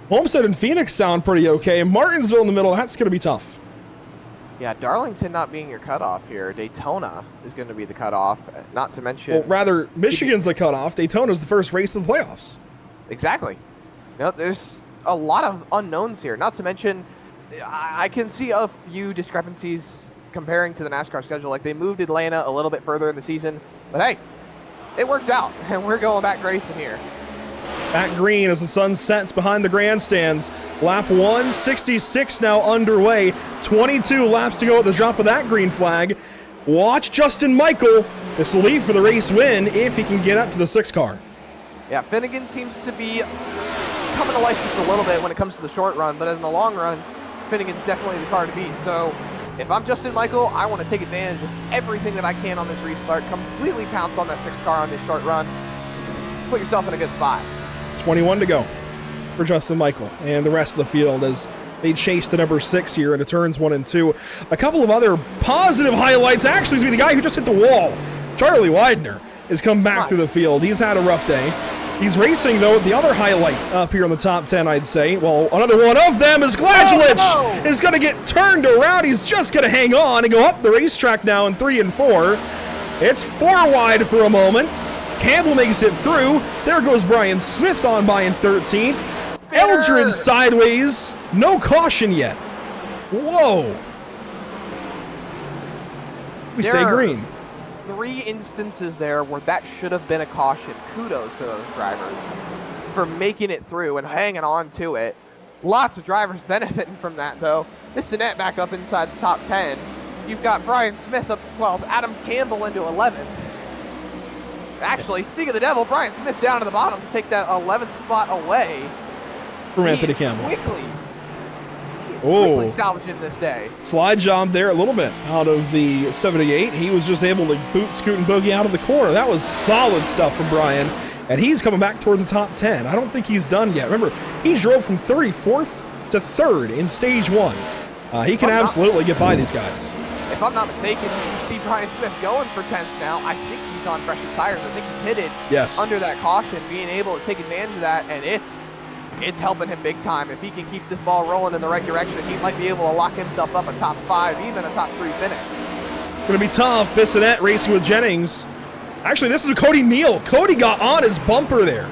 Homestead and Phoenix sound pretty okay. Martinsville in the middle, that's going to be tough. Yeah, Darlington not being your cutoff here. Daytona is going to be the cutoff, not to mention... Well, rather, Michigan's the cutoff. Daytona's the first race of the playoffs. Exactly. No, there's a lot of unknowns here, not to mention I can see a few discrepancies comparing to the NASCAR schedule. Like, they moved Atlanta a little bit further in the season, but hey, it works out, and we're going back racing here. Back green as the sun sets behind the grandstands. Lap 166 now underway. 22 laps to go at the drop of that green flag. Watch Justin Michael. This will leave for the race win if he can get up to the 6 car. Yeah, Finnegan seems to be coming to life just a little bit when it comes to the short run, but in the long run, Finnegan's definitely the car to beat. So if I'm Justin Michael, I want to take advantage of everything that I can on this restart, completely pounce on that 6 car on this short run, put yourself in a good spot. 21 to go for Justin Michael and the rest of the field as they chase the number 6 here into turns 1 and 2. A couple of other positive highlights actually is the guy who just hit the wall. Charlie Widener has come back through the field. He's had a rough day. He's racing, though, the other highlight up here in the top 10, I'd say. Well, another one of them is Gladulich is going to get turned around. He's just going to hang on and go up the racetrack now in 3 and 4. It's 4 wide for a moment. Campbell makes it through. There goes Brian Smith on by in 13th. Eldred sideways. No caution yet. Whoa. We stay green. 3 instances there where that should have been a caution. Kudos to those drivers for making it through and hanging on to it. Lots of drivers benefiting from that, though. Bissonette back up inside the top 10. You've got Brian Smith up to 12th, Adam Campbell into 11th. Actually, speak of the devil, Brian Smith down to the bottom to take that 11th spot away From Anthony Campbell. Quickly salvaging this day. Slide job there a little bit out of the 78. He was just able to boot, scoot, and boogie out of the corner. That was solid stuff from Brian. And he's coming back towards the top 10. I don't think he's done yet. Remember, he drove from 34th to 3rd in stage 1. He can absolutely get by these guys. If I'm not mistaken, you see Brian Smith going for 10th now. I think he he's on fresher tires. I think he pitted Yes. under that caution, being able to take advantage of that, and it's helping him big time. If he can keep this ball rolling in the right direction, he might be able to lock himself up a top 5, even a top 3 finish. Gonna be tough. Bissonette racing with Jennings. Actually, this is Cody Neal. Cody got on his bumper there.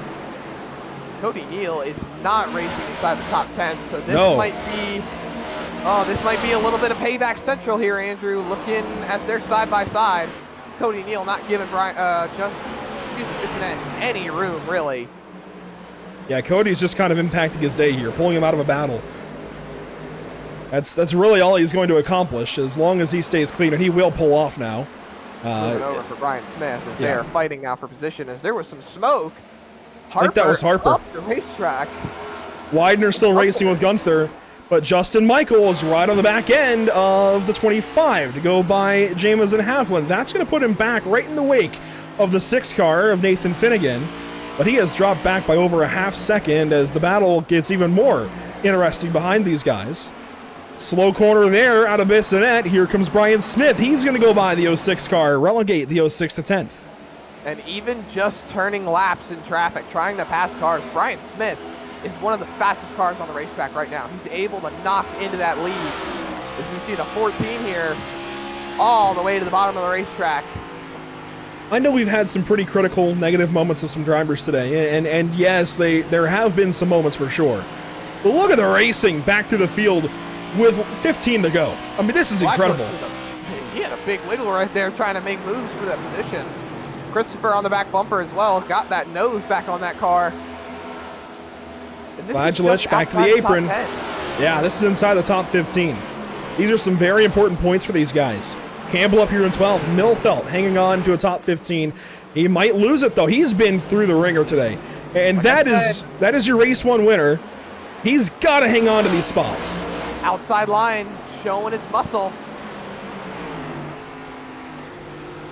Cody Neal is not racing inside the top 10, so this No. might be a little bit of payback central here, Andrew. Looking as they're side by side, Cody Neal not giving Bissonette any room really. Yeah, Cody's just kind of impacting his day here, pulling him out of a battle. That's really all he's going to accomplish, as long as he stays clean, and he will pull off now. Moving over for Brian Smith as they yeah. are fighting now for position. As there was some smoke. I think that was Harper. Up the racetrack. Widener still racing with Gunther, but Justin Michael is right on the back end of the 25 to go by Jamison Haflin. That's going to put him back right in the wake of the 6 car of Nathan Finnegan, but he has dropped back by over a half second as the battle gets even more interesting behind these guys. Slow corner there out of Bissonette. Here comes Brian Smith. He's going to go by the 06 car, relegate the 06 to 10th. And even just turning laps in traffic, trying to pass cars, Brian Smith is one of the fastest cars on the racetrack right now. He's able to knock into that lead. As you see the 14 here, all the way to the bottom of the racetrack. I know we've had some pretty critical negative moments of some drivers today, and yes, there have been some moments for sure. But look at the racing back through the field with 15 to go. I mean, this is incredible. He had a big wiggle right there trying to make moves for that position. Christopher on the back bumper as well, got that nose back on that car. Vajilich back to the apron. Yeah, this is inside the top 15. These are some very important points for these guys. Campbell up here in 12th. Millfelt hanging on to a top 15. He might lose it, though. He's been through the ringer today. And that is your race 1 winner. He's got to hang on to these spots. Outside line showing its muscle.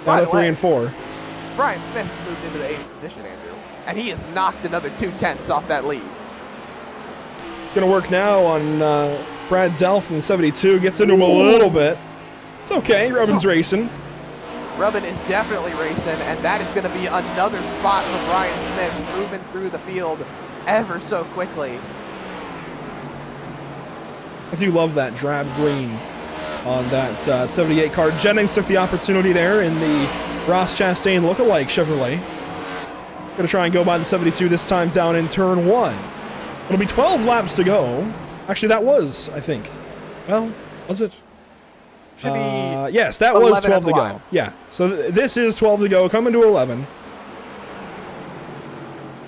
Down to 3 and 4. Brian Smith moved into the 8th position, Andrew. And he has knocked another 2/10 off that lead. Going to work now on Brad Delft in the 72. Gets into him a little bit. It's okay. Rubbin's racing. Rubbin is definitely racing, and that is going to be another spot for Brian Smith moving through the field ever so quickly. I do love that drab green on that 78 car. Jennings took the opportunity there in the Ross Chastain lookalike Chevrolet. Going to try and go by the 72 this time down in turn 1. It'll be 12 laps to go. Actually, that was, I think. Well, was it? Should be yes, that was 12 to go. Yeah, so this is 12 to go, coming to 11.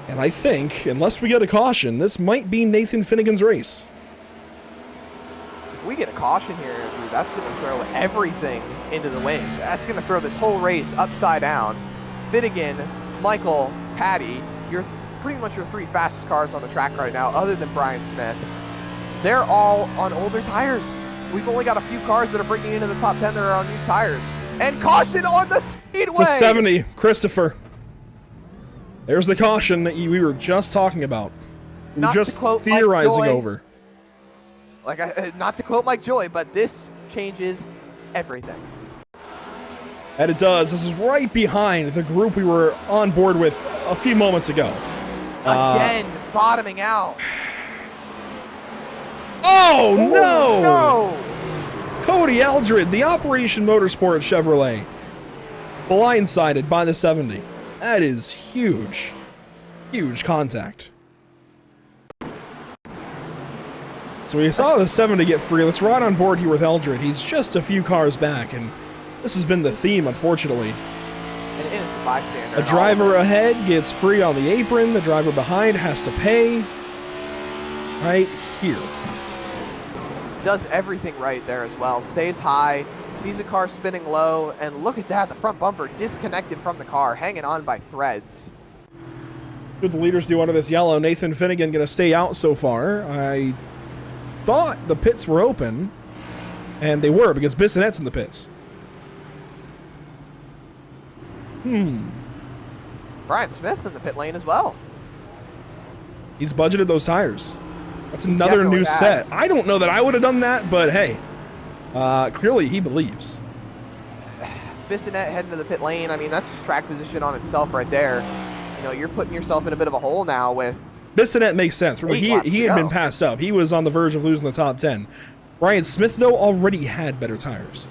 And I think, unless we get a caution, this might be Nathan Finnegan's race. If we get a caution here, Andrew, that's going to throw everything into the wind. That's going to throw this whole race upside down. Finnegan, Michael, Patty, you're pretty much your 3 fastest cars on the track right now, other than Brian Smith. They're all on older tires. We've only got a few cars that are breaking into the top 10 that are on new tires. And caution on the speedway! It's a 70, Christopher. There's the caution that we were just talking about. We were just theorizing over. Not to quote Mike Joy, but this changes everything. And it does. This is right behind the group we were on board with a few moments ago. Again, bottoming out. Oh, no! No! Cody Eldred, the Operation Motorsport Chevrolet, blindsided by the 70. That is huge. Huge contact. So we saw the 70 get free. Let's ride on board here with Eldred. He's just a few cars back, and this has been the theme, unfortunately. An innocent bystander. A driver ahead gets free on the apron. The driver behind has to pay. Right here. Does everything right there as well. Stays high, sees the car spinning low, and look at that, the front bumper disconnected from the car, hanging on by threads. What the leaders do under this yellow? Nathan Finnegan going to stay out so far. I thought the pits were open, and they were because Bissonette's in the pits. Brian Smith in the pit lane as well. He's budgeted those tires. That's another new set. I don't know that I would have done that, but hey, clearly he believes. Bissonette heading to the pit lane, I mean, that's just track position on itself right there. You know, you're putting yourself in a bit of a hole now with... Bissonette makes sense. He had been passed up. He was on the verge of losing the top 10. Ryan Smith, though, already had better tires.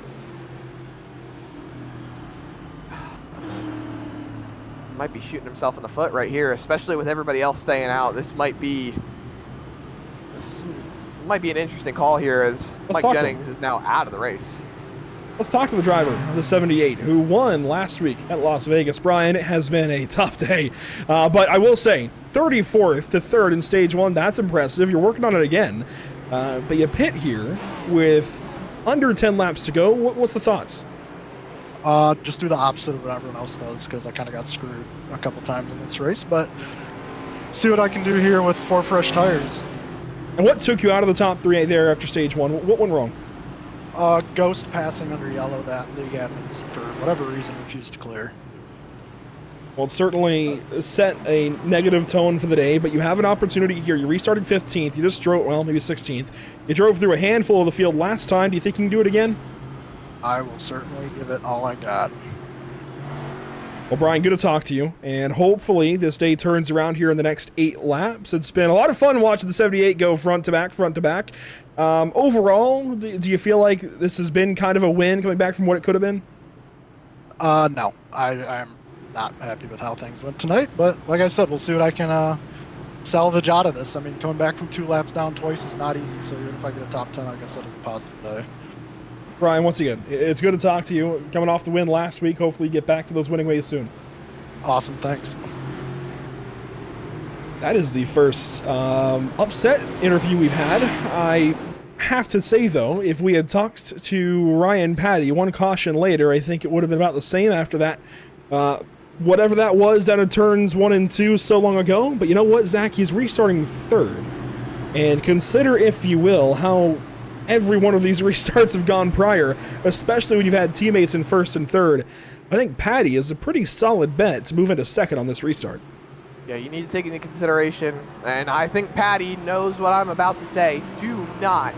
Might be shooting himself in the foot right here, especially with everybody else staying out. This might be an interesting call here as Mike Jennings is now out of the race. Let's talk to the driver of the 78 who won last week at Las Vegas. Brian, it has been a tough day, but I will say 34th to 3rd in stage 1, that's impressive. You're working on it again, but you pit here with under 10 laps to go. What's the thoughts? Just do the opposite of what everyone else does, because I kind of got screwed a couple times in this race, but see what I can do here with 4 fresh tires. And what took you out of the top 3 there after stage 1? What went wrong? Ghost passing under yellow that league admins, for whatever reason, refused to clear. Well, it certainly set a negative tone for the day, but you have an opportunity here. You restarted 15th. You just drove, well, maybe 16th. You drove through a handful of the field last time. Do you think you can do it again? I will certainly give it all I got. Well, Brian, good to talk to you, and hopefully this day turns around here in the next 8 laps. It's been a lot of fun watching the 78 go front to back. Overall, do you feel like this has been kind of a win coming back from what it could have been? No, I'm not happy with how things went tonight, but like I said, we'll see what I can salvage out of this. I mean, coming back from 2 laps down twice is not easy, so even if I get a top 10, I guess that is a positive day. Brian, once again, it's good to talk to you. Coming off the win last week, hopefully you get back to those winning ways soon. Awesome, thanks. That is the first upset interview we've had. I have to say, though, if we had talked to Ryan Patty 1 caution later, I think it would have been about the same after that. Whatever that was down in turns 1 and 2 so long ago. But you know what, Zach? He's restarting 3rd. And consider, if you will, how every one of these restarts have gone prior, especially when you've had teammates in 1st and 3rd. I think Patty is a pretty solid bet to move into 2nd on this restart. Yeah, you need to take into consideration, and I think Patty knows what I'm about to say. Do not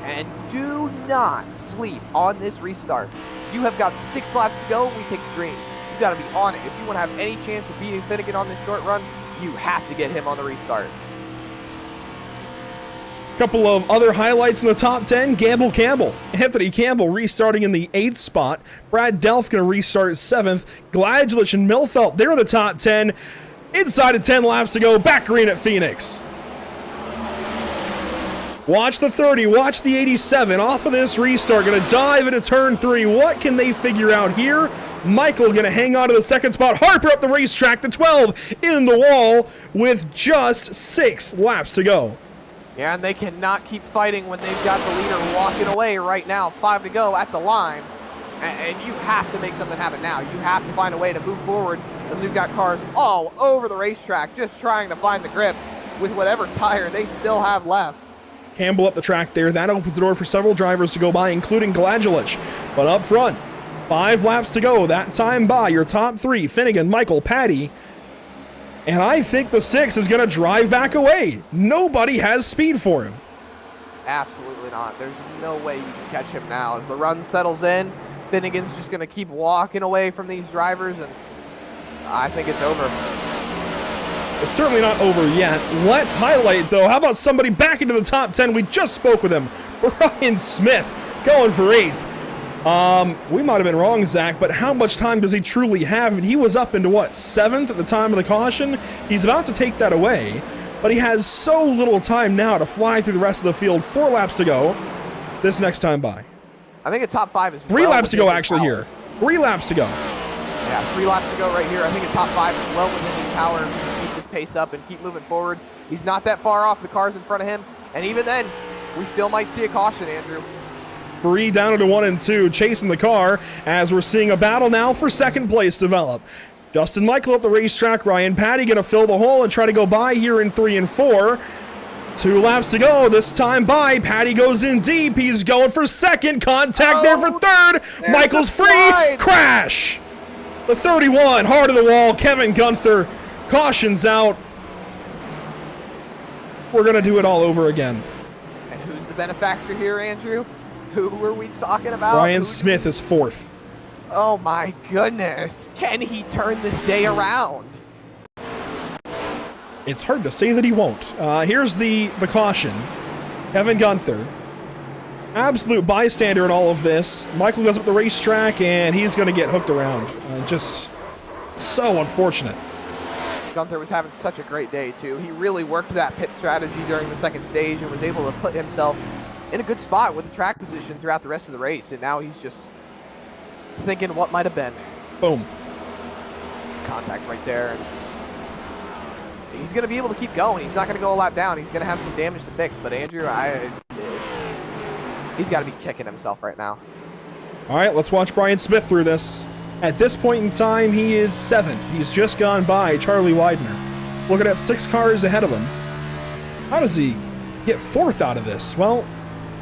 sleep on this restart. You have got 6 laps to go, we take the green. You got to be on it. If you want to have any chance of beating Finnegan on this short run, you have to get him on the restart. Couple of other highlights in the top 10. Gamble Campbell. Anthony Campbell restarting in the 8th spot. Brad Delph going to restart 7th. Gladgelich and Milfelt, they're in the top 10. Inside of 10 laps to go. Back green at Phoenix. Watch the 30. Watch the 87. Off of this restart. Going to dive into turn 3. What can they figure out here? Michael going to hang on to the 2nd spot. Harper up the racetrack to 12. In the wall with just 6 laps to go. Yeah, and they cannot keep fighting when they've got the leader walking away right now. 5 to go at the line. And you have to make something happen now. You have to find a way to move forward, as we've got cars all over the racetrack just trying to find the grip with whatever tire they still have left. Campbell up the track there. That opens the door for several drivers to go by, including Gladgelich. But up front, 5 laps to go. That time by your top 3, Finnegan, Michael, Patty. And I think the 6 is going to drive back away. Nobody has speed for him. Absolutely not. There's no way you can catch him now. As the run settles in, Finnegan's just going to keep walking away from these drivers, and I think it's over. It's certainly not over yet. Let's highlight, though, how about somebody back into the top 10? We just spoke with him. Ryan Smith going for 8th. We might have been wrong, Zach, but how much time does he truly have? I mean, he was up into, what, 7th at the time of the caution? He's about to take that away, but he has so little time now to fly through the rest of the field. 4 laps to go this next time by. I think a top 5 is 3 laps to go, actually, here. 3 laps to go. Yeah, 3 laps to go right here. I think a top 5 is well within his power to keep this pace up and keep moving forward. He's not that far off the cars in front of him, and even then, we still might see a caution, Andrew. 3 down into 1 and 2, chasing the car as we're seeing a battle now for 2nd place develop. Justin Michael up the racetrack. Ryan Patty going to fill the hole and try to go by here in 3 and 4. 2 laps to go. This time by. Patty goes in deep. He's going for 2nd. Contact there for 3rd. Michael's free. Crash. The 31 hard of the wall. Kevin Gunther cautions out. We're going to do it all over again. And who's the benefactor here, Andrew? Who were we talking about? Ryan Smith is 4th. Oh my goodness. Can he turn this day around? It's hard to say that he won't. Here's the caution. Kevin Gunther, absolute bystander in all of this. Michael goes up the racetrack, and he's going to get hooked around. Just so unfortunate. Gunther was having such a great day, too. He really worked that pit strategy during the second stage and was able to put himself in a good spot with the track position throughout the rest of the race. And now he's just thinking what might have been. Boom. Contact right there. And he's going to be able to keep going. He's not going to go a lot down. He's going to have some damage to fix. But Andrew, he's got to be kicking himself right now. All right, let's watch Brian Smith through this. At this point in time, he is 7th. He's just gone by Charlie Widener. Looking at 6 cars ahead of him. How does he get 4th out of this? Well,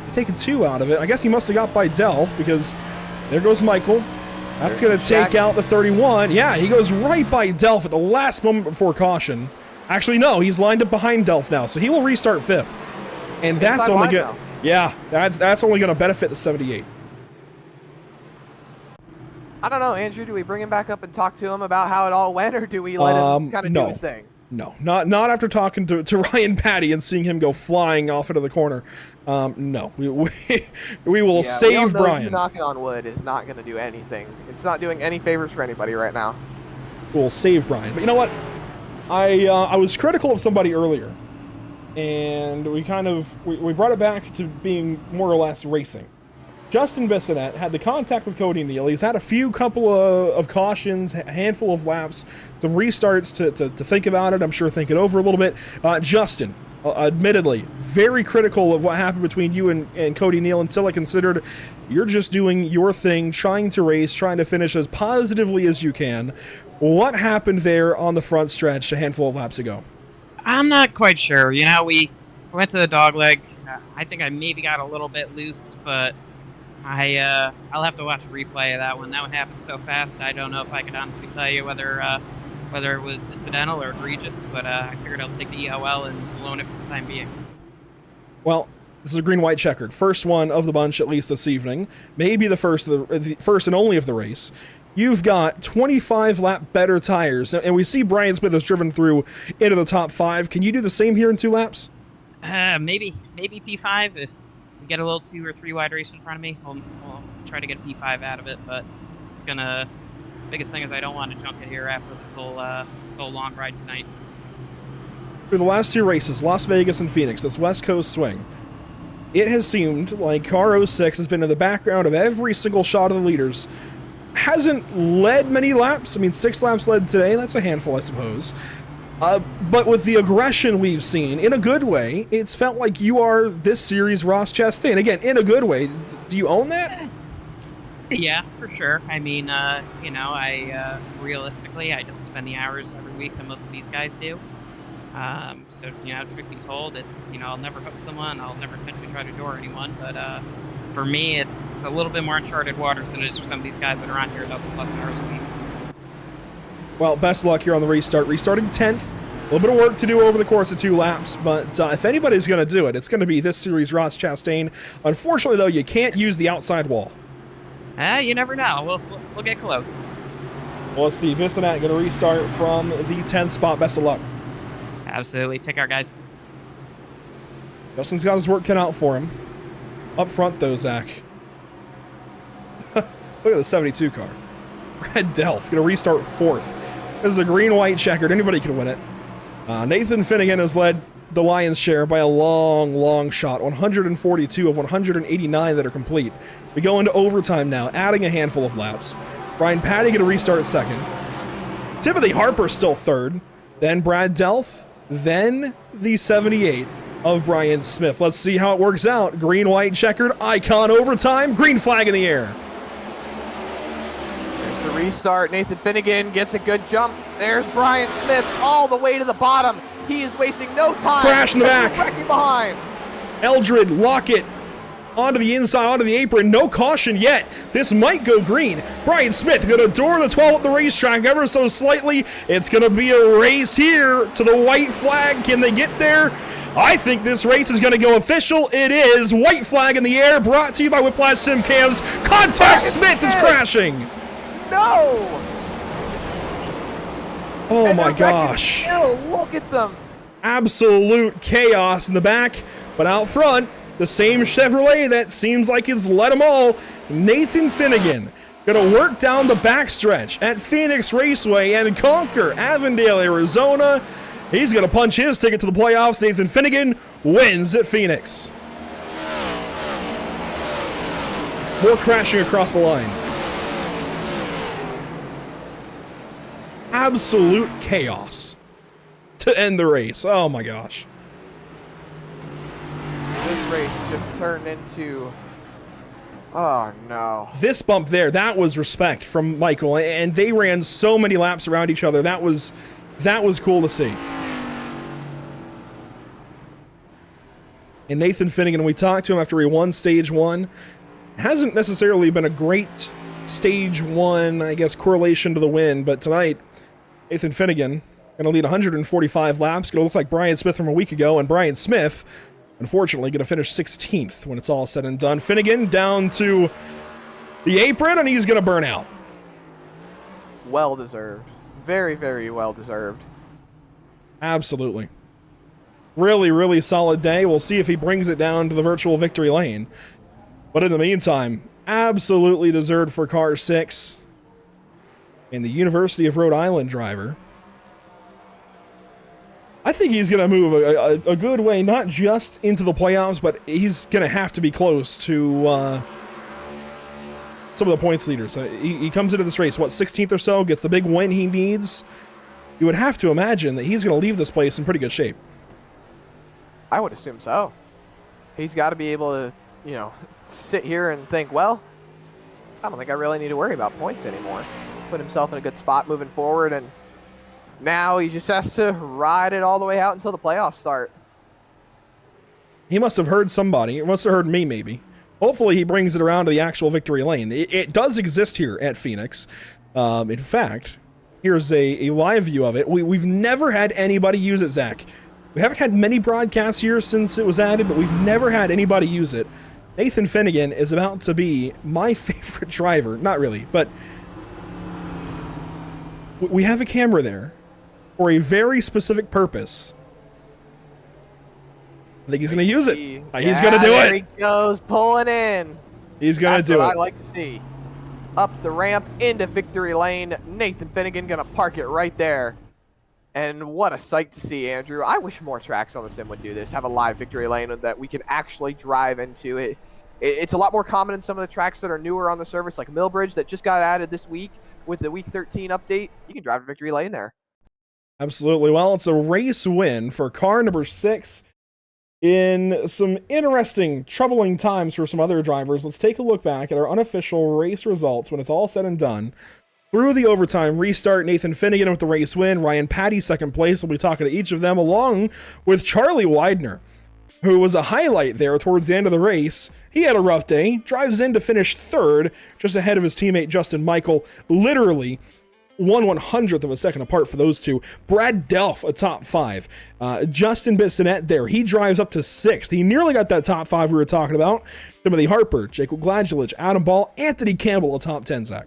he's taken 2 out of it. I guess he must have got by Delph, because there goes Michael. That's going to take out the 31. Yeah, he goes right by Delph at the last moment before caution. Actually, no, he's lined up behind Delph now, so he will restart 5th. And that's only good. Yeah, that's only going to benefit the 78. I don't know, Andrew. Do we bring him back up and talk to him about how it all went, or do we let him kind of do his thing? No, not after talking to Ryan Patty and seeing him go flying off into the corner. No, we will save Brian. Knocking on wood is not going to do anything. It's not doing any favors for anybody right now. We'll save Brian. But you know what? I was critical of somebody earlier, and we brought it back to being more or less racing. Justin Bissonette had the contact with Cody Neal. He's had a couple of cautions, a handful of laps, some restarts to think about it. I'm sure think it over a little bit. Justin, admittedly, very critical of what happened between you and Cody Neal until I considered you're just doing your thing, trying to race, trying to finish as positively as you can. What happened there on the front stretch a handful of laps ago? I'm not quite sure. You know, we went to the dogleg. I think I maybe got a little bit loose, but I'll have to watch a replay of that one. That one happened so fast, I don't know if I could honestly tell you whether it was incidental or egregious, but I figured I'll take the EOL and loan it for the time being. Well, this is a green-white checkered. First one of the bunch, at least this evening. Maybe the first and only of the race. You've got 25 lap better tires, and we see Brian Smith has driven through into the top 5. Can you do the same here in 2 laps? Maybe P5 if we get a little 2 or 3 wide race in front of me. We'll try to get a P5 out of it, but it's gonna. Biggest thing is I don't want to junk it here after this whole long ride tonight. Through the last 2 races, Las Vegas and Phoenix, this West Coast swing, it has seemed like Car 06 has been in the background of every single shot of the leaders. Hasn't led many laps. I mean, 6 laps led today. That's a handful, I suppose. But with the aggression we've seen, in a good way, it's felt like you are this series Ross Chastain. Again, in a good way. Do you own that? Yeah, for sure. I mean, realistically, I don't spend the hours every week that most of these guys do. So, truth be told, it's, I'll never hook someone. I'll never intentionally try to door anyone. But for me, it's a little bit more uncharted waters than it is for some of these guys that are on here 1,000+ hours a week. Well, best of luck here on the restart. Restarting 10th. A little bit of work to do over the course of 2 laps, but if anybody's going to do it, it's going to be this series Ross Chastain. Unfortunately, though, you can't use the outside wall. You never know. We'll get close. Well, let's see. Bissonette going to restart from the 10th spot. Best of luck. Absolutely. Take care, guys. Justin's got his work cut out for him. Up front, though, Zach. Look at the 72 car. Brad Delph going to restart 4th. This is a green-white checkered. Anybody can win it. Nathan Finnegan has led the lion's share by a long shot. 142 of 189 that are complete. We go into overtime now, adding a handful of laps. Brian Patty going to restart 2nd. Timothy Harper still 3rd. Then Brad Delph. Then the 78 of Brian Smith. Let's see how it works out. Green-white checkered. Icon overtime. Green flag in the air. The restart. Nathan Finnegan gets a good jump. There's Brian Smith all the way to the bottom. He is wasting no time. Crash in the back. Wrecking behind. Eldred, Lockett, onto the inside, onto the apron. No caution yet. This might go green. Brian Smith going to door the 12 at the racetrack ever so slightly. It's going to be a race here to the white flag. Can they get there? I think this race is going to go official. It is. White flag in the air, brought to you by Whiplash Sim Cams. Contact. Smith is crashing. no! Oh And my they're wrecking gosh. still. Look at them. Absolute chaos in the back, but out front, the same Chevrolet that seems like it's led them all, Nathan Finnegan, gonna work down the backstretch at Phoenix Raceway and conquer Avondale, Arizona. He's gonna punch his ticket to the playoffs. Nathan Finnegan wins at Phoenix. More crashing across the line. Absolute chaos to end the race. Oh my gosh. This race just turned into... Oh, no. This bump there, that was respect from Michael, and they ran so many laps around each other. That was cool to see. And Nathan Finnegan, we talked to him after he won stage 1. Hasn't necessarily been a great stage 1, I guess, correlation to the win, but tonight, Nathan Finnegan gonna lead 145 laps, gonna look like Brian Smith from a week ago, and Brian Smith, unfortunately, gonna finish 16th when it's all said and done. Finnegan down to the apron, and he's gonna burn out. Well deserved. Very, very well deserved. Absolutely. Really, really solid day. We'll see if he brings it down to the virtual victory lane. But in the meantime, absolutely deserved for car 6. And the University of Rhode Island driver. I think he's going to move a good way, not just into the playoffs, but he's going to have to be close to some of the points leaders. He comes into this race, what, 16th or so, gets the big win he needs. You would have to imagine that he's going to leave this place in pretty good shape. I would assume so. He's got to be able to, you know, sit here and think, well, I don't think I really need to worry about points anymore. Put himself in a good spot moving forward, and now he just has to ride it all the way out until the playoffs start. He must have heard somebody. He must have heard me, maybe. Hopefully he brings it around to the actual victory lane. It does exist here at Phoenix. In fact, here's a live view of it. We've never had anybody use it, Zach. We haven't had many broadcasts here since it was added, but we've never had anybody use it. Nathan Finnegan is about to be my favorite driver. Not really, but we have a camera there for a very specific purpose. I think he's going to use it. He's going to do there it. He goes, pulling in. He's going to do That's it. what I like to see. Up the ramp into victory lane. Nathan Finnegan going to park it right there. And what a sight to see, Andrew. I wish more tracks on the sim would do this. Have a live victory lane that we can actually drive into. It's a lot more common in some of the tracks that are newer on the service, like Millbridge, that just got added this week with the Week 13 update. You can drive a victory lane there. Absolutely. Well, it's a race win for car number 6 in some interesting, troubling times for some other drivers. Let's take a look back at our unofficial race results when it's all said and done. Through the overtime restart, Nathan Finnegan with the race win. Ryan Patty, second place. We'll be talking to each of them, along with Charlie Widener, who was a highlight there towards the end of the race. He had a rough day, drives in to finish 3rd, just ahead of his teammate Justin Michael, literally 1/100th of a second apart for those two. Brad Delph, a top 5. Justin Bissonette there, he drives up to 6th. He nearly got that top 5 we were talking about. Timothy Harper, Jacob Gladjulich, Adam Ball, Anthony Campbell, a top 10, Zach.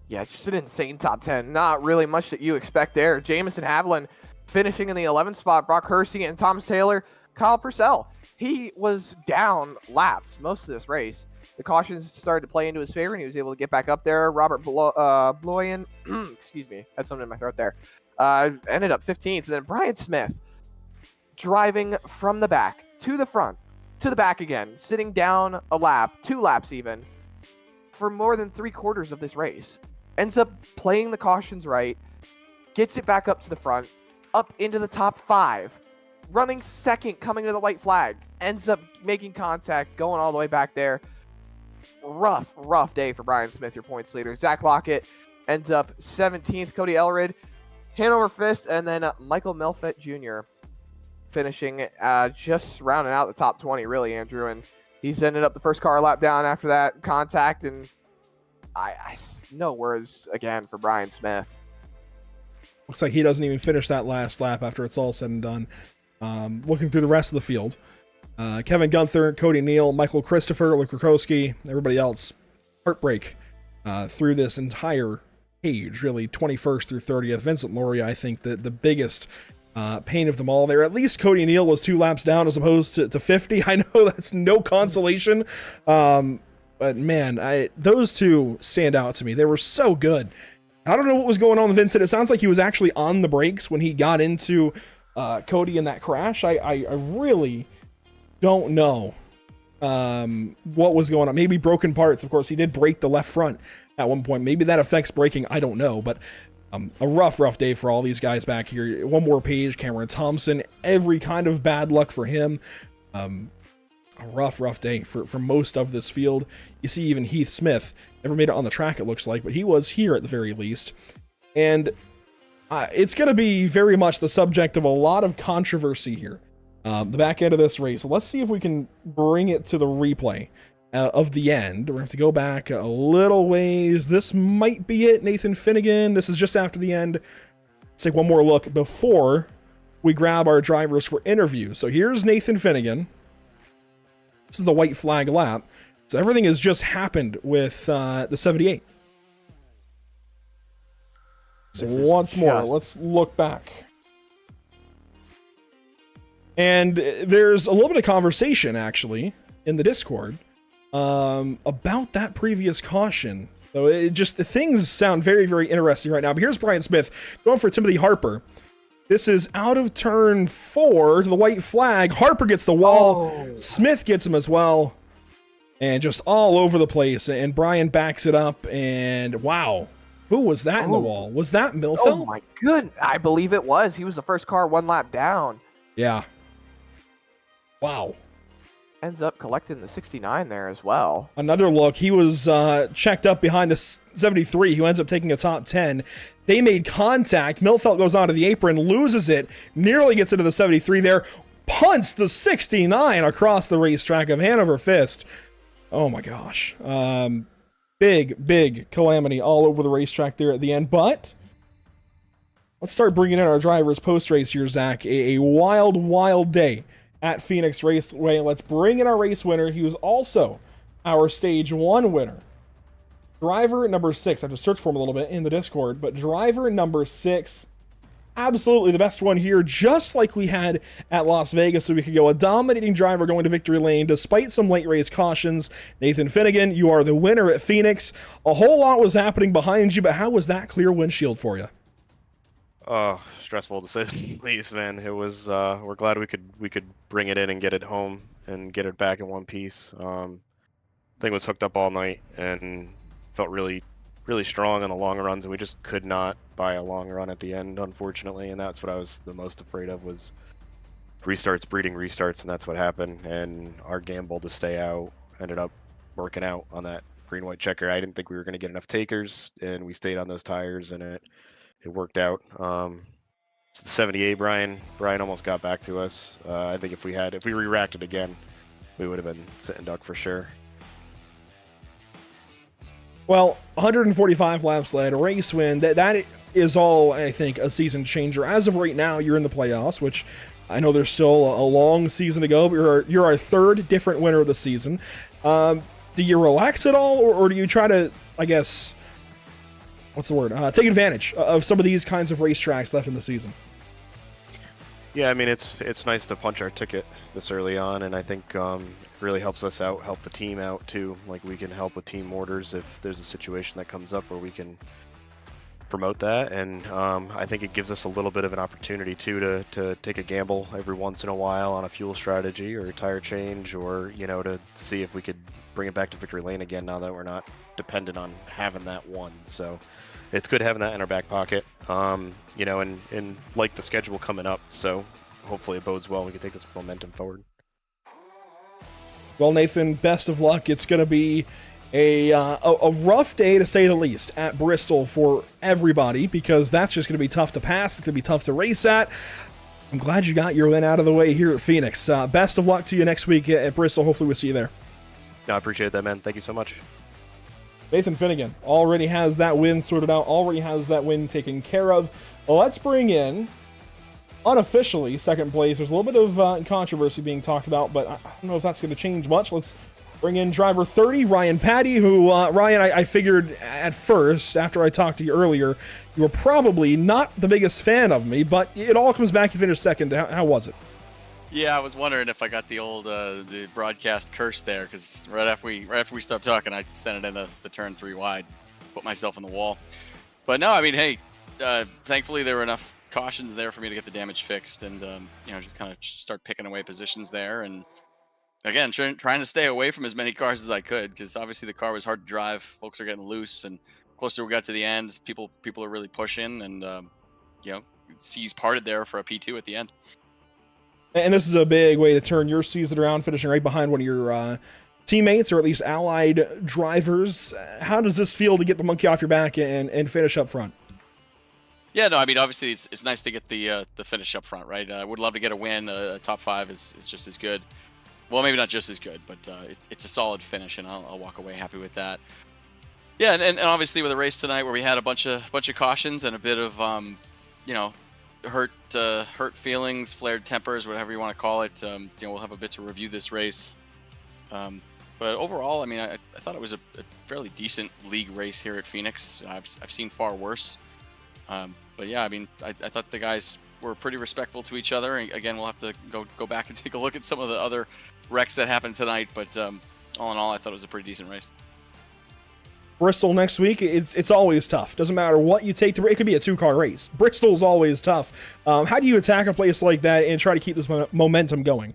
Yeah, just an insane top 10. Not really much that you expect there. Jamison Haviland finishing in the 11th spot. Brock Hersey and Thomas Taylor. Kyle Purcell. He was down laps most of this race. The cautions started to play into his favor, and he was able to get back up there. Robert Bloyan, excuse me, had something in my throat there, ended up 15th. And then Brian Smith driving from the back to the front, to the back again, sitting down a lap, 2 laps even, for more than 3/4 of this race. Ends up playing the cautions right, gets it back up to the front, up into the top 5, running 2nd, coming to the white flag, ends up making contact, going all the way back there. Rough day for Brian Smith, your points leader. Zach Lockett ends up 17th, Cody Elrid, Hanover 5th, and then Michael Melfett Jr. finishing just rounding out the top 20, really, Andrew, and he's ended up the first car lap down after that contact, and I no words again for Brian Smith. Looks like he doesn't even finish that last lap after it's all said and done. Looking through the rest of the field, Kevin Gunther, Cody Neal, Michael Christopher, Luke Rakowski, everybody else, heartbreak through this entire page, really 21st through 30th. Vincent Lauria, I think the biggest pain of them all there. At least Cody Neal was 2 laps down as opposed to 50. I know that's no consolation, but man, those two stand out to me. They were so good. I don't know what was going on with Vincent. It sounds like he was actually on the brakes when he got into Cody in that crash. I really don't know what was going on. Maybe broken parts. Of course, he did break the left front at one point. Maybe that affects braking. I don't know, but a rough day for all these guys back here. One more page, Cameron Thompson, every kind of bad luck for him. A rough day for most of this field. You see even Heath Smith never made it on the track, it looks like, but he was here at the very least. And it's going to be very much the subject of a lot of controversy here, the back end of this race. So let's see if we can bring it to the replay of the end. We're going to have to go back a little ways. This might be it. Nathan Finnegan. This is just after the end. Let's take one more look before we grab our drivers for interview. So here's Nathan Finnegan. This is the white flag lap. So everything has just happened with the 78. So once more, let's look back. And there's a little bit of conversation, actually, in the Discord about that previous caution. So the things sound very, very interesting right now. But here's Brian Smith going for Timothy Harper. This is out of turn 4 to the white flag. Harper gets the wall. Oh. Smith gets him as well. And just all over the place. And Brian backs it up. And wow. Who was that in the wall? Was that Milfeld? Oh my goodness. I believe it was. He was the first car 1 lap down. Yeah. Wow. Ends up collecting the 69 there as well. Another look. He was checked up behind the 73. Who ends up taking a top 10. They made contact. Milfeld goes onto the apron, loses it, nearly gets into the 73 there, punts the 69 across the racetrack of Hanover Fist. Oh my gosh. Big calamity all over the racetrack there at the end. But let's start bringing in our drivers post-race here, Zach. A wild day at Phoenix Raceway. Let's bring in our race winner. He was also our Stage 1 winner. Driver number 6. I have to search for him a little bit in the Discord, but driver number 6, absolutely the best one here, just like we had at Las Vegas, so we could go a dominating driver going to victory lane despite some late race cautions. Nathan Finnegan, you are the winner at Phoenix. A whole lot was happening behind you, but how was that clear windshield for you? Oh, stressful to say the least, man. It was. We're glad we could bring it in and get it home and get it back in one piece. Thing was hooked up all night and felt really strong on the long runs, and we just could not buy a long run at the end, unfortunately. And that's what I was the most afraid of, was restarts breeding restarts, and that's what happened. And our gamble to stay out ended up working out on that green white checker. I didn't think we were going to get enough takers, and we stayed on those tires, and it worked out. It's the 78. Brian almost got back to us. I think if we re-racked it again, we would have been sitting duck for sure. Well, 145 laps led, a race win. That is all, I think, a season changer. As of right now, you're in the playoffs, which I know there's still a long season to go, but you're our 3rd different winner of the season. Do you relax at all, or do you try to, I guess, what's the word? Take advantage of some of these kinds of racetracks left in the season? Yeah, I mean, it's nice to punch our ticket this early on, and I think it really helps us out, help the team out too. Like, we can help with team orders if there's a situation that comes up where we can promote that, and I think it gives us a little bit of an opportunity too to take a gamble every once in a while on a fuel strategy or a tire change, or to see if we could bring it back to victory lane again now that we're not dependent on having that one. So it's good having that in our back pocket, and like the schedule coming up. So hopefully it bodes well. We can take this momentum forward. Well, Nathan, best of luck. It's going to be a rough day, to say the least, at Bristol for everybody, because that's just going to be tough to pass. It's going to be tough to race at. I'm glad you got your win out of the way here at Phoenix. Best of luck to you next week at Bristol. Hopefully we'll see you there. I appreciate that, man. Thank you so much. Nathan Finnegan already has that win sorted out, already has that win taken care of. Well, let's bring in, unofficially, second place. There's a little bit of controversy being talked about, but I don't know if that's going to change much. Let's Bring in driver 30, Ryan Patty, who, Ryan, I figured at first, after I talked to you earlier, you were probably not the biggest fan of me, but it all comes back. You finished second. How was it? Yeah, I was wondering if I got the old the broadcast curse there, because right after we stopped talking, I sent it in the turn 3 wide, put myself in the wall. But no, I mean, hey, thankfully there were enough cautions there for me to get the damage fixed, and just kind of start picking away positions there, and again trying to stay away from as many cars as I could, because obviously the car was hard to drive. Folks are getting loose, and closer we got to the end, people are really pushing, and C's parted there for a P2 at the end. And this is a big way to turn your season around, finishing right behind one of your teammates, or at least allied drivers. How does this feel to get the monkey off your back and finish up front? Yeah, no, I mean, obviously it's nice to get the finish up front, right? I would love to get a win. A top 5 is just as good. Well, maybe not just as good, but it's a solid finish, and I'll walk away happy with that. Yeah, and obviously with a race tonight where we had a bunch of cautions and a bit of hurt feelings, flared tempers, whatever you want to call it. We'll have a bit to review this race. But overall, I mean, I thought it was a fairly decent league race here at Phoenix. I've seen far worse. But yeah, I mean, I thought the guys were pretty respectful to each other. And again, we'll have to go back and take a look at some of the other wrecks that happened tonight. But all in all, I thought it was a pretty decent race. Bristol next week, it's always tough. Doesn't matter what you take it could be a 2-car race. Bristol's always tough. How do you attack a place like that and try to keep this momentum going?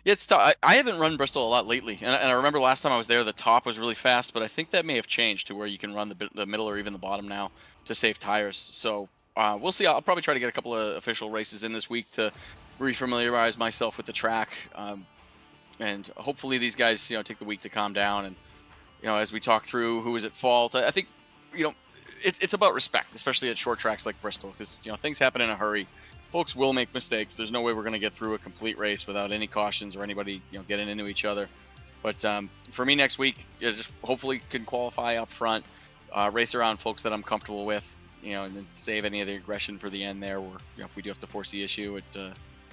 Yeah, it's tough. I haven't run Bristol a lot lately, and I remember last time I was there, the top was really fast, but I think that may have changed to where you can run the middle or even the bottom now to save tires. So we'll see. I'll probably try to get a couple of official races in this week to refamiliarize myself with the track, and hopefully these guys take the week to calm down, and as we talk through who is at fault. I think it's about respect, especially at short tracks like Bristol, because things happen in a hurry. Folks will make mistakes. There's no way we're going to get through a complete race without any cautions or anybody getting into each other. But for me next week, just hopefully can qualify up front, race around folks that I'm comfortable with, and then save any of the aggression for the end there. Where if we do have to force the issue,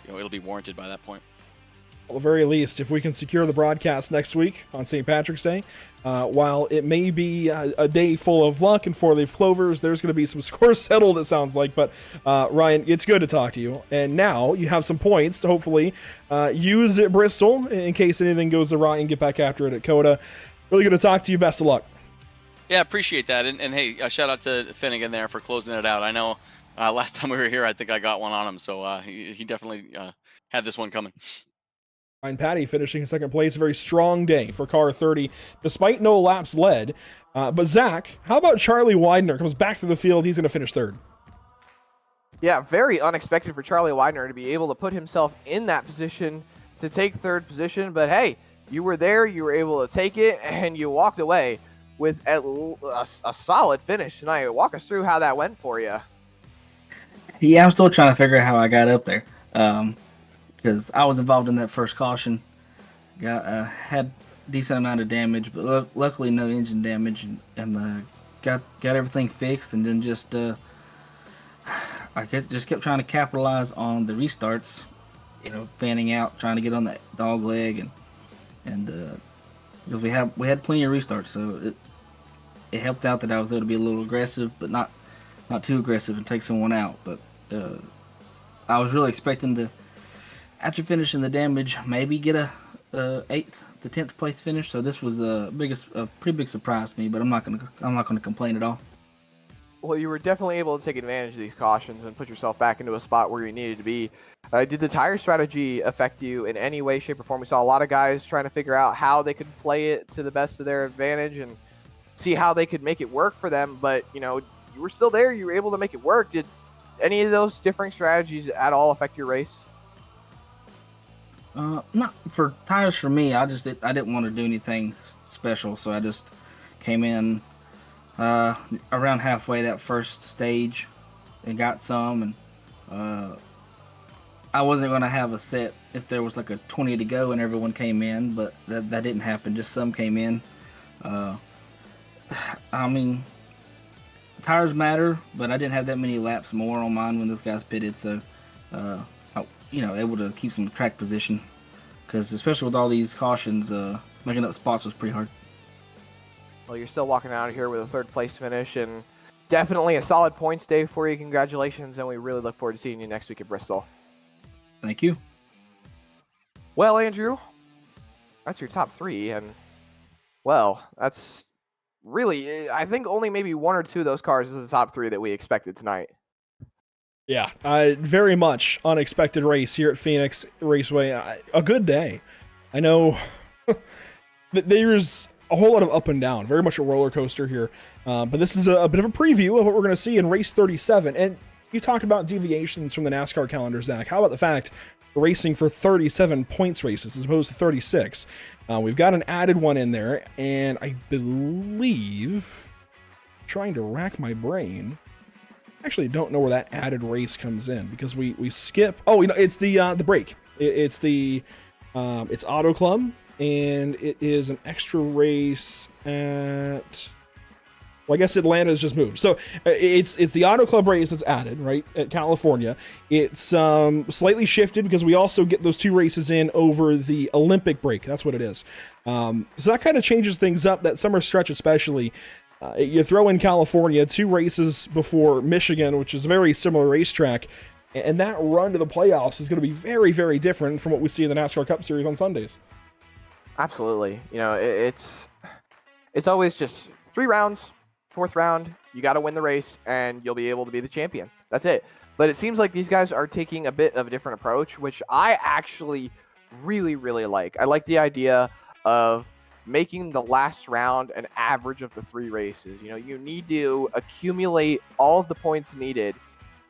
it'll be warranted by that point. At the very least, if we can secure the broadcast next week on St. Patrick's Day, while it may be a day full of luck and 4-leaf clovers, there's going to be some scores settled, it sounds like. But Ryan, it's good to talk to you. And now you have some points to hopefully use at Bristol in case anything goes awry and get back after it at Coda. Really good to talk to you. Best of luck. Yeah, appreciate that. And hey, shout out to Finnegan there for closing it out. I know last time we were here, I think I got one on him. So he definitely had this one coming. Ryan Patty finishing in second place. A very strong day for car 30, despite no laps led. But Zach, how about Charlie Widener? Comes back to the field. He's going to finish third. Yeah, very unexpected for Charlie Widener to be able to put himself in that position to take third position. But hey, you were there, you were able to take it, and you walked away with a solid finish tonight. Walk us through how that went for you. Yeah, I'm still trying to figure out how I got up there. Because I was involved in that first caution, had a decent amount of damage, but luckily no engine damage, and got everything fixed, and then just kept trying to capitalize on the restarts, fanning out, trying to get on that dog leg, and because we had plenty of restarts, so it helped out that I was able to be a little aggressive, but not too aggressive and take someone out. But I was really expecting to, after finishing the damage, maybe get a 8th to 10th place finish. So this was a pretty big surprise to me. But I'm not gonna complain at all. Well, you were definitely able to take advantage of these cautions and put yourself back into a spot where you needed to be. Did the tire strategy affect you in any way, shape, or form? We saw a lot of guys trying to figure out how they could play it to the best of their advantage and see how they could make it work for them. But you were still there. You were able to make it work. Did any of those differing strategies at all affect your race? Not for tires for me. I didn't want to do anything special, so I just came in around halfway that first stage and got some, and I wasn't going to have a set if there was like a 20 to go and everyone came in, but that didn't happen. Just some came in. I mean, tires matter, but I didn't have that many laps more on mine when those guys pitted, so able to keep some track position, because especially with all these cautions, making up spots was pretty hard. Well, you're still walking out of here with a third place finish, and definitely a solid points day for you. Congratulations, and we really look forward to seeing you next week at Bristol. Thank you. Well, Andrew, that's your top 3, and well, that's really, I think only maybe 1 or 2 of those cars is the top 3 that we expected tonight. Yeah, very much unexpected race here at Phoenix Raceway. A good day. I know there's a whole lot of up and down, very much a roller coaster here. But this is a bit of a preview of what we're going to see in race 37. And you talked about deviations from the NASCAR calendar, Zach. How about the fact we're racing for 37 points races as opposed to 36? We've got an added one in there, and I believe, trying to rack my brain, actually don't know where that added race comes in, because we skip. Oh, it's the break. It's Auto Club, and it is an extra race at, well, I guess Atlanta's just moved. So it's the Auto Club race that's added, right, at California. It's slightly shifted because we also get those 2 races in over the Olympic break. That's what it is. So that kind of changes things up, that summer stretch especially. You throw in California, 2 races before Michigan, which is a very similar racetrack, and that run to the playoffs is going to be very, very different from what we see in the NASCAR Cup Series on Sundays. Absolutely. It's always just 3 rounds, 4th round, you got to win the race, and you'll be able to be the champion. That's it. But it seems like these guys are taking a bit of a different approach, which I actually really, really like. I like the idea of making the last round an average of the 3 races. You need to accumulate all of the points needed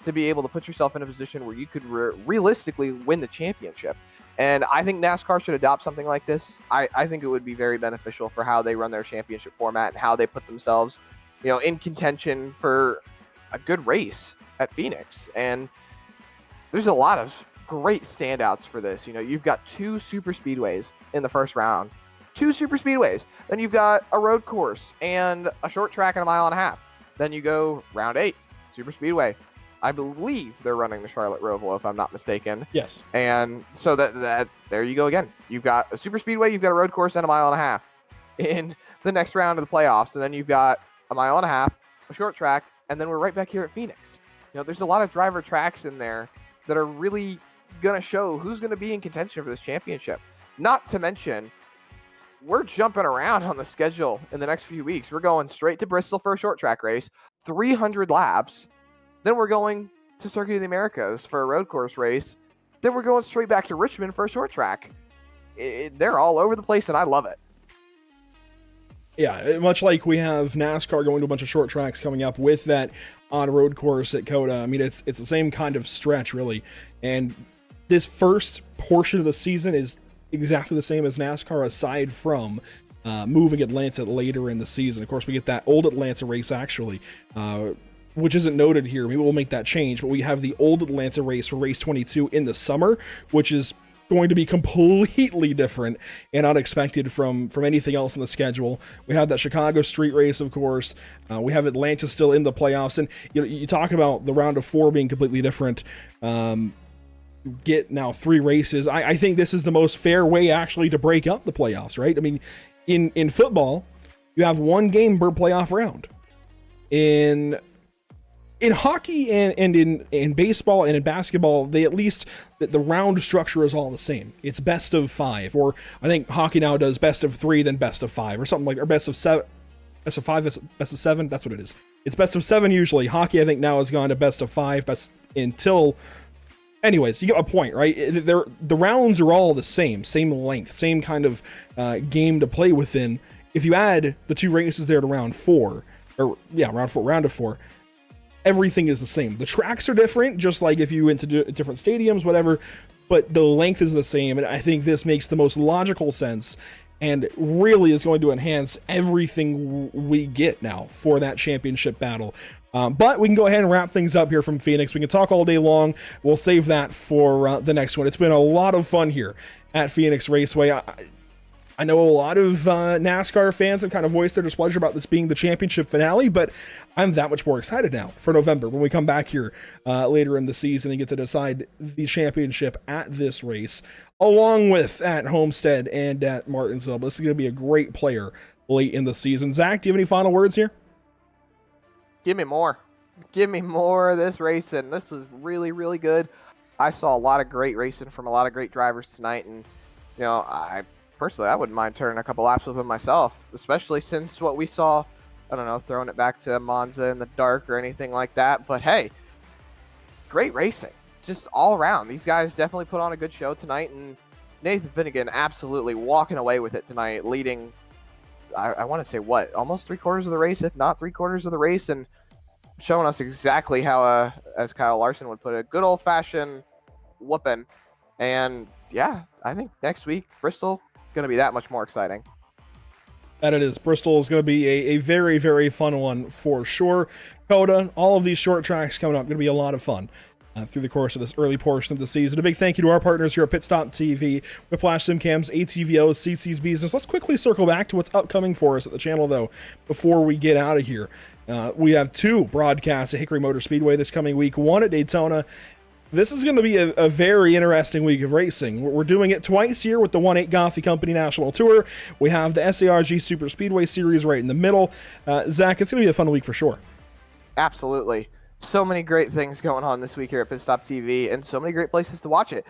to be able to put yourself in a position where you could realistically win the championship. And I think NASCAR should adopt something like this. I think it would be very beneficial for how they run their championship format and how they put themselves, in contention for a good race at Phoenix. And there's a lot of great standouts for this. You've got 2 super speedways in the first round. 2 super speedways. Then you've got a road course and a short track and a 1.5 miles. Then you go round 8, super speedway. I believe they're running the Charlotte Roval, if I'm not mistaken. Yes. And so that there you go again. You've got a super speedway, you've got a road course, and a 1.5 miles in the next round of the playoffs. And then you've got a 1.5 miles, a short track, and then we're right back here at Phoenix. There's a lot of driver tracks in there that are really going to show who's going to be in contention for this championship. Not to mention, we're jumping around on the schedule in the next few weeks. We're going straight to Bristol for a short track race, 300 laps. Then we're going to Circuit of the Americas for a road course race. Then we're going straight back to Richmond for a short track. They're all over the place, and I love it. Yeah, much like we have NASCAR going to a bunch of short tracks coming up with that on-road course at COTA. I mean, it's the same kind of stretch, really. And this first portion of the season is exactly the same as NASCAR, aside from moving Atlanta later in the season. Of course, we get that old Atlanta race, actually, which isn't noted here. Maybe we'll make that change, but we have the old Atlanta race for race 22 in the summer, which is going to be completely different and unexpected from anything else in the schedule. We have that Chicago street race, of course. We have Atlanta still in the playoffs, and you talk about the round of 4 being completely different. Get now 3 races. I think this is the most fair way actually to break up the playoffs, right? I mean, in football, you have 1 game per playoff round. In hockey and in baseball and in basketball, they at least, the round structure is all the same. It's best of 5, or I think hockey now does best of 3, then best of 5, or something like, or best of 7, best of 5, best of 7. That's what it is. It's best of 7 usually. Hockey, I think, now has gone to best of 5, until. Anyways, you get a point, right? The rounds are all the same length, same kind of game to play within. If you add the 2 races there to round 4, round of 4. Everything is the same. The tracks are different, just like if you went to different stadiums, whatever, but the length is the same, and I think this makes the most logical sense and really is going to enhance everything we get now for that championship battle. But we can go ahead and wrap things up here from Phoenix. We can talk all day long. We'll save that for the next one. It's been a lot of fun here at Phoenix Raceway. I know a lot of NASCAR fans have kind of voiced their displeasure about this being the championship finale, but I'm that much more excited now for November when we come back here later in the season and get to decide the championship at this race, along with at Homestead and at Martinsville. This is going to be a great player late in the season. Zach, do you have any final words here? Give me more. Give me more of this racing. This was really, really good. I saw a lot of great racing from a lot of great drivers tonight, and personally, I wouldn't mind turning a couple laps with them myself, especially since what we saw, I don't know, throwing it back to Monza in the dark or anything like that. But hey, great racing, just all around. These guys definitely put on a good show tonight, and Nathan Finnegan absolutely walking away with it tonight, leading, I want to say, what, almost 3/4 of the race, if not 3/4 of the race, and showing us exactly how, as Kyle Larson would put it, good old-fashioned whooping. And yeah, I think next week, Bristol, going to be that much more exciting. That it is. Bristol is going to be a very, very fun one for sure. Coda, all of these short tracks coming up, going to be a lot of fun through the course of this early portion of the season. A big thank you to our partners here at Pit Stop TV, Whiplash SimCams, ATVO, CC's Business. Let's quickly circle back to what's upcoming for us at the channel, though, before we get out of here. We have 2 broadcasts at Hickory Motor Speedway this coming week, one at Daytona. This is going to be a very interesting week of racing. We're doing it twice here with the 1/8 Coffee Company National Tour. We have the SARG Super Speedway Series right in the middle. Zach, it's going to be a fun week for sure. Absolutely. So many great things going on this week here at Pit Stop TV, and so many great places to watch it.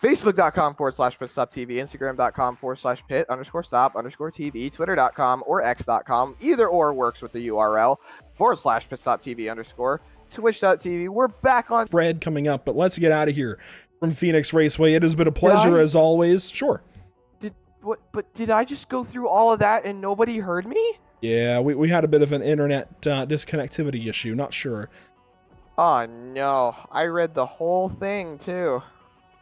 Facebook.com/Pit Stop TV, Instagram.com/Pit_Stop_TV, Twitter.com or X.com. Either or works with the URL /Pit Stop TV_. Twitch.tv. We're back on Bread coming up, but let's get out of here from Phoenix Raceway. It has been a pleasure as always. Sure. Did I just go through all of that and nobody heard me? Yeah, we had a bit of an internet disconnectivity issue. Not sure. Oh no, I read the whole thing too.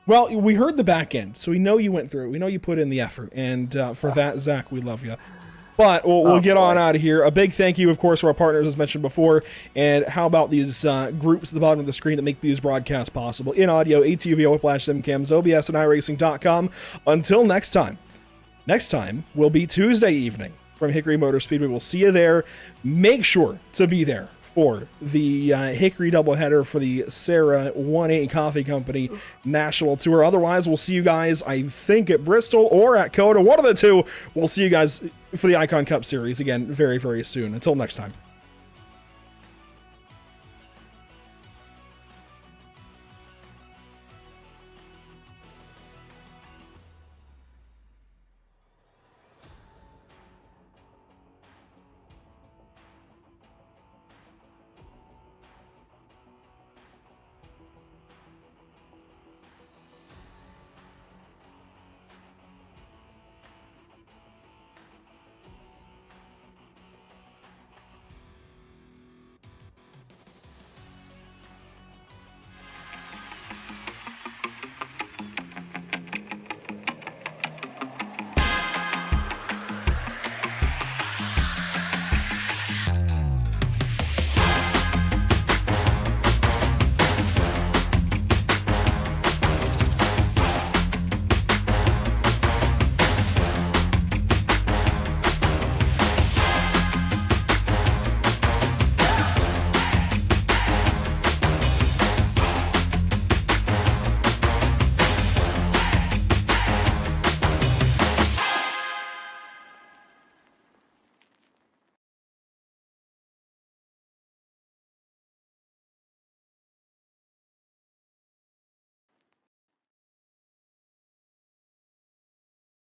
Well, we heard the back end, so we know you went through it. We know you put in the effort, and for that, Zach, we love you. But we'll get on out of here. A big thank you, of course, to our partners, as mentioned before. And how about these groups at the bottom of the screen that make these broadcasts possible? In audio, ATVO, Whiplash, SimCams, OBS, and iRacing.com. Until next time. Next time will be Tuesday evening from Hickory Motor Speedway. We'll see you there. Make sure to be there for the Hickory doubleheader for the Sarah 1/8 Coffee Company National Tour. Otherwise, we'll see you guys, I think, at Bristol or at Coda. One of the two. We'll see you guys for the Icon Cup Series again very, very soon. Until next time.